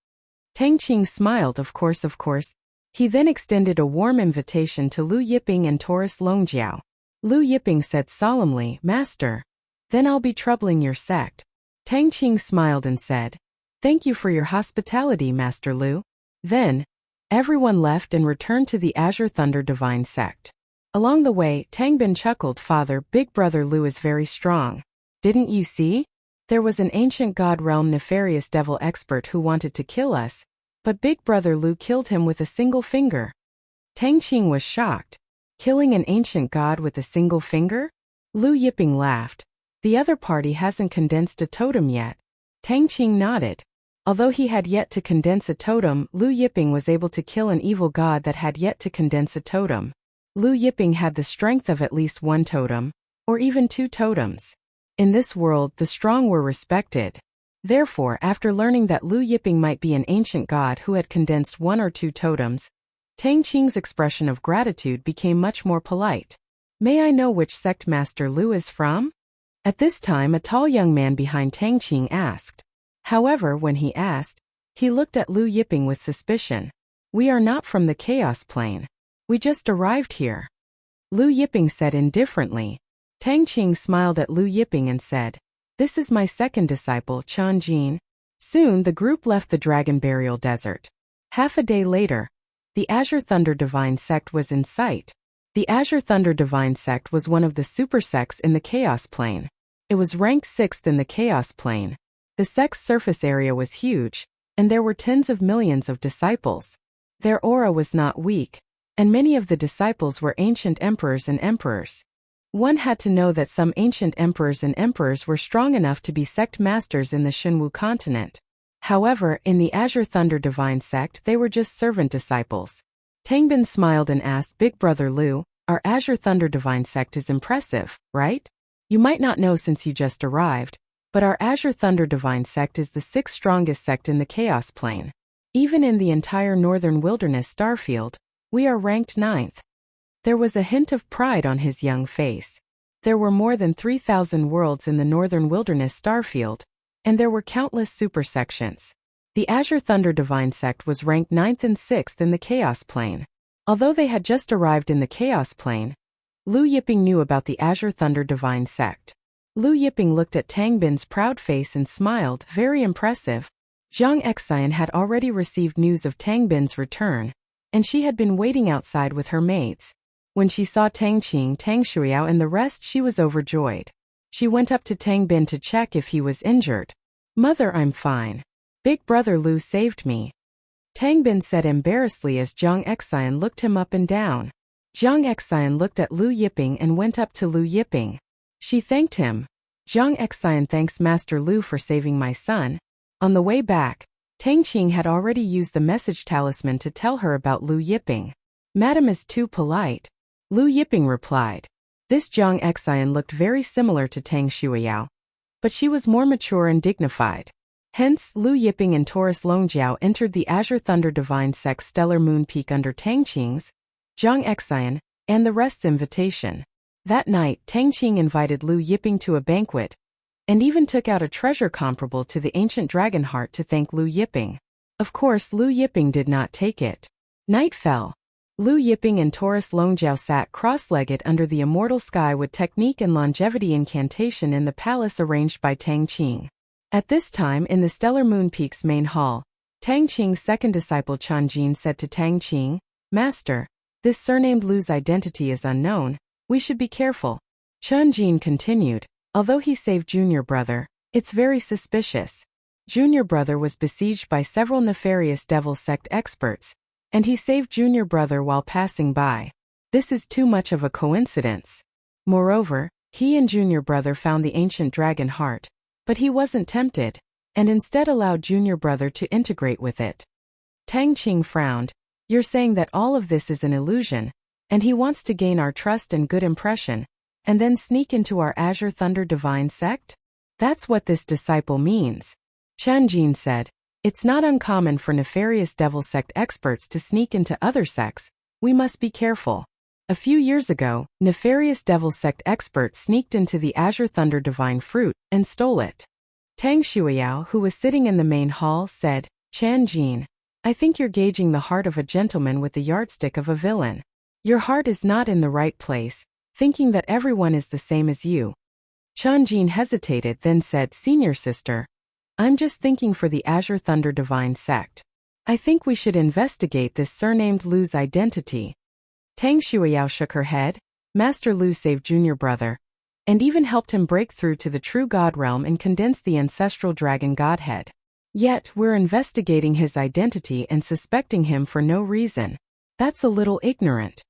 S1: Tang Qing smiled, of course. He then extended a warm invitation to Lu Yiping and Taurus Longjiao. Lu Yiping said solemnly, Master. Then I'll be troubling your sect. Tang Qing smiled and said, Thank you for your hospitality, Master Lu. Then, everyone left and returned to the Azure Thunder Divine Sect. Along the way, Tang Bin chuckled, Father, Big Brother Lu is very strong. Didn't you see? There was an ancient god realm nefarious devil expert who wanted to kill us, but Big Brother Lu killed him with a single finger. Tang Qing was shocked. Killing an ancient god with a single finger? Lu Yiping laughed. The other party hasn't condensed a totem yet. Tang Qing nodded. Although he had yet to condense a totem, Lu Yiping was able to kill an evil god that had yet to condense a totem. Lu Yiping had the strength of at least 1 totem, or even 2 totems. In this world, the strong were respected. Therefore, after learning that Lu Yiping might be an ancient god who had condensed 1 or 2 totems, Tang Qing's expression of gratitude became much more polite. May I know which sect Master Lu is from? At this time, a tall young man behind Tang Qing asked. However, when he asked, he looked at Lu Yiping with suspicion. We are not from the Chaos Plane. We just arrived here. Lu Yiping said indifferently. Tang Qing smiled at Lu Yiping and said, This is my second disciple, Chan Jin. Soon the group left the Dragon Burial Desert. Half a day later, the Azure Thunder Divine Sect was in sight. The Azure Thunder Divine Sect was one of the super sects in the Chaos Plane. It was ranked 6th in the Chaos Plane. The sect's surface area was huge, and there were tens of millions of disciples. Their aura was not weak, and many of the disciples were ancient emperors and emperors. One had to know that some ancient emperors and emperors were strong enough to be sect masters in the Shenwu continent. However, in the Azure Thunder Divine Sect, they were just servant disciples. Tang Bin smiled and asked, Big Brother Lu, our Azure Thunder Divine Sect is impressive, right? You might not know since you just arrived, but our Azure Thunder Divine Sect is the 6th strongest sect in the Chaos Plane. Even in the entire Northern Wilderness Starfield, we are ranked 9th. There was a hint of pride on his young face. There were more than 3,000 worlds in the Northern Wilderness Starfield, and there were countless supersections. The Azure Thunder Divine Sect was ranked 9th and 6th in the Chaos Plane. Although they had just arrived in the Chaos Plane, Lu Yiping knew about the Azure Thunder Divine Sect. Lu Yiping looked at Tang Bin's proud face and smiled, very impressive. Zhang Exian had already received news of Tang Bin's return, and she had been waiting outside with her maids. When she saw Tang Qing, Tang Shuiyao and the rest, she was overjoyed. She went up to Tang Bin to check if he was injured. Mother, I'm fine. Big Brother Lu saved me. Tang Bin said embarrassedly as Zhang Exian looked him up and down. Zhang Exian looked at Lu Yiping and went up to Lu Yiping. She thanked him. Zhang Exian thanks Master Lu for saving my son. On the way back, Tang Qing had already used the message talisman to tell her about Lu Yiping. Madam is too polite. Lu Yiping replied. This Zhang Exian looked very similar to Tang Shuiyao, but she was more mature and dignified. Hence, Lu Yiping and Taurus Longjiao entered the Azure Thunder Divine Sect's Stellar Moon Peak under Tang Qing's, Zhang Exian, and the rest's invitation. That night, Tang Qing invited Lu Yiping to a banquet, and even took out a treasure comparable to the ancient dragon heart to thank Lu Yiping. Of course, Lu Yiping did not take it. Night fell. Lu Yiping and Taurus Longjiao sat cross-legged under the immortal sky with technique and longevity incantation in the palace arranged by Tang Qing. At this time, in the stellar Moon Peak's main hall, Tang Qing's second disciple Chanjin said to Tang Qing, "Master, this surnamed Lu's identity is unknown. We should be careful." Chanjin continued, "Although he saved Junior Brother, it's very suspicious. Junior Brother was besieged by several nefarious devil sect experts, and he saved Junior Brother while passing by. This is too much of a coincidence. Moreover, he and Junior Brother found the ancient dragon heart, but he wasn't tempted, and instead allowed Junior Brother to integrate with it." Tang Qing frowned. "You're saying that all of this is an illusion, and he wants to gain our trust and good impression, and then sneak into our Azure Thunder Divine sect? That's what this disciple means." Chanjin said, "It's not uncommon for nefarious devil sect experts to sneak into other sects. We must be careful. A few years ago, nefarious devil sect experts sneaked into the Azure Thunder Divine Fruit and stole it." Tang Shuiyao, who was sitting in the main hall, said, "Chanjin, I think you're gauging the heart of a gentleman with the yardstick of a villain. Your heart is not in the right place, thinking that everyone is the same as you." Chanjin hesitated, then said, "Senior sister, I'm just thinking for the Azure Thunder Divine sect. I think we should investigate this surnamed Lu's identity." Tang Shuiyao shook her head. "Master Lu saved Junior Brother, and even helped him break through to the true God realm and condense the ancestral dragon godhead. Yet, we're investigating his identity and suspecting him for no reason. That's a little ignorant."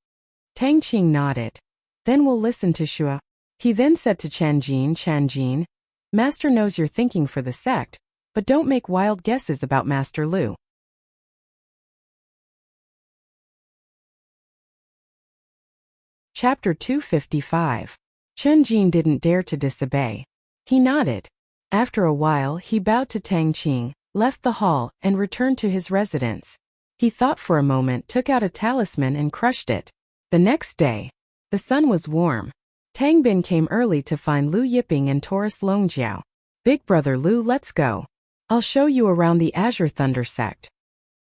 S1: Tang Qing nodded. "Then we'll listen to Shua." He then said to Chanjin, "Chanjin, Master knows you're thinking for the sect, but don't make wild guesses about Master Lu." Chapter 255. Chanjin didn't dare to disobey. He nodded. After a while, he bowed to Tang Qing, left the hall, and returned to his residence. He thought for a moment, took out a talisman and crushed it. The next day, the sun was warm. Tang Bin came early to find Lu Yiping and Taurus Longjiao. "Big brother Lu, let's go. I'll show you around the Azure Thunder sect."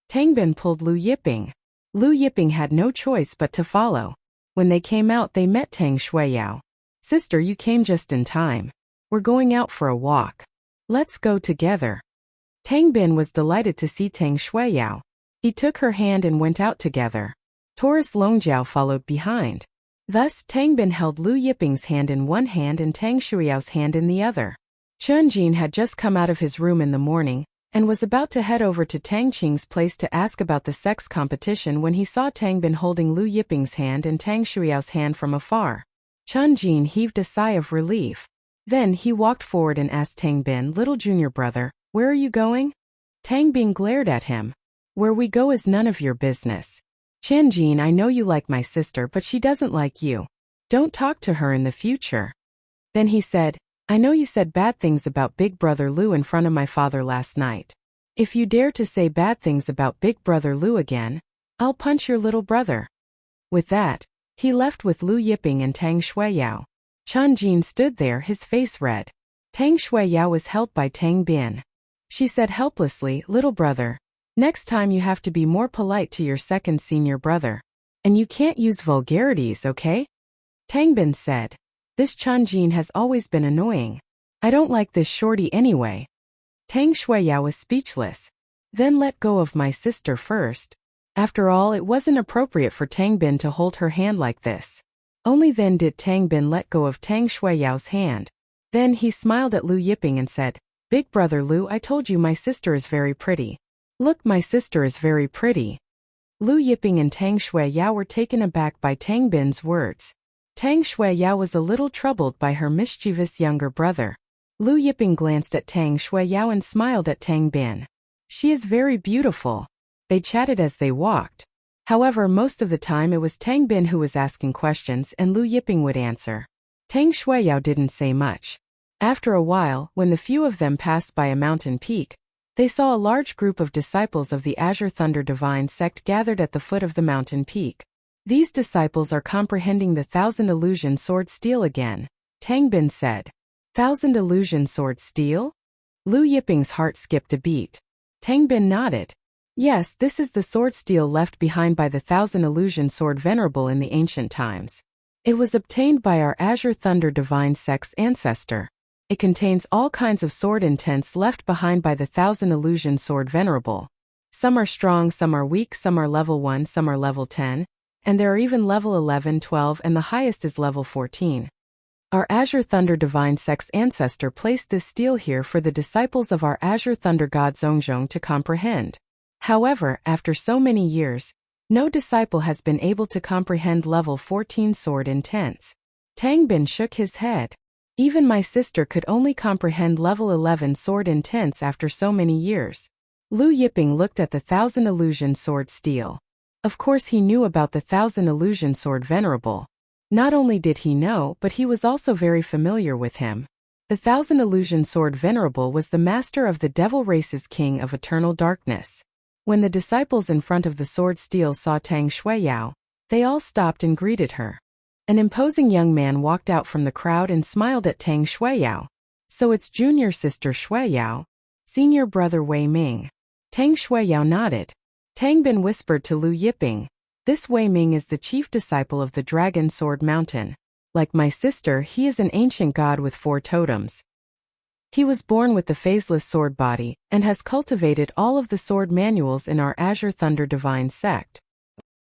S1: Tang Bin pulled Lu Yiping. Lu Yiping had no choice but to follow. When they came out, they met Tang Shuiyao. "Sister, you came just in time. We're going out for a walk. Let's go together." Tang Bin was delighted to see Tang Shuiyao. He took her hand and went out together. Taurus Longjiao followed behind. Thus, Tang Bin held Lu Yiping's hand in one hand and Tang Shuiyao's hand in the other. Chanjin had just come out of his room in the morning, and was about to head over to Tang Qing's place to ask about the sex competition when he saw Tang Bin holding Lu Yiping's hand and Tang Shuiyao's hand from afar. Chanjin heaved a sigh of relief. Then he walked forward and asked Tang Bin, "Little Junior Brother, where are you going?" Tang Bin glared at him. "Where we go is none of your business. Chanjin, I know you like my sister, but she doesn't like you. Don't talk to her in the future." Then he said, "I know you said bad things about Big Brother Lu in front of my father last night. If you dare to say bad things about Big Brother Lu again, I'll punch your little brother." With that, he left with Lu Yiping and Tang Shuiyao. Chanjin stood there, his face red. Tang Shuiyao was held by Tang Bin. She said helplessly, "Little brother, next time you have to be more polite to your second senior brother. And you can't use vulgarities, okay?" Tang Bin said, "This Chanjin has always been annoying. I don't like this shorty anyway." Tang Shuiyao was speechless. "Then let go of my sister first." After all, it wasn't appropriate for Tang Bin to hold her hand like this. Only then did Tang Bin let go of Tang Shuiyao's hand. Then he smiled at Lu Yiping and said, "Big brother Lu, I told you my sister is very pretty. Look, my sister is very pretty." Lu Yiping and Tang Shuiyao were taken aback by Tang Bin's words. Tang Shuiyao was a little troubled by her mischievous younger brother. Lu Yiping glanced at Tang Shuiyao and smiled at Tang Bin. "She is very beautiful." They chatted as they walked. However, most of the time it was Tang Bin who was asking questions and Lu Yiping would answer. Tang Shuiyao didn't say much. After a while, when the few of them passed by a mountain peak, they saw a large group of disciples of the Azure Thunder Divine sect gathered at the foot of the mountain peak. These disciples are comprehending the Thousand Illusion Sword Steel again, Tang Bin said. Thousand Illusion Sword Steel? Lu Yiping's heart skipped a beat. Tang Bin nodded. Yes, this is the sword steel left behind by the Thousand Illusion Sword Venerable in the ancient times. It was obtained by our Azure Thunder Divine Sect's ancestor. It contains all kinds of sword intents left behind by the Thousand Illusion Sword Venerable. Some are strong, some are weak, some are level 1, some are level 10, and there are even level 11, 12, and the highest is level 14. Our Azure Thunder Divine Sect's ancestor placed this steel here for the disciples of our Azure Thunder God Zhongzhong to comprehend. However, after so many years, no disciple has been able to comprehend level 14 sword intents. Tang Bin shook his head. Even my sister could only comprehend level 11 sword intents after so many years. Lu Yiping looked at the Thousand Illusion Sword Steel. Of course he knew about the Thousand Illusion Sword Venerable. Not only did he know, but he was also very familiar with him. The Thousand Illusion Sword Venerable was the master of the Devil Race's king of eternal darkness. When the disciples in front of the sword steel saw Tang Shuiyao, they all stopped and greeted her. An imposing young man walked out from the crowd and smiled at Tang Shuiyao. So it's junior sister Shuiyao, senior brother Wei Ming. Tang Shuiyao nodded. Tang Bin whispered to Lu Yiping, this Wei Ming is the chief disciple of the Dragon Sword Mountain. Like my sister, he is an ancient god with 4 totems. He was born with the phaseless sword body, and has cultivated all of the sword manuals in our Azure Thunder Divine Sect.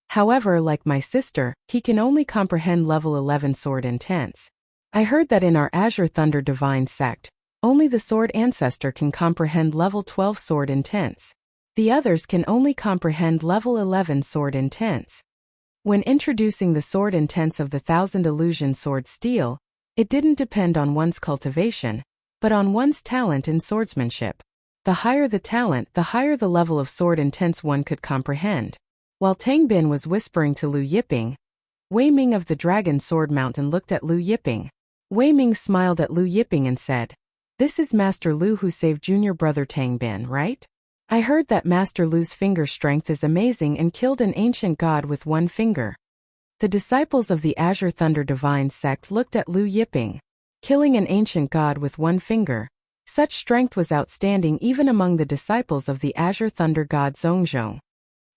S1: However, like my sister, he can only comprehend level 11 sword intents. I heard that in our Azure Thunder Divine Sect, only the sword ancestor can comprehend level 12 sword intents. The others can only comprehend level 11 sword intents. When introducing the sword intents of the Thousand Illusion Sword Steel, it didn't depend on one's cultivation, but on one's talent in swordsmanship. The higher the talent, the higher the level of sword intents one could comprehend. While Tang Bin was whispering to Lu Yiping, Wei Ming of the Dragon Sword Mountain looked at Lu Yiping. Wei Ming smiled at Lu Yiping and said, this is Master Lu who saved junior brother Tang Bin, right? I heard that Master Lu's finger strength is amazing and killed an ancient god with 1 finger. The disciples of the Azure Thunder Divine Sect looked at Lu Yiping. Killing an ancient god with 1 finger. Such strength was outstanding even among the disciples of the Azure Thunder God Zhongzhong.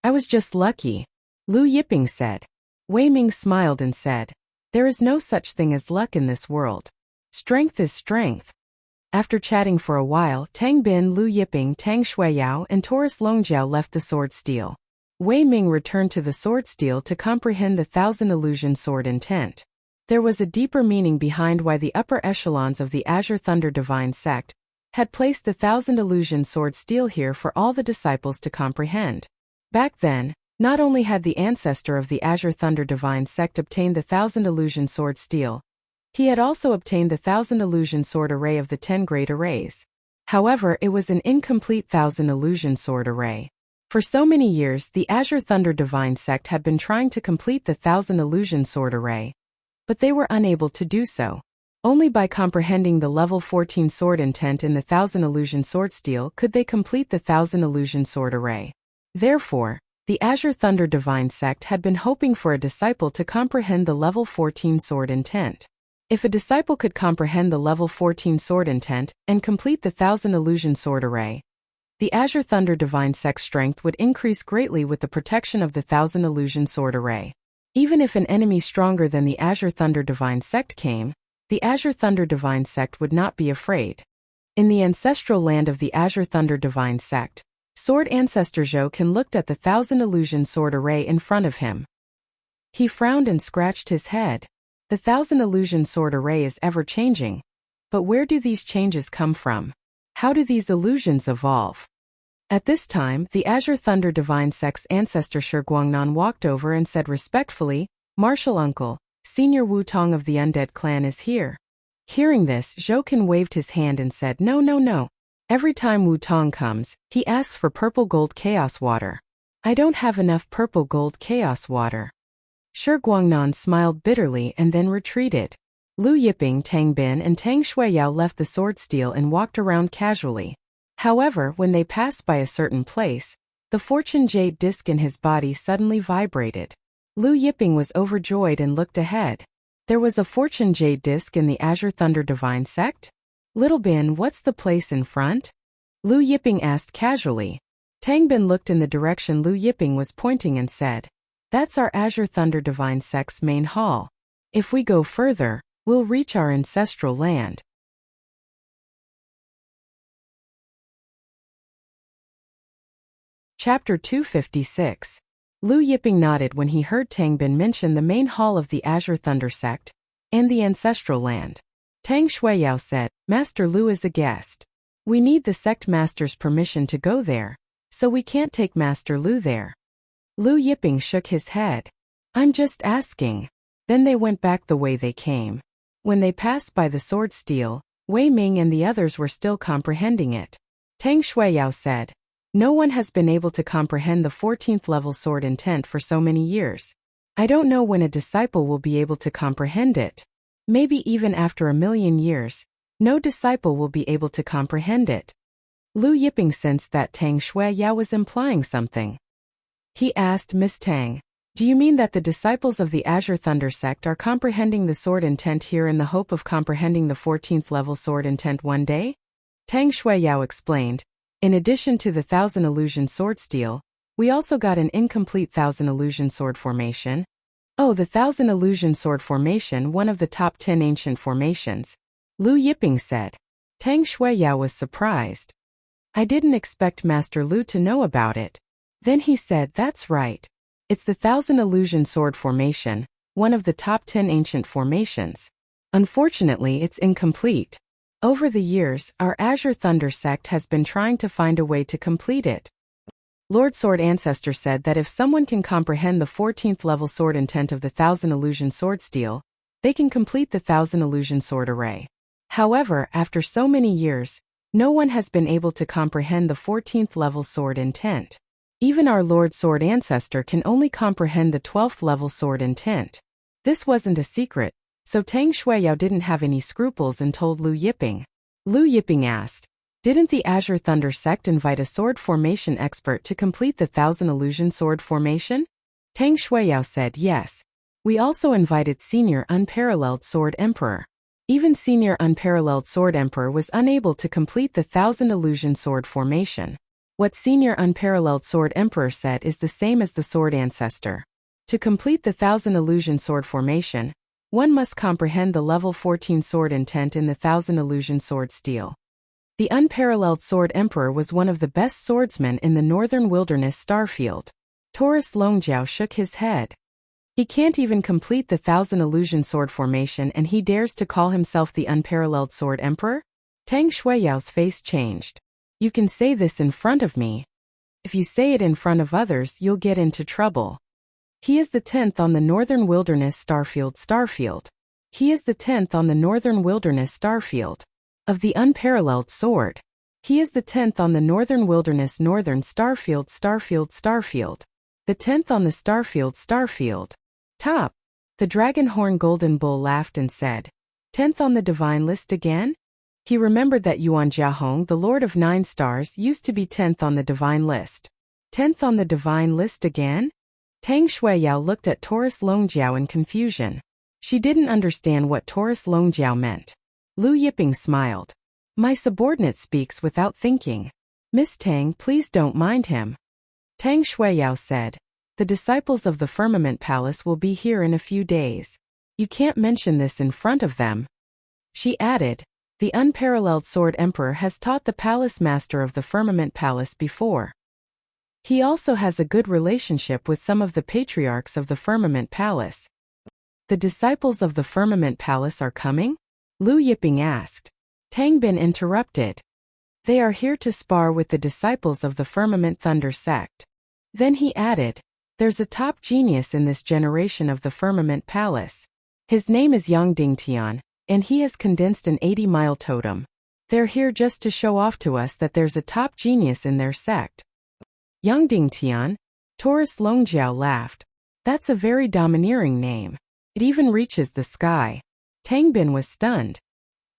S1: I was just lucky, Lu Yiping said. Wei Ming smiled and said, there is no such thing as luck in this world. Strength is strength. After chatting for a while, Tang Bin, Lu Yiping, Tang Shuiyao, and Taurus Longjiao left the sword steel. Wei Ming returned to the sword steel to comprehend the Thousand Illusion Sword intent. There was a deeper meaning behind why the upper echelons of the Azure Thunder Divine Sect had placed the Thousand Illusion Sword Steel here for all the disciples to comprehend. Back then, not only had the ancestor of the Azure Thunder Divine Sect obtained the Thousand Illusion Sword Steel, he had also obtained the Thousand Illusion Sword Array of the 10 Great Arrays. However, it was an incomplete Thousand Illusion Sword Array. For so many years, the Azure Thunder Divine Sect had been trying to complete the Thousand Illusion Sword Array, but they were unable to do so. Only by comprehending the level 14 sword intent in the Thousand Illusion Sword Steel could they complete the Thousand Illusion Sword Array. Therefore, the Azure Thunder Divine Sect had been hoping for a disciple to comprehend the level 14 sword intent. If a disciple could comprehend the level 14 sword intent and complete the Thousand Illusion Sword Array, the Azure Thunder Divine Sect's strength would increase greatly with the protection of the Thousand Illusion Sword Array. Even if an enemy stronger than the Azure Thunder Divine Sect came, the Azure Thunder Divine Sect would not be afraid. In the ancestral land of the Azure Thunder Divine Sect, Sword Ancestor Zhou looked at the Thousand Illusion Sword Array in front of him. He frowned and scratched his head. The Thousand Illusion Sword Array is ever-changing. But where do these changes come from? How do these illusions evolve? At this time, the Azure Thunder Divine Sect's ancestor Shi Guangnan walked over and said respectfully, Martial Uncle, Senior Wu Tong of the Undead Clan is here. Hearing this, Zhou waved his hand and said, No. Every time Wu Tong comes, he asks for purple gold chaos water. I don't have enough purple gold chaos water. Shi Guangnan smiled bitterly and then retreated. Lu Yiping, Tang Bin, and Tang Shuiyao left the sword steel and walked around casually. However, when they passed by a certain place, the fortune jade disc in his body suddenly vibrated. Lu Yiping was overjoyed and looked ahead. There was a fortune jade disc in the Azure Thunder Divine sect? Little Bin, what's the place in front? Lu Yiping asked casually. Tang Bin looked in the direction Lu Yiping was pointing and said, "That's our Azure Thunder Divine sect's main hall. If we go further, we'll reach our ancestral land." Chapter 256. Lu Yiping nodded when he heard Tang Bin mention the main hall of the Azure Thunder sect and the ancestral land. Tang Shuiyao said, "Master Lu is a guest. We need the sect master's permission to go there, so we can't take Master Lu there." Lu Yiping shook his head. "I'm just asking." Then they went back the way they came. When they passed by the sword steel, Wei Ming and the others were still comprehending it. Tang Shuiyao said, "No one has been able to comprehend the 14th level sword intent for so many years. I don't know when a disciple will be able to comprehend it. Maybe even after 1,000,000 years, no disciple will be able to comprehend it." Lu Yiping sensed that Tang Shuiyao was implying something. He asked, "Miss Tang, do you mean that the disciples of the Azure Thunder sect are comprehending the sword intent here in the hope of comprehending the 14th level sword intent one day?" Tang Shuiyao explained, "In addition to the 1,000 illusion sword steel, we also got an incomplete 1,000 illusion sword formation." "Oh, the 1,000 illusion sword formation, one of the top 10 ancient formations," Lu Yiping said. Tang Shuiyao was surprised. "I didn't expect Master Lu to know about it." Then he said, "That's right. It's the 1,000 illusion sword formation, one of the top 10 ancient formations. Unfortunately, it's incomplete. Over the years, our Azure Thunder sect has been trying to find a way to complete it. Lord Sword Ancestor said that if someone can comprehend the 14th level sword intent of the 1,000 illusion sword steel, they can complete the 1,000 illusion sword array. However, after so many years, no one has been able to comprehend the 14th level sword intent. Even our Lord Sword Ancestor can only comprehend the 12th level sword intent." This wasn't a secret, so Tang Shuiyao didn't have any scruples and told Lu Yiping. Lu Yiping asked, "Didn't the Azure Thunder sect invite a sword formation expert to complete the 1,000 illusion sword formation?" Tang Shuiyao said, "Yes. We also invited Senior Unparalleled Sword Emperor. Even Senior Unparalleled Sword Emperor was unable to complete the 1,000 illusion sword formation. What Senior Unparalleled Sword Emperor said is the same as the Sword Ancestor. To complete the 1,000 illusion sword formation, one must comprehend the level 14 sword intent in the 1,000 illusion sword steel. The Unparalleled Sword Emperor was one of the best swordsmen in the Northern Wilderness Starfield." Taurus Longjiao shook his head. "He can't even complete the 1,000 illusion sword formation and he dares to call himself the Unparalleled Sword Emperor?" Tang Shuiyao's face changed. "You can say this in front of me. If you say it in front of others, you'll get into trouble. He is the 10th on the Northern Wilderness Starfield. He is the 10th on the Northern Wilderness Starfield. Of the Unparalleled Sword. He is the 10th on the Northern Wilderness Northern Starfield. The 10th on the Starfield. Top." The Dragonhorn Golden Bull laughed and said, "10th on the Divine List again?" He remembered that Yuan Jiahong, the Lord of 9 Stars, used to be 10th on the Divine List. 10th on the Divine List again? Tang Shuiyao looked at Taurus Longjiao in confusion. She didn't understand what Taurus Longjiao meant. Lu Yiping smiled. "My subordinate speaks without thinking. Miss Tang, please don't mind him." Tang Shuiyao said, "The disciples of the Firmament Palace will be here in a few days. You can't mention this in front of them." She added, "The Unparalleled Sword Emperor has taught the Palace Master of the Firmament Palace before. He also has a good relationship with some of the patriarchs of the Firmament Palace." "The disciples of the Firmament Palace are coming?" Lu Yiping asked. Tang Bin interrupted. "They are here to spar with the disciples of the Firmament Thunder sect." Then he added, "There's a top genius in this generation of the Firmament Palace. His name is Yang Dingtian, and he has condensed an 80-mile totem. They're here just to show off to us that there's a top genius in their sect." "Yang Dingtian?" Taurus Longjiao laughed. "That's a very domineering name. It even reaches the sky." Tang Bin was stunned.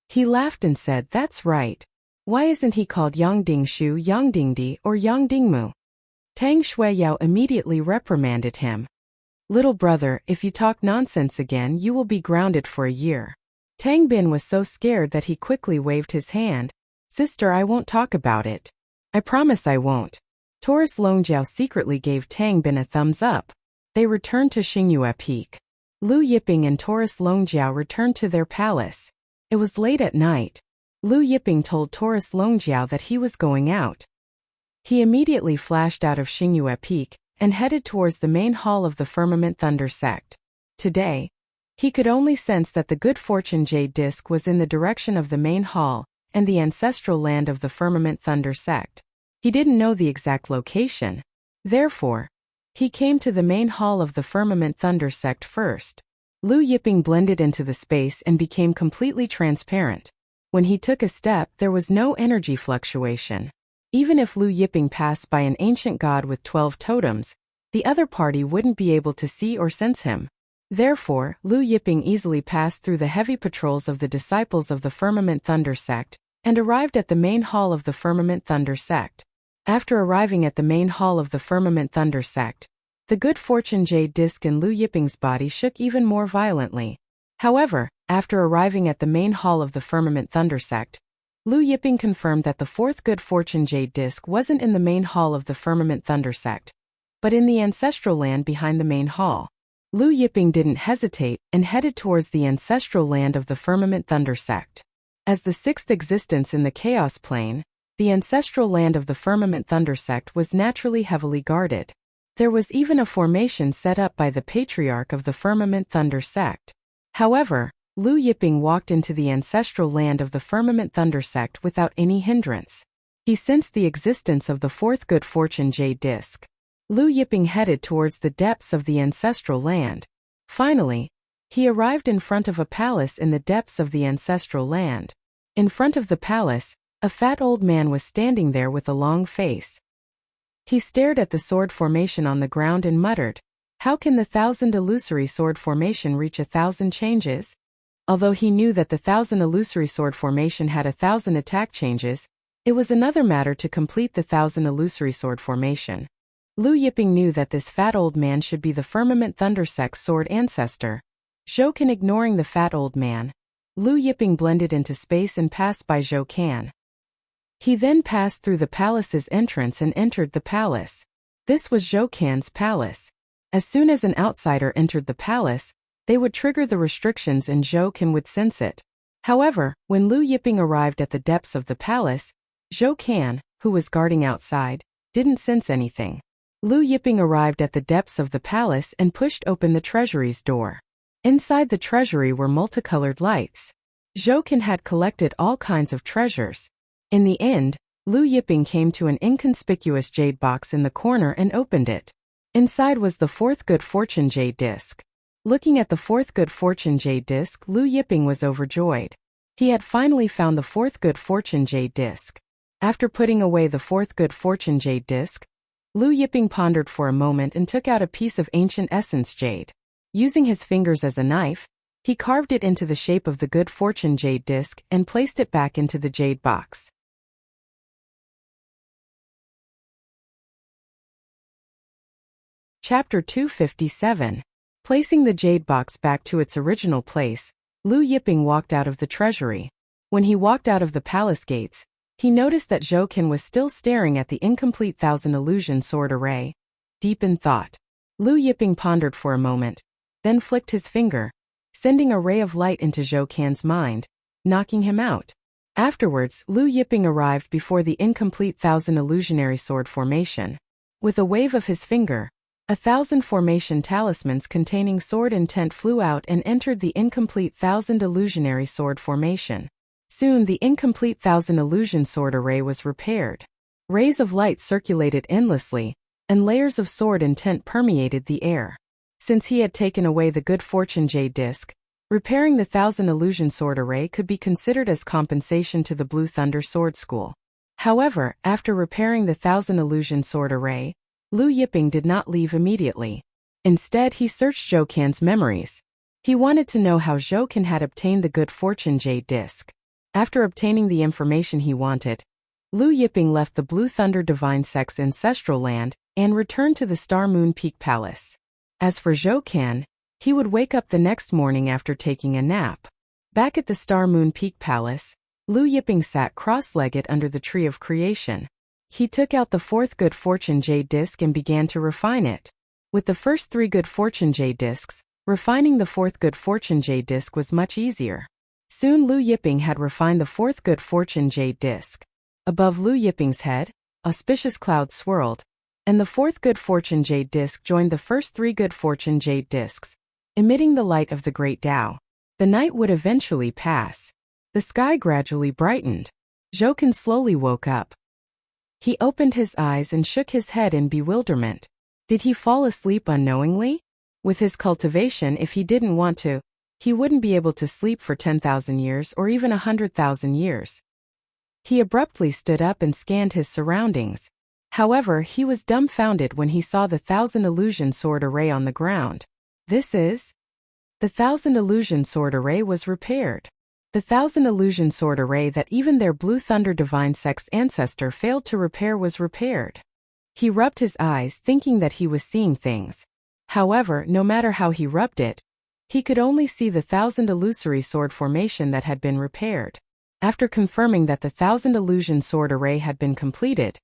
S1: He laughed and said, "That's right. Why isn't he called Yang Dingshu, Yang Dingdi, or Yang Dingmu?" Tang Shuiyao immediately reprimanded him. "Little brother, if you talk nonsense again, you will be grounded for a year." Tang Bin was so scared that he quickly waved his hand. "Sister, I won't talk about it. I promise I won't." Taurus Longjiao secretly gave Tang Bin a thumbs up. They returned to Xingyue Peak. Lu Yiping and Taurus Longjiao returned to their palace. It was late at night. Lu Yiping told Taurus Longjiao that he was going out. He immediately flashed out of Xingyue Peak and headed towards the main hall of the Firmament Thunder sect. Today, he could only sense that the Good Fortune Jade Disc was in the direction of the main hall and the ancestral land of the Firmament Thunder sect. He didn't know the exact location. Therefore, he came to the main hall of the Firmament Thunder sect first. Lu Yiping blended into the space and became completely transparent. When he took a step, there was no energy fluctuation. Even if Lu Yiping passed by an ancient god with 12 totems, the other party wouldn't be able to see or sense him. Therefore, Lu Yiping easily passed through the heavy patrols of the disciples of the Firmament Thunder sect and arrived at the main hall of the Firmament Thunder sect. After arriving at the main hall of the Firmament Thunder sect, the Good Fortune Jade Disc in Lu Yiping's body shook even more violently. However, after arriving at the main hall of the Firmament Thunder sect, Lu Yiping confirmed that the fourth Good Fortune Jade Disc wasn't in the main hall of the Firmament Thunder sect, but in the ancestral land behind the main hall. Lu Yiping didn't hesitate and headed towards the ancestral land of the Firmament Thunder sect. As the sixth existence in the Chaos Plane, the ancestral land of the Firmament Thunder sect was naturally heavily guarded. There was even a formation set up by the Patriarch of the Firmament Thunder sect. However, Lu Yiping walked into the ancestral land of the Firmament Thunder sect without any hindrance. He sensed the existence of the fourth Good Fortune Jade Disc. Lu Yiping headed towards the depths of the ancestral land. Finally, he arrived in front of a palace in the depths of the ancestral land. In front of the palace, a fat old man was standing there with a long face. He stared at the sword formation on the ground and muttered, "How can the 1,000 illusory sword formation reach 1,000 changes?" Although he knew that the 1,000 illusory sword formation had 1,000 attack changes, it was another matter to complete the 1,000 illusory sword formation. Lu Yiping knew that this fat old man should be the Firmament Thunder sect's sword ancestor. Zhou Can ignoring the fat old man, Lu Yiping blended into space and passed by Zhou Can. He then passed through the palace's entrance and entered the palace. This was Zhou Can's palace. As soon as an outsider entered the palace, they would trigger the restrictions and Zhou Can would sense it. However, when Lu Yiping arrived at the depths of the palace, Zhou Can, who was guarding outside, didn't sense anything. Lu Yiping arrived at the depths of the palace and pushed open the treasury's door. Inside the treasury were multicolored lights. Zhou Can had collected all kinds of treasures. In the end, Lu Yiping came to an inconspicuous jade box in the corner and opened it. Inside was the fourth Good Fortune Jade Disc. Looking at the fourth Good Fortune Jade Disc, Lu Yiping was overjoyed. He had finally found the fourth Good Fortune Jade Disc. After putting away the fourth Good Fortune Jade Disc, Lu Yiping pondered for a moment and took out a piece of ancient essence jade. Using his fingers as a knife, he carved it into the shape of the Good Fortune Jade Disc and placed it back into the jade box. Chapter 257. Placing the jade box back to its original place, Lu Yiping walked out of the treasury. When he walked out of the palace gates, he noticed that Zhou Can was still staring at the incomplete 1,000 illusion sword array. Deep in thought, Lu Yiping pondered for a moment, then flicked his finger, sending a ray of light into Zhou Can's mind, knocking him out. Afterwards, Lu Yiping arrived before the incomplete 1,000 illusionary sword formation. With a wave of his finger, 1,000 formation talismans containing sword intent flew out and entered the incomplete 1,000 illusionary sword formation. Soon the incomplete 1,000 illusion sword array was repaired. Rays of light circulated endlessly, and layers of sword intent permeated the air. Since he had taken away the Good Fortune Jade Disc, repairing the 1,000 illusion sword array could be considered as compensation to the Blue Thunder Sword School. However, after repairing the 1,000 illusion sword array, Lu Yiping did not leave immediately. Instead, he searched Zhou Can's memories. He wanted to know how Zhou Can had obtained the Good Fortune Jade Disc. After obtaining the information he wanted, Lu Yiping left the Blue Thunder Divine Sect's ancestral land and returned to the Star Moon Peak Palace. As for Zhou Can, he would wake up the next morning after taking a nap. Back at the Star Moon Peak Palace, Liu Yiping sat cross-legged under the Tree of Creation. He took out the fourth Good Fortune Jade disc and began to refine it. With the first 3 Good Fortune Jade discs, refining the fourth Good Fortune Jade disc was much easier. Soon Liu Yiping had refined the fourth Good Fortune Jade disc. Above Liu Yiping's head, auspicious clouds swirled, and the fourth Good Fortune Jade disc joined the first 3 Good Fortune Jade discs, emitting the light of the Great Tao. The night would eventually pass. The sky gradually brightened. Zhou Can slowly woke up. He opened his eyes and shook his head in bewilderment. Did he fall asleep unknowingly? With his cultivation, if he didn't want to, he wouldn't be able to sleep for 10,000 years or even 100,000 years. He abruptly stood up and scanned his surroundings. However, he was dumbfounded when he saw the 1,000 Illusion Sword Array on the ground. This is? The 1,000 Illusion Sword Array was repaired. The 1,000 Illusion Sword Array that even their Blue Thunder Divine Sect's ancestor failed to repair was repaired. He rubbed his eyes thinking that he was seeing things. However, no matter how he rubbed it, he could only see the 1,000 illusory sword formation that had been repaired. After confirming that the 1,000 Illusion Sword Array had been completed,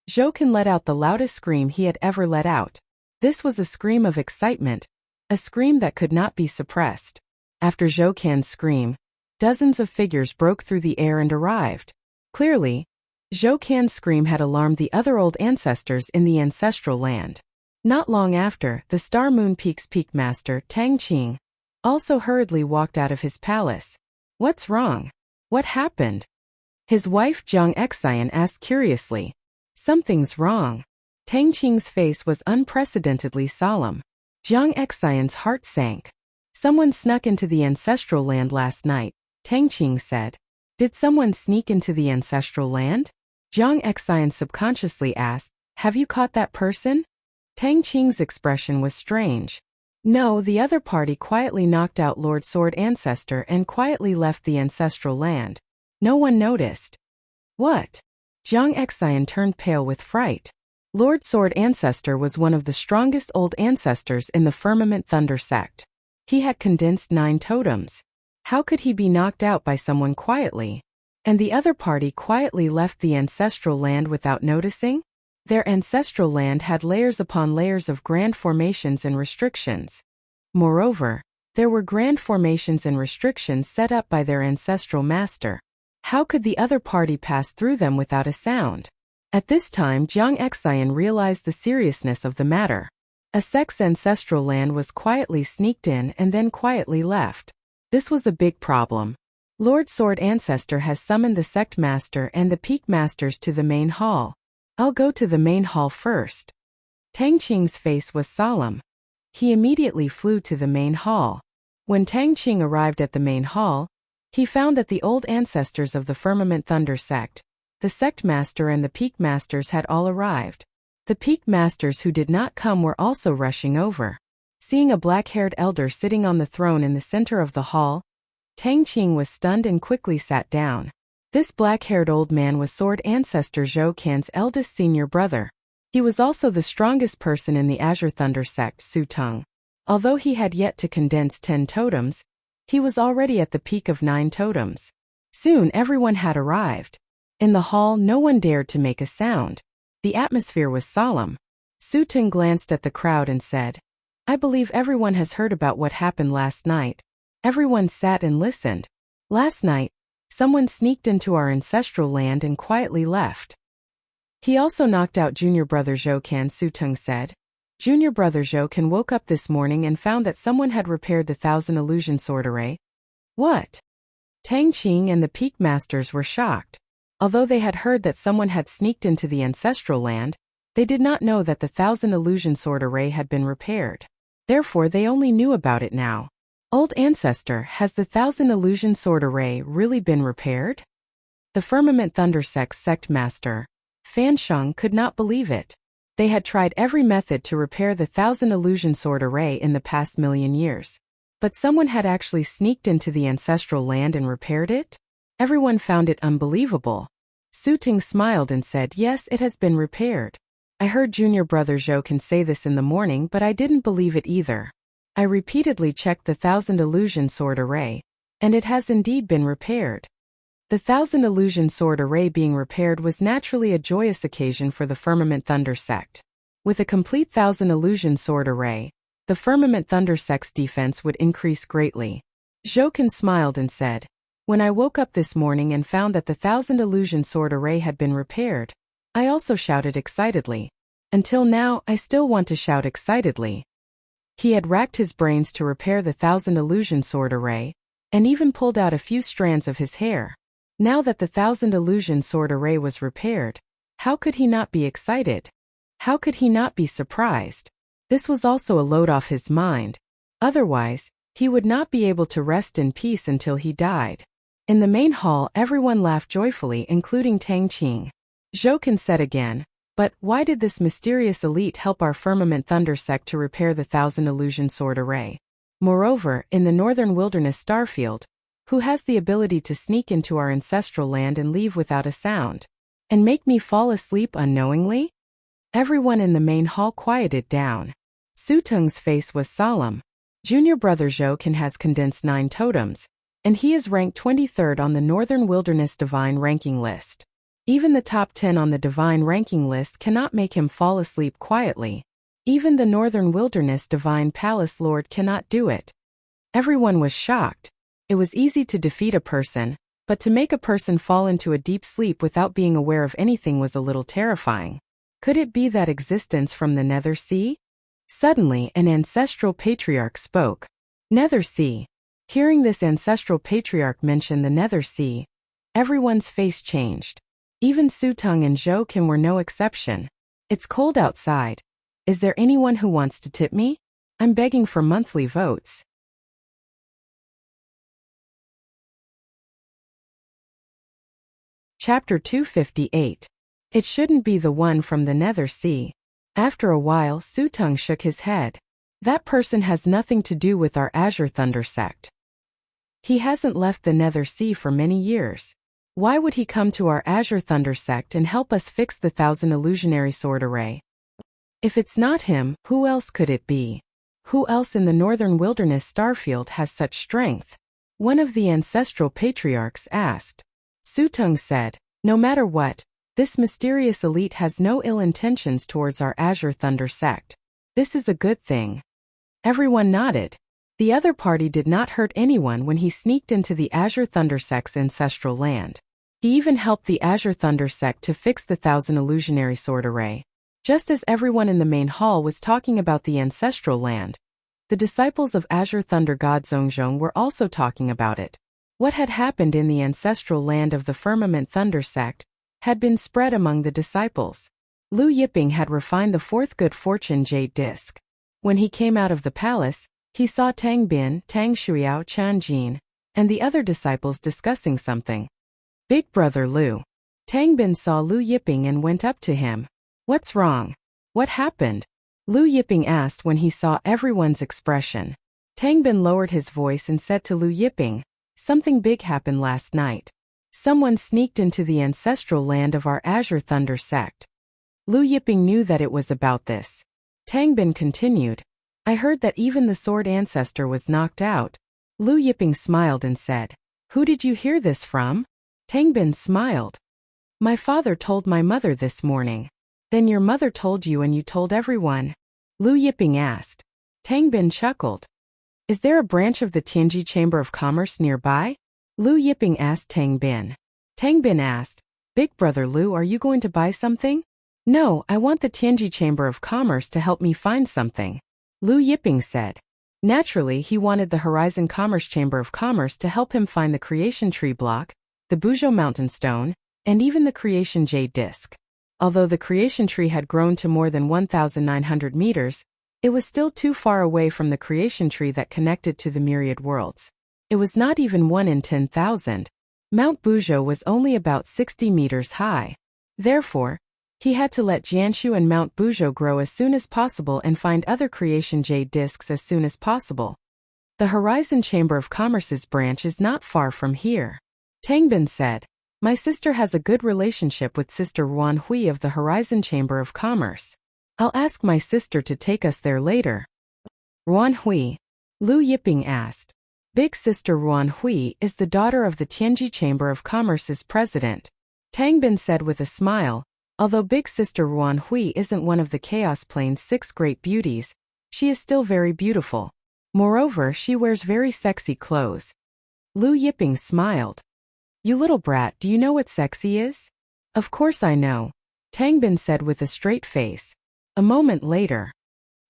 S1: Zhou Can let out the loudest scream he had ever let out. This was a scream of excitement, a scream that could not be suppressed. After Zhou Can's scream, dozens of figures broke through the air and arrived. Clearly, Zhou Can's scream had alarmed the other old ancestors in the ancestral land. Not long after, the Star Moon Peak's Peak Master, Tang Qing, also hurriedly walked out of his palace. What's wrong? What happened? His wife Jiang Xian asked curiously. Something's wrong. Tang Qing's face was unprecedentedly solemn. Jiang Xian's heart sank. Someone snuck into the ancestral land last night, Tang Qing said. Did someone sneak into the ancestral land? Jiang Xian subconsciously asked, have you caught that person? Tang Qing's expression was strange. No, the other party quietly knocked out Lord Sword Ancestor and quietly left the ancestral land. No one noticed. What? Jiang Xian turned pale with fright. Lord Sword Ancestor was one of the strongest old ancestors in the Firmament Thunder sect. He had condensed 9 totems. How could he be knocked out by someone quietly? And the other party quietly left the ancestral land without noticing? Their ancestral land had layers upon layers of grand formations and restrictions. Moreover, there were grand formations and restrictions set up by their ancestral master. How could the other party pass through them without a sound? At this time, Jiang Xian realized the seriousness of the matter. A sect's ancestral land was quietly sneaked in and then quietly left. This was a big problem. Lord Sword Ancestor has summoned the sect master and the peak masters to the main hall. I'll go to the main hall first. Tang Qing's face was solemn. He immediately flew to the main hall. When Tang Qing arrived at the main hall, he found that the old ancestors of the Firmament Thunder sect, the sect master and the peak masters had all arrived. The peak masters who did not come were also rushing over. Seeing a black-haired elder sitting on the throne in the center of the hall, Tang Qing was stunned and quickly sat down. This black-haired old man was Sword Ancestor Zhou Can's eldest senior brother. He was also the strongest person in the Azure Thunder sect, Su Teng. Although he had yet to condense 10 totems, he was already at the peak of 9 totems. Soon everyone had arrived. In the hall, no one dared to make a sound. The atmosphere was solemn. Su Teng glanced at the crowd and said, I believe everyone has heard about what happened last night. Everyone sat and listened. Last night, someone sneaked into our ancestral land and quietly left. He also knocked out Junior Brother Zhou Can, Su Teng said. Junior Brother Zhou Can woke up this morning and found that someone had repaired the 1,000 Illusion Sword Array. What? Tang Qing and the Peak Masters were shocked. Although they had heard that someone had sneaked into the ancestral land, they did not know that the 1,000 Illusion Sword Array had been repaired. Therefore, they only knew about it now. Old Ancestor, has the 1,000 Illusion Sword Array really been repaired? The Firmament Thunder Sect's sect master, Fan Sheng, could not believe it. They had tried every method to repair the 1,000 Illusion Sword Array in the past million years. But someone had actually sneaked into the ancestral land and repaired it? Everyone found it unbelievable. Su Teng smiled and said, yes, it has been repaired. I heard junior brother Zhou can say this in the morning, but I didn't believe it either. I repeatedly checked the 1000 illusion sword array, and it has indeed been repaired. The 1000 illusion sword array being repaired was naturally a joyous occasion for the Firmament Thunder sect. With a complete 1000 illusion sword array, the Firmament Thunder sect's defense would increase greatly. Zhouken smiled and said, "When I woke up this morning and found that the 1000 illusion sword array had been repaired, I also shouted excitedly. Until now, I still want to shout excitedly." He had racked his brains to repair the 1000 illusion sword array, and even pulled out a few strands of his hair. Now that the 1000 illusion sword array was repaired, how could he not be excited? How could he not be surprised? This was also a load off his mind. Otherwise, he would not be able to rest in peace until he died. In the main hall, everyone laughed joyfully, including Tang Qing. Zhouken said again, "But why did this mysterious elite help our Firmament Thunder sect to repair the 1000 illusion sword array? Moreover, in the northern wilderness starfield, who has the ability to sneak into our ancestral land and leave without a sound, and make me fall asleep unknowingly?" Everyone in the main hall quieted down. Su Teng's face was solemn. Junior brother Zhouken has condensed 9 totems, and he is ranked 23rd on the Northern Wilderness Divine ranking list. Even the top 10 on the Divine ranking list cannot make him fall asleep quietly. Even the Northern Wilderness Divine Palace Lord cannot do it. Everyone was shocked. It was easy to defeat a person, but to make a person fall into a deep sleep without being aware of anything was a little terrifying. Could it be that existence from the Nether Sea? Suddenly, an ancestral patriarch spoke. Nether Sea. Hearing this ancestral patriarch mention the Nether Sea, everyone's face changed. Even Su Teng and Zhouken were no exception. "It's cold outside. Is there anyone who wants to tip me? I'm begging for monthly votes." Chapter 258. It shouldn't be the one from the Nether Sea. After a while, Su Teng shook his head. "That person has nothing to do with our Azure Thunder sect. He hasn't left the Nether Sea for many years. Why would he come to our Azure Thunder sect and help us fix the 1000 illusionary sword array? If it's not him, who else could it be? Who else in the northern wilderness starfield has such strength?" One of the ancestral patriarchs asked. Su Teng said, "No matter what, this mysterious elite has no ill intentions towards our Azure Thunder sect. This is a good thing." Everyone nodded. The other party did not hurt anyone when he sneaked into the Azure Thunder sect's ancestral land. He even helped the Azure Thunder sect to fix the 1000 illusionary sword array. Just as everyone in the main hall was talking about the ancestral land, the disciples of Azure Thunder God Zhongzhong were also talking about it. What had happened in the ancestral land of the Firmament Thunder sect had been spread among the disciples. Lu Yiping had refined the 4th good fortune jade disc. When he came out of the palace, he saw Tang Bin, Tang Shuiao, Chan Jin, and the other disciples discussing something. "Big brother Lu." Tang Bin saw Lu Yiping and went up to him. "What's wrong? What happened?" Lu Yiping asked when he saw everyone's expression. Tang Bin lowered his voice and said to Lu Yiping, "Something big happened last night. Someone sneaked into the ancestral land of our Azure Thunder sect." Lu Yiping knew that it was about this. Tang Bin continued, "I heard that even the sword ancestor was knocked out." Lu Yiping smiled and said, "Who did you hear this from?" Tang Bin smiled. "My father told my mother this morning." "Then your mother told you and you told everyone?" Lu Yiping asked. Tang Bin chuckled. "Is there a branch of the Tianji Chamber of Commerce nearby?" Lu Yiping asked Tang Bin. Tang Bin asked, "Big brother Lu, are you going to buy something?" "No, I want the Tianji Chamber of Commerce to help me find something," Lu Yiping said. Naturally, he wanted the Horizon Commerce Chamber of Commerce to help him find the Creation Tree Block, the Buzhou Mountain Stone, and even the Creation Jade Disc. Although the Creation Tree had grown to more than 1,900 meters, it was still too far away from the Creation Tree that connected to the myriad worlds. It was not even 1 in 10,000. Mount Buzhou was only about 60 meters high. Therefore, he had to let Jianshu and Mount Buzhou grow as soon as possible and find other Creation Jade Discs as soon as possible. The Horizon Chamber of Commerce's branch is not far from here. Tang Bin said, My sister has a good relationship with Sister Ruan Hui of the Horizon Chamber of Commerce. I'll ask my sister to take us there later. Ruan Hui? Lu Yiping asked. Big Sister Ruan Hui is the daughter of the Tianji Chamber of Commerce's president. Tang Bin said with a smile. Although Big Sister Ruan Hui isn't one of the Chaos Plane's 6 great beauties, she is still very beautiful. Moreover, she wears very sexy clothes. Lu Yiping smiled. You little brat, do you know what sexy is? Of course I know, Tang Bin said with a straight face. A moment later.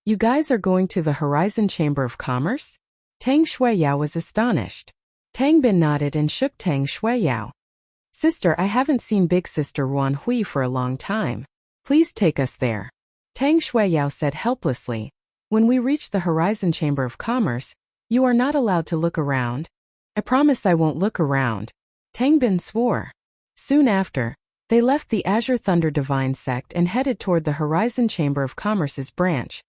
S1: You guys are going to the Horizon Chamber of Commerce? Tang Shuiyao was astonished. Tang Bin nodded and shook Tang Shuiyao. Sister, I haven't seen Big Sister Ruan Hui for a long time. Please take us there. Tang Shuiyao said helplessly. When we reach the Horizon Chamber of Commerce, you are not allowed to look around. I promise I won't look around. Tang Bin swore. Soon after, they left the Azure Thunder Divine sect and headed toward the Horizon Chamber of Commerce's branch.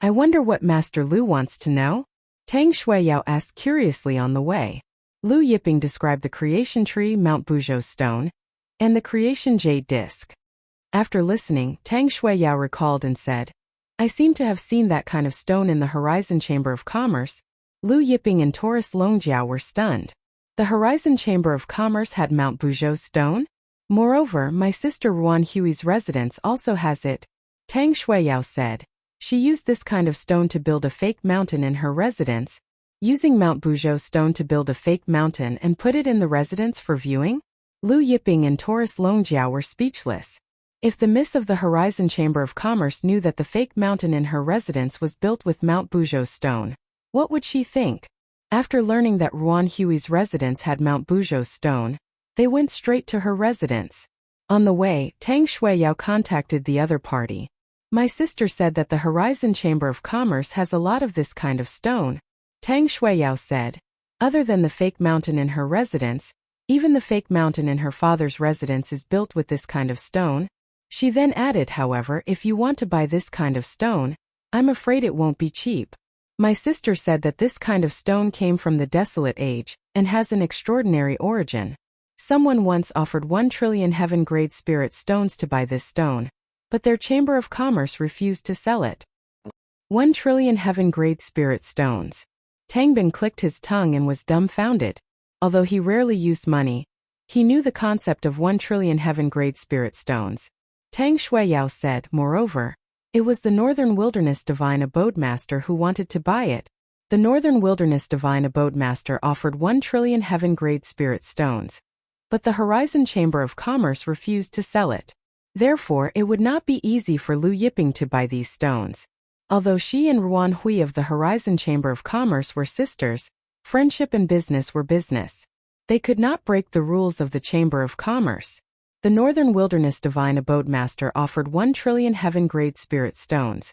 S1: I wonder what Master Lu wants to know? Tang Shuiyao asked curiously on the way. Lu Yiping described the Creation Tree, Mount Buzhou's Stone, and the Creation Jade Disc. After listening, Tang Shuiyao recalled and said, I seem to have seen that kind of stone in the Horizon Chamber of Commerce. Lu Yiping and Taurus Longjiao were stunned. The Horizon Chamber of Commerce had Mount Buzhou's Stone? Moreover, my sister Ruan Hui's residence also has it, Tang Shuiyao said. She used this kind of stone to build a fake mountain in her residence. Using Mount Buzhou's stone to build a fake mountain and put it in the residence for viewing? Lu Yiping and Taurus Longjiao were speechless. If the Miss of the Horizon Chamber of Commerce knew that the fake mountain in her residence was built with Mount Buzhou's stone, what would she think? After learning that Ruan Hui's residence had Mount Buzhou's stone, they went straight to her residence. On the way, Tang Shuiyao contacted the other party. My sister said that the Horizon Chamber of Commerce has a lot of this kind of stone. Tang Shuiyao said. Other than the fake mountain in her residence, even the fake mountain in her father's residence is built with this kind of stone. She then added, however, if you want to buy this kind of stone, I'm afraid it won't be cheap. My sister said that this kind of stone came from the Desolate Age and has an extraordinary origin. Someone once offered 1 trillion heaven-grade spirit stones to buy this stone, but their Chamber of Commerce refused to sell it. 1 trillion heaven-grade spirit stones. Tang Bin clicked his tongue and was dumbfounded. Although he rarely used money, he knew the concept of 1 trillion heaven-grade spirit stones. Tang Shuiyao said, moreover, it was the Northern Wilderness Divine Abode Master who wanted to buy it. The Northern Wilderness Divine Abode Master offered 1 trillion heaven-grade spirit stones, but the Horizon Chamber of Commerce refused to sell it. Therefore, it would not be easy for Lu Yiping to buy these stones. Although she and Ruan Hui of the Horizon Chamber of Commerce were sisters, friendship and business were business. They could not break the rules of the Chamber of Commerce. The Northern Wilderness Divine Abode Master offered 1 trillion heaven-grade spirit stones,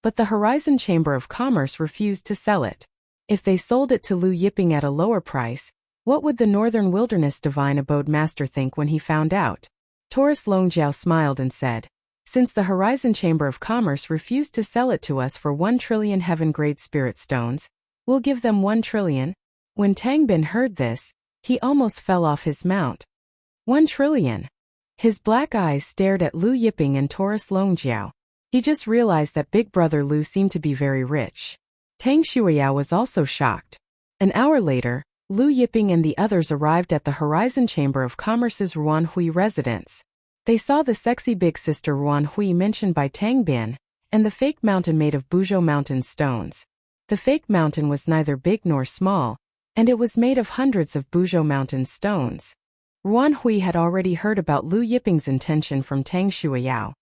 S1: but the Horizon Chamber of Commerce refused to sell it. If they sold it to Lu Yiping at a lower price, what would the Northern Wilderness Divine Abode Master think when he found out? Taurus Longjiao smiled and said, since the Horizon Chamber of Commerce refused to sell it to us for 1 trillion heaven-grade spirit stones, we'll give them 1 trillion. When Tang Bin heard this, he almost fell off his mount. 1 trillion. His black eyes stared at Lu Yiping and Taurus Longjiao. He just realized that Big Brother Lu seemed to be very rich. Tang Shuiyao was also shocked. An hour later, Lu Yiping and the others arrived at the Horizon Chamber of Commerce's Ruan Hui residence. They saw the sexy big sister Ruan Hui mentioned by Tang Bin, and the fake mountain made of Buzhou mountain stones. The fake mountain was neither big nor small, and it was made of hundreds of Buzhou mountain stones. Ruan Hui had already heard about Lu Yiping's intention from Tang Shuiyao,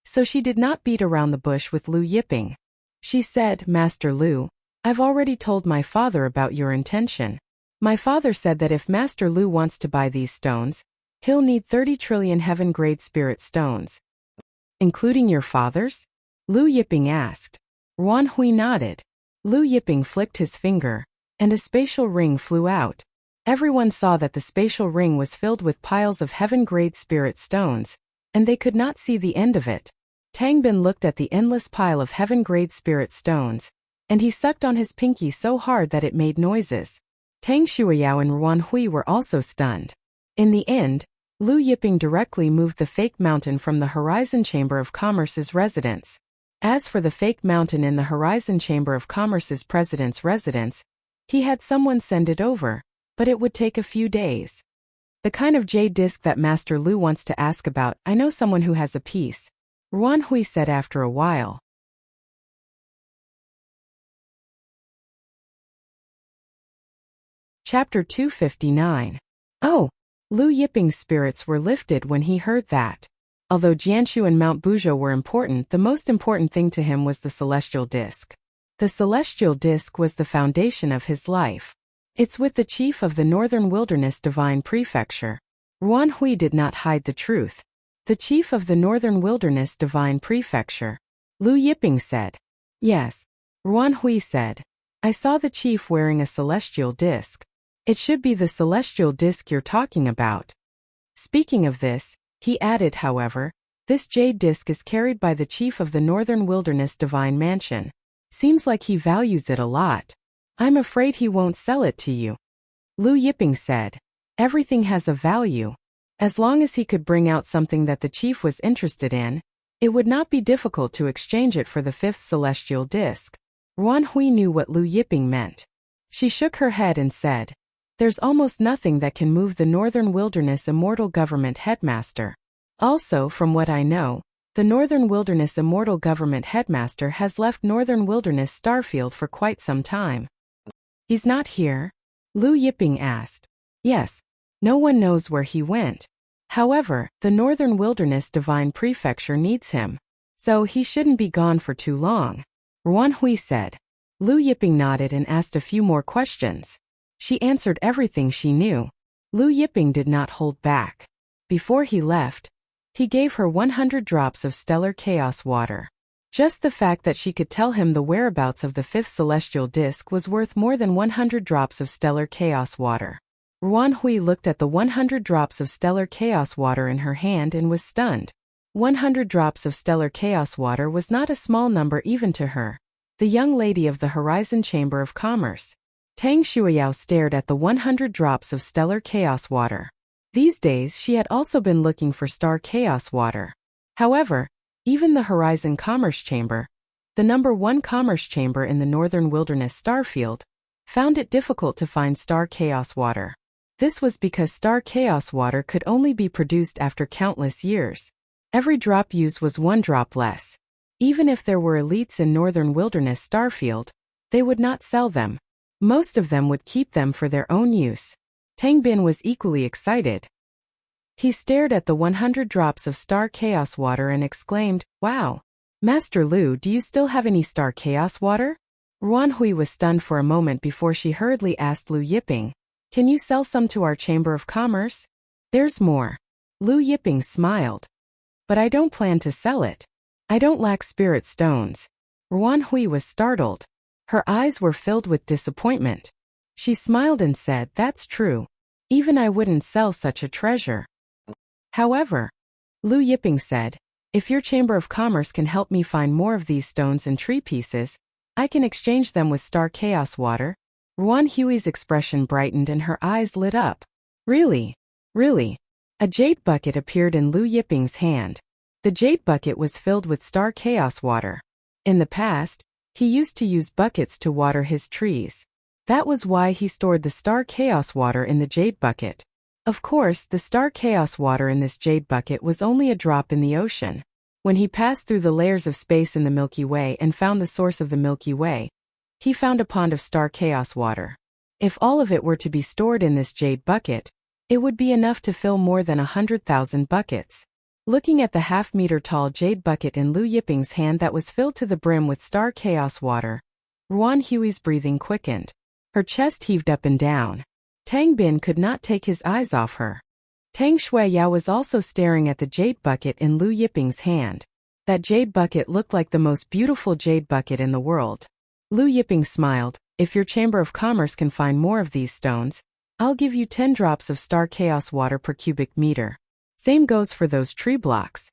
S1: so she did not beat around the bush with Lu Yiping. She said, Master Lu, I've already told my father about your intention. My father said that if Master Lu wants to buy these stones, he'll need 30 trillion heaven-grade spirit stones. Including your father's? Lu Yiping asked. Ruan Hui nodded. Lu Yiping flicked his finger, and a spatial ring flew out. Everyone saw that the spatial ring was filled with piles of heaven-grade spirit stones, and they could not see the end of it. Tang Bin looked at the endless pile of heaven-grade spirit stones, and he sucked on his pinky so hard that it made noises. Tang Shuiyao and Ruan Hui were also stunned. In the end, Lu Yiping directly moved the fake mountain from the Horizon Chamber of Commerce's residence. As for the fake mountain in the Horizon Chamber of Commerce's president's residence, he had someone send it over, but it would take a few days. The kind of jade disc that Master Lu wants to ask about, I know someone who has a piece, Ruan Hui said after a while. Chapter 259. Oh! Lu Yiping's spirits were lifted when he heard that. Although Jianshu and Mount Buzhou were important, the most important thing to him was the celestial disc. The celestial disc was the foundation of his life. It's with the chief of the Northern Wilderness Divine Prefecture. Ruan Hui did not hide the truth. The chief of the Northern Wilderness Divine Prefecture. Lu Yiping said. Yes. Ruan Hui said. I saw the chief wearing a celestial disc. It should be the celestial disc you're talking about. Speaking of this, he added, however, this jade disc is carried by the chief of the Northern Wilderness Divine Mansion. Seems like he values it a lot. I'm afraid he won't sell it to you. Lu Yiping said. Everything has a value. As long as he could bring out something that the chief was interested in, it would not be difficult to exchange it for the fifth celestial disc. Ruan Hui knew what Lu Yiping meant. She shook her head and said, there's almost nothing that can move the Northern Wilderness Immortal Government Headmaster. Also, from what I know, the Northern Wilderness Immortal Government Headmaster has left Northern Wilderness Starfield for quite some time. He's not here? Lu Yiping asked. Yes. No one knows where he went. However, the Northern Wilderness Divine Prefecture needs him. So he shouldn't be gone for too long. Ruan Hui said. Lu Yiping nodded and asked a few more questions. She answered everything she knew. Lu Yiping did not hold back. Before he left, he gave her 100 drops of stellar chaos water. Just the fact that she could tell him the whereabouts of the fifth celestial disc was worth more than 100 drops of stellar chaos water. Ruan Hui looked at the 100 drops of stellar chaos water in her hand and was stunned. 100 drops of stellar chaos water was not a small number even to her, the young lady of the Horizon Chamber of Commerce. Tang Shuiyao stared at the 100 drops of stellar chaos water. These days she had also been looking for star chaos water. However, even the Horizon Commerce Chamber, the number 1 commerce chamber in the Northern Wilderness Starfield, found it difficult to find star chaos water. This was because star chaos water could only be produced after countless years. Every drop used was 1 drop less. Even if there were elites in Northern Wilderness Starfield, they would not sell them. Most of them would keep them for their own use. Tang Bin was equally excited. He stared at the 100 drops of star chaos water and exclaimed, wow! Master Lu, do you still have any star chaos water? Ruan Hui was stunned for a moment before she hurriedly asked Lu Yiping, can you sell some to our Chamber of Commerce? There's more. Lu Yiping smiled. But I don't plan to sell it. I don't lack spirit stones. Ruan Hui was startled. Her eyes were filled with disappointment. She smiled and said, that's true. Even I wouldn't sell such a treasure. However, Lu Yiping said, if your Chamber of Commerce can help me find more of these stones and tree pieces, I can exchange them with star chaos water. Ruan Hui's expression brightened and her eyes lit up. Really? Really? A jade bucket appeared in Lu Yiping's hand. The jade bucket was filled with star chaos water. In the past, he used to use buckets to water his trees. That was why he stored the star chaos water in the jade bucket. Of course, the star chaos water in this jade bucket was only a drop in the ocean. When he passed through the layers of space in the Milky Way and found the source of the Milky Way, he found a pond of star chaos water. If all of it were to be stored in this jade bucket, it would be enough to fill more than 100,000 buckets. Looking at the half-meter-tall jade bucket in Lu Yiping's hand that was filled to the brim with star chaos water, Ruan Hui's breathing quickened. Her chest heaved up and down. Tang Bin could not take his eyes off her. Tang Shuiyao was also staring at the jade bucket in Lu Yiping's hand. That jade bucket looked like the most beautiful jade bucket in the world. Lu Yiping smiled, if your Chamber of Commerce can find more of these stones, I'll give you 10 drops of star chaos water per cubic meter. Same goes for those tree blocks.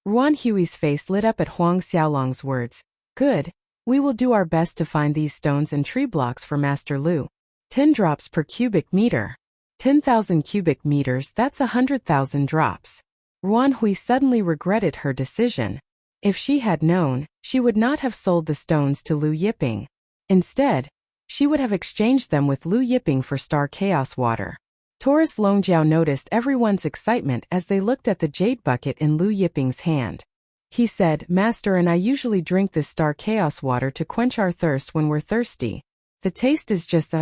S1: Ruan Hui's face lit up at Huang Xiaolong's words. Good. We will do our best to find these stones and tree blocks for Master Lu. 10 drops per cubic meter. 10,000 cubic meters, that's 100,000 drops. Ruan Hui suddenly regretted her decision. If she had known, she would not have sold the stones to Lu Yiping. Instead, she would have exchanged them with Lu Yiping for Star Chaos Water. Taurus Longjiao noticed everyone's excitement as they looked at the jade bucket in Lu Yiping's hand. He said, "Master and I usually drink this Star Chaos Water to quench our thirst when we're thirsty. The taste is just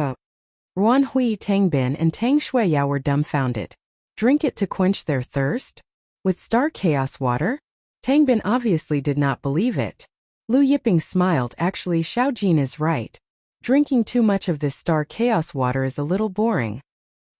S1: Ruan Hui, Tang Bin and Tang Shuiyao were dumbfounded. Drink it to quench their thirst? With Star Chaos Water? Tang Bin obviously did not believe it. Lu Yiping smiled. Actually, Xiao Jin is right. Drinking too much of this Star Chaos Water is a little boring."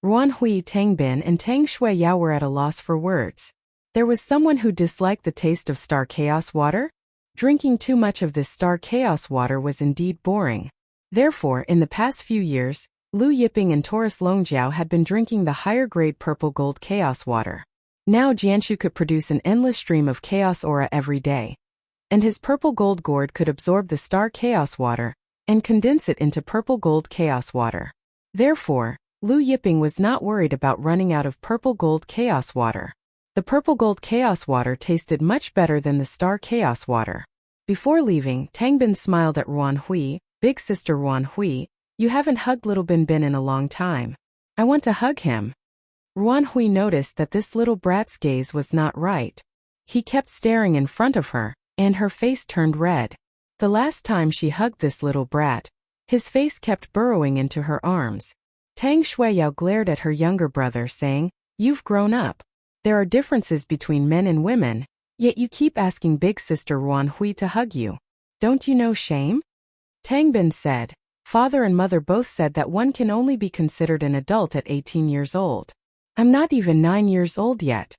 S1: Ruan Hui, Tang Bin and Tang Shuiyao were at a loss for words. There was someone who disliked the taste of Star Chaos Water? Drinking too much of this Star Chaos Water was indeed boring. Therefore, in the past few years, Lu Yiping and Taurus Longjiao had been drinking the higher-grade purple gold Chaos Water. Now Jianshu could produce an endless stream of Chaos Aura every day. And his purple gold gourd could absorb the Star Chaos Water and condense it into purple gold Chaos Water. Therefore, Lu Yiping was not worried about running out of purple gold Chaos Water. The purple gold Chaos Water tasted much better than the Star Chaos Water. Before leaving, Tang Bin smiled at Ruan Hui. "Big sister Ruan Hui, you haven't hugged little Bin Bin in a long time. I want to hug him." Ruan Hui noticed that this little brat's gaze was not right. He kept staring in front of her, and her face turned red. The last time she hugged this little brat, his face kept burrowing into her arms. Tang Shuiyao glared at her younger brother, saying, "You've grown up. There are differences between men and women, yet you keep asking big sister Ruan Hui to hug you. Don't you know shame?" Tang Bin said, "Father and mother both said that one can only be considered an adult at 18 years old. I'm not even 9 years old yet."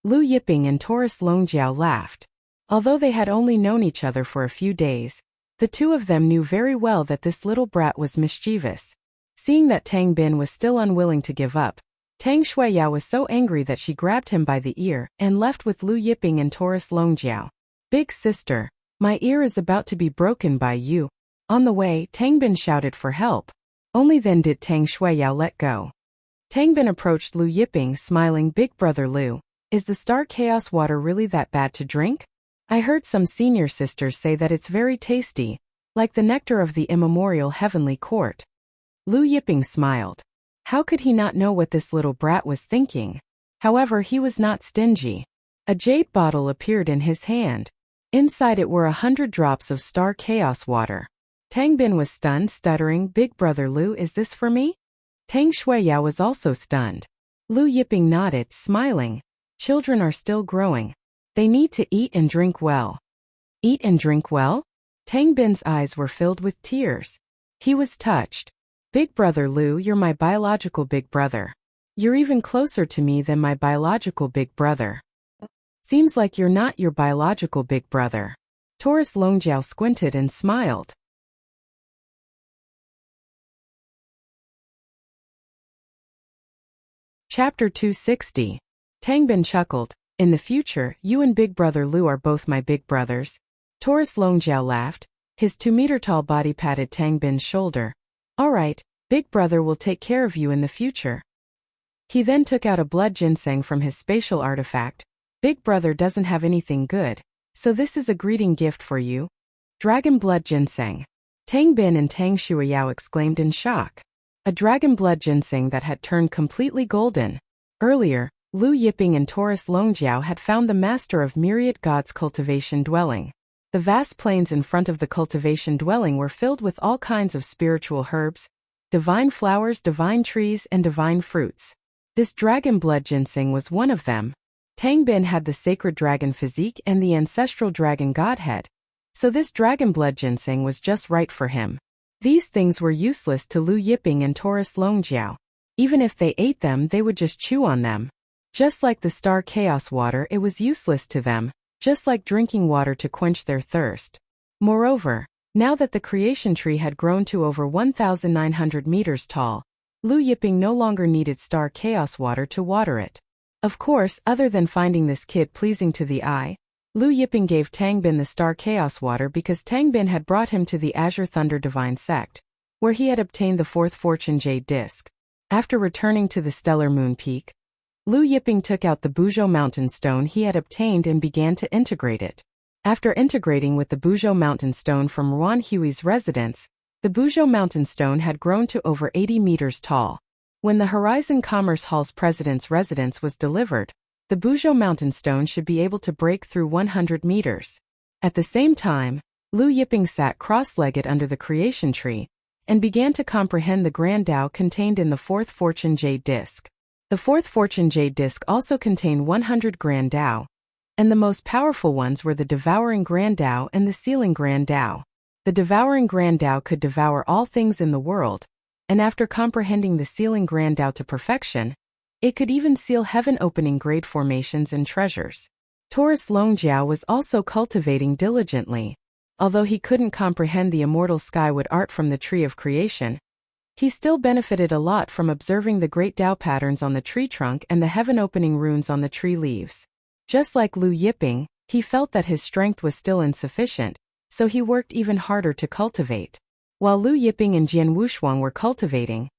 S1: Lu Yiping and Taurus Longjiao laughed. Although they had only known each other for a few days, the two of them knew very well that this little brat was mischievous. Seeing that Tang Bin was still unwilling to give up, Tang Shuiyao was so angry that she grabbed him by the ear and left with Lu Yiping and Taurus Longjiao. "Big sister, my ear is about to be broken by you." On the way, Tang Bin shouted for help. Only then did Tang Shuiyao let go. Tang Bin approached Lu Yiping, smiling. "Big brother Lu, is the Star Chaos Water really that bad to drink? I heard some senior sisters say that it's very tasty, like the nectar of the immemorial heavenly court." Lu Yiping smiled. How could he not know what this little brat was thinking? However, he was not stingy. A jade bottle appeared in his hand. Inside it were 100 drops of Star Chaos Water. Tang Bin was stunned, stuttering, "Big brother Lu, is this for me?" Tang Shuiyao was also stunned. Lu Yiping nodded, smiling. Children are still growing. They need to eat and drink well. Eat and drink well? Tang Bin's eyes were filled with tears. He was touched. "Big brother Lu, you're my biological big brother. You're even closer to me than my biological big brother." "Seems like you're not your biological big brother." Taurus Longjiao squinted and smiled. Chapter 260. Tang Bin chuckled. "In the future, you and big brother Lu are both my big brothers." Taurus Longjiao laughed. His 2-meter-tall body patted Tang Bin's shoulder. "All right, big brother will take care of you in the future." He then took out a blood ginseng from his spatial artifact. "Big brother doesn't have anything good, so this is a greeting gift for you. Dragon blood ginseng." Tang Bin and Tang Shuiyao exclaimed in shock. A dragon blood ginseng that had turned completely golden. Earlier, Lu Yiping and Taurus Longjiao had found the master of myriad gods' cultivation dwelling. The vast plains in front of the cultivation dwelling were filled with all kinds of spiritual herbs, divine flowers, divine trees, and divine fruits. This dragon blood ginseng was one of them. Tang Bin had the sacred dragon physique and the ancestral dragon godhead, so this dragon blood ginseng was just right for him. These things were useless to Lu Yiping and Taurus Longjiao. Even if they ate them, they would just chew on them. Just like the Star Chaos Water, it was useless to them, just like drinking water to quench their thirst. Moreover, now that the creation tree had grown to over 1,900 meters tall, Lu Yiping no longer needed Star Chaos Water to water it. Of course, other than finding this kid pleasing to the eye, Lu Yiping gave Tang Bin the Star Chaos Water because Tang Bin had brought him to the Azure Thunder Divine Sect, where he had obtained the 4th Fortune Jade Disc. After returning to the stellar moon peak, Lu Yiping took out the Buzhou mountain stone he had obtained and began to integrate it. After integrating with the Buzhou mountain stone from Ruan Hui's residence, the Buzhou mountain stone had grown to over 80 meters tall. When the Horizon Commerce Hall's president's residence was delivered, the Buzhou mountain stone should be able to break through 100 meters. At the same time, Lu Yiping sat cross-legged under the creation tree and began to comprehend the grand Tao contained in the fourth fortune jade disc. The fourth fortune jade disc also contained 100 grand Tao, and the most powerful ones were the devouring grand Tao and the sealing grand Tao. The devouring grand Tao could devour all things in the world, and after comprehending the sealing grand Tao to perfection, it could even seal heaven-opening grade formations and treasures. Taurus Longjiao was also cultivating diligently. Although he couldn't comprehend the immortal skyward art from the tree of creation, he still benefited a lot from observing the great Tao patterns on the tree trunk and the heaven-opening runes on the tree leaves. Just like Lu Yiping, he felt that his strength was still insufficient, so he worked even harder to cultivate. While Lu Yiping and Jian Wushuang were cultivating,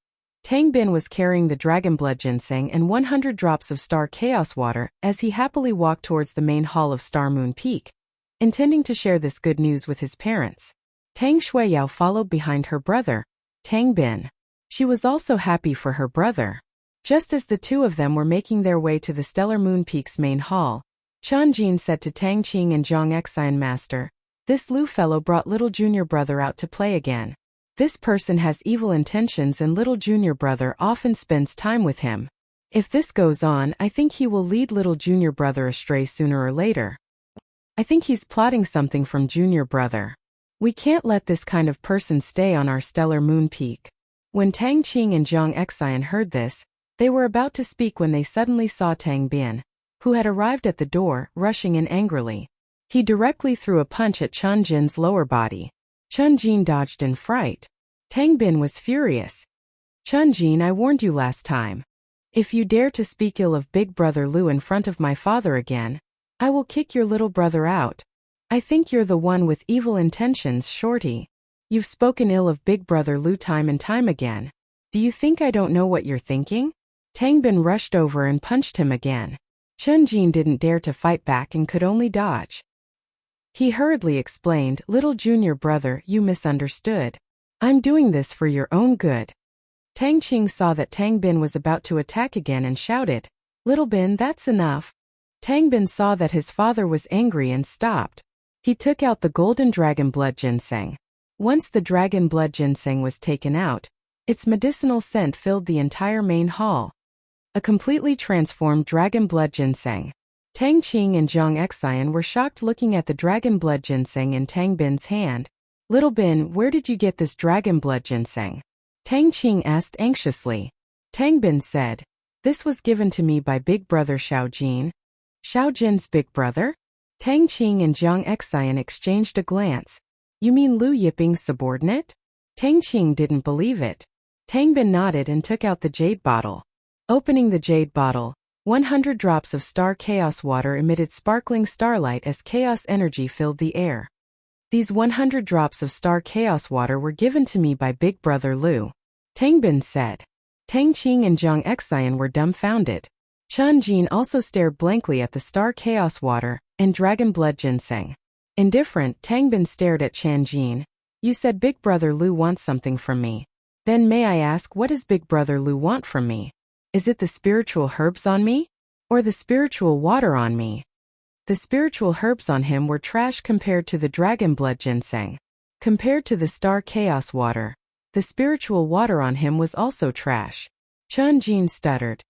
S1: Tang Bin was carrying the dragon blood ginseng and 100 drops of star chaos water as he happily walked towards the main hall of Star Moon Peak, intending to share this good news with his parents. Tang Shuiyao followed behind her brother, Tang Bin. She was also happy for her brother. Just as the two of them were making their way to the Stellar Moon Peak's main hall, Chen Jin said to Tang Qing and Zhang Xian, "Master, this Lu fellow brought little junior brother out to play again. This person has evil intentions and little junior brother often spends time with him. If this goes on, I think he will lead little junior brother astray sooner or later. I think he's plotting something from junior brother. We can't let this kind of person stay on our stellar moon peak." When Tang Qing and Zhang Xian heard this, they were about to speak when they suddenly saw Tang Bin, who had arrived at the door, rushing in angrily. He directly threw a punch at Chen Jin's lower body. Chen Jin dodged in fright. Tang Bin was furious. "Chen Jin, I warned you last time. If you dare to speak ill of Big Brother Lu in front of my father again, I will kick your little brother out. I think you're the one with evil intentions, Shorty. You've spoken ill of Big Brother Lu time and time again. Do you think I don't know what you're thinking?" Tang Bin rushed over and punched him again. Chen Jin didn't dare to fight back and could only dodge. He hurriedly explained, "Little junior brother, you misunderstood. I'm doing this for your own good." Tang Qing saw that Tang Bin was about to attack again and shouted, "Little Bin, that's enough." Tang Bin saw that his father was angry and stopped. He took out the golden dragon blood ginseng. Once the dragon blood ginseng was taken out, its medicinal scent filled the entire main hall. A completely transformed dragon blood ginseng. Tang Qing and Zhang Xian were shocked looking at the dragon blood ginseng in Tang Bin's hand. "Little Bin, where did you get this dragon blood ginseng?" Tang Qing asked anxiously. Tang Bin said, "This was given to me by Big Brother Xiao Jin." "Xiao Jin's big brother?" Tang Qing and Zhang Xian exchanged a glance. "You mean Lu Yiping's subordinate?" Tang Qing didn't believe it. Tang Bin nodded and took out the jade bottle. Opening the jade bottle, 100 drops of star chaos water emitted sparkling starlight as chaos energy filled the air. "These 100 drops of star chaos water were given to me by Big Brother Lu," Tang Bin said. Tang Qing and Zhang Xian were dumbfounded. Chen Jin also stared blankly at the star chaos water and dragon blood ginseng. Indifferent, Tang Bin stared at Chen Jin. "You said Big Brother Lu wants something from me. Then may I ask, what does Big Brother Lu want from me? Is it the spiritual herbs on me? Or the spiritual water on me?" The spiritual herbs on him were trash compared to the dragon blood ginseng. Compared to the star chaos water, the spiritual water on him was also trash. Chen Jin stuttered.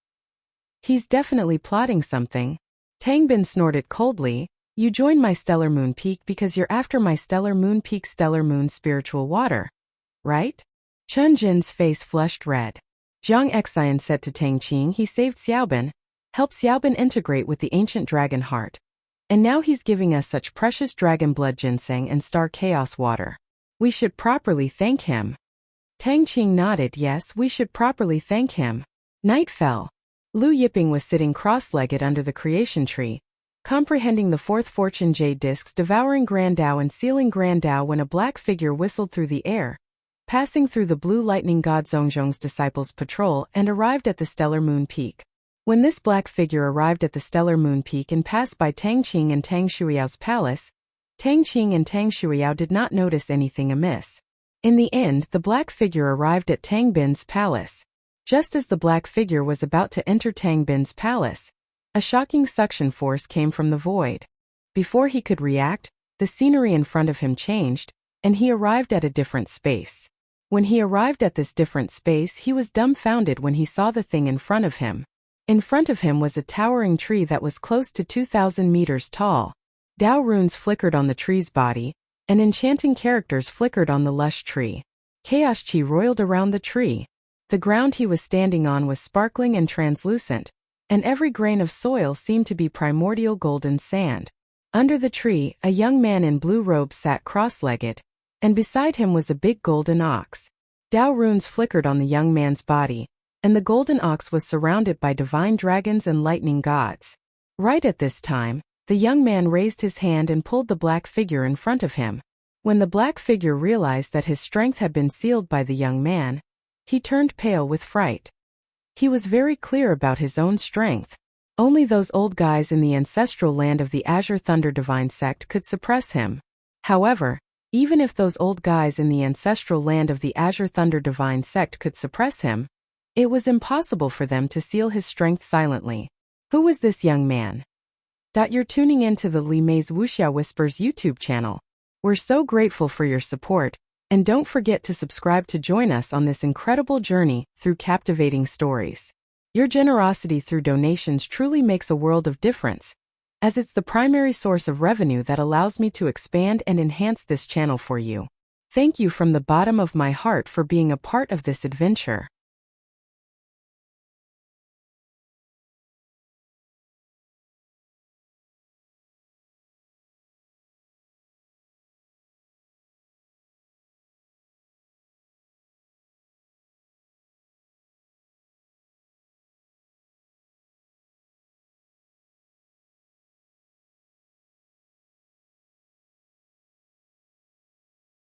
S1: "He's definitely plotting something." Tang Bin snorted coldly. "You joined my stellar moon peak because you're after my stellar moon peak stellar moon spiritual water, right?" Chen Jin's face flushed red. Zhang Xian said to Tang Qing he saved Xiaobin, helped Xiaobin integrate with the ancient dragon heart. And now he's giving us such precious dragon blood ginseng and star chaos water. We should properly thank him. Tang Qing nodded. "Yes, we should properly thank him." Night fell. Lu Yiping was sitting cross-legged under the creation tree, comprehending the fourth fortune jade discs devouring grand Tao and sealing grand Tao when a black figure whistled through the air. passing through the blue lightning god Zhongzhong's disciples' patrol and arrived at the stellar moon peak. When this black figure arrived at the stellar moon peak and passed by Tang Qing and Tang Shuiao's palace, Tang Qing and Tang Shuiao did not notice anything amiss. In the end, the black figure arrived at Tang Bin's palace. Just as the black figure was about to enter Tang Bin's palace, a shocking suction force came from the void. Before he could react, the scenery in front of him changed, and he arrived at a different space. When he arrived at this different space, he was dumbfounded when he saw the thing in front of him. In front of him was a towering tree that was close to 2,000 meters tall. Dao runes flickered on the tree's body, and enchanting characters flickered on the lush tree. Chaos chi roiled around the tree. The ground he was standing on was sparkling and translucent, and every grain of soil seemed to be primordial golden sand. Under the tree, a young man in blue robes sat cross-legged, and beside him was a big golden ox. Dao runes flickered on the young man's body, and the golden ox was surrounded by divine dragons and lightning gods. Right at this time, the young man raised his hand and pulled the black figure in front of him. When the black figure realized that his strength had been sealed by the young man, he turned pale with fright. He was very clear about his own strength. Only those old guys in the ancestral land of the Azure Thunder Divine Sect could suppress him. However, even if those old guys in the ancestral land of the Azure Thunder Divine Sect could suppress him, it was impossible for them to seal his strength silently. Who was this young man? You're tuning into the Li Mei's Wuxia Whispers YouTube channel. We're so grateful for your support, and don't forget to subscribe to join us on this incredible journey through captivating stories. Your generosity through donations truly makes a world of difference, as it's the primary source of revenue that allows me to expand and enhance this channel for you. Thank you from the bottom of my heart for being a part of this adventure.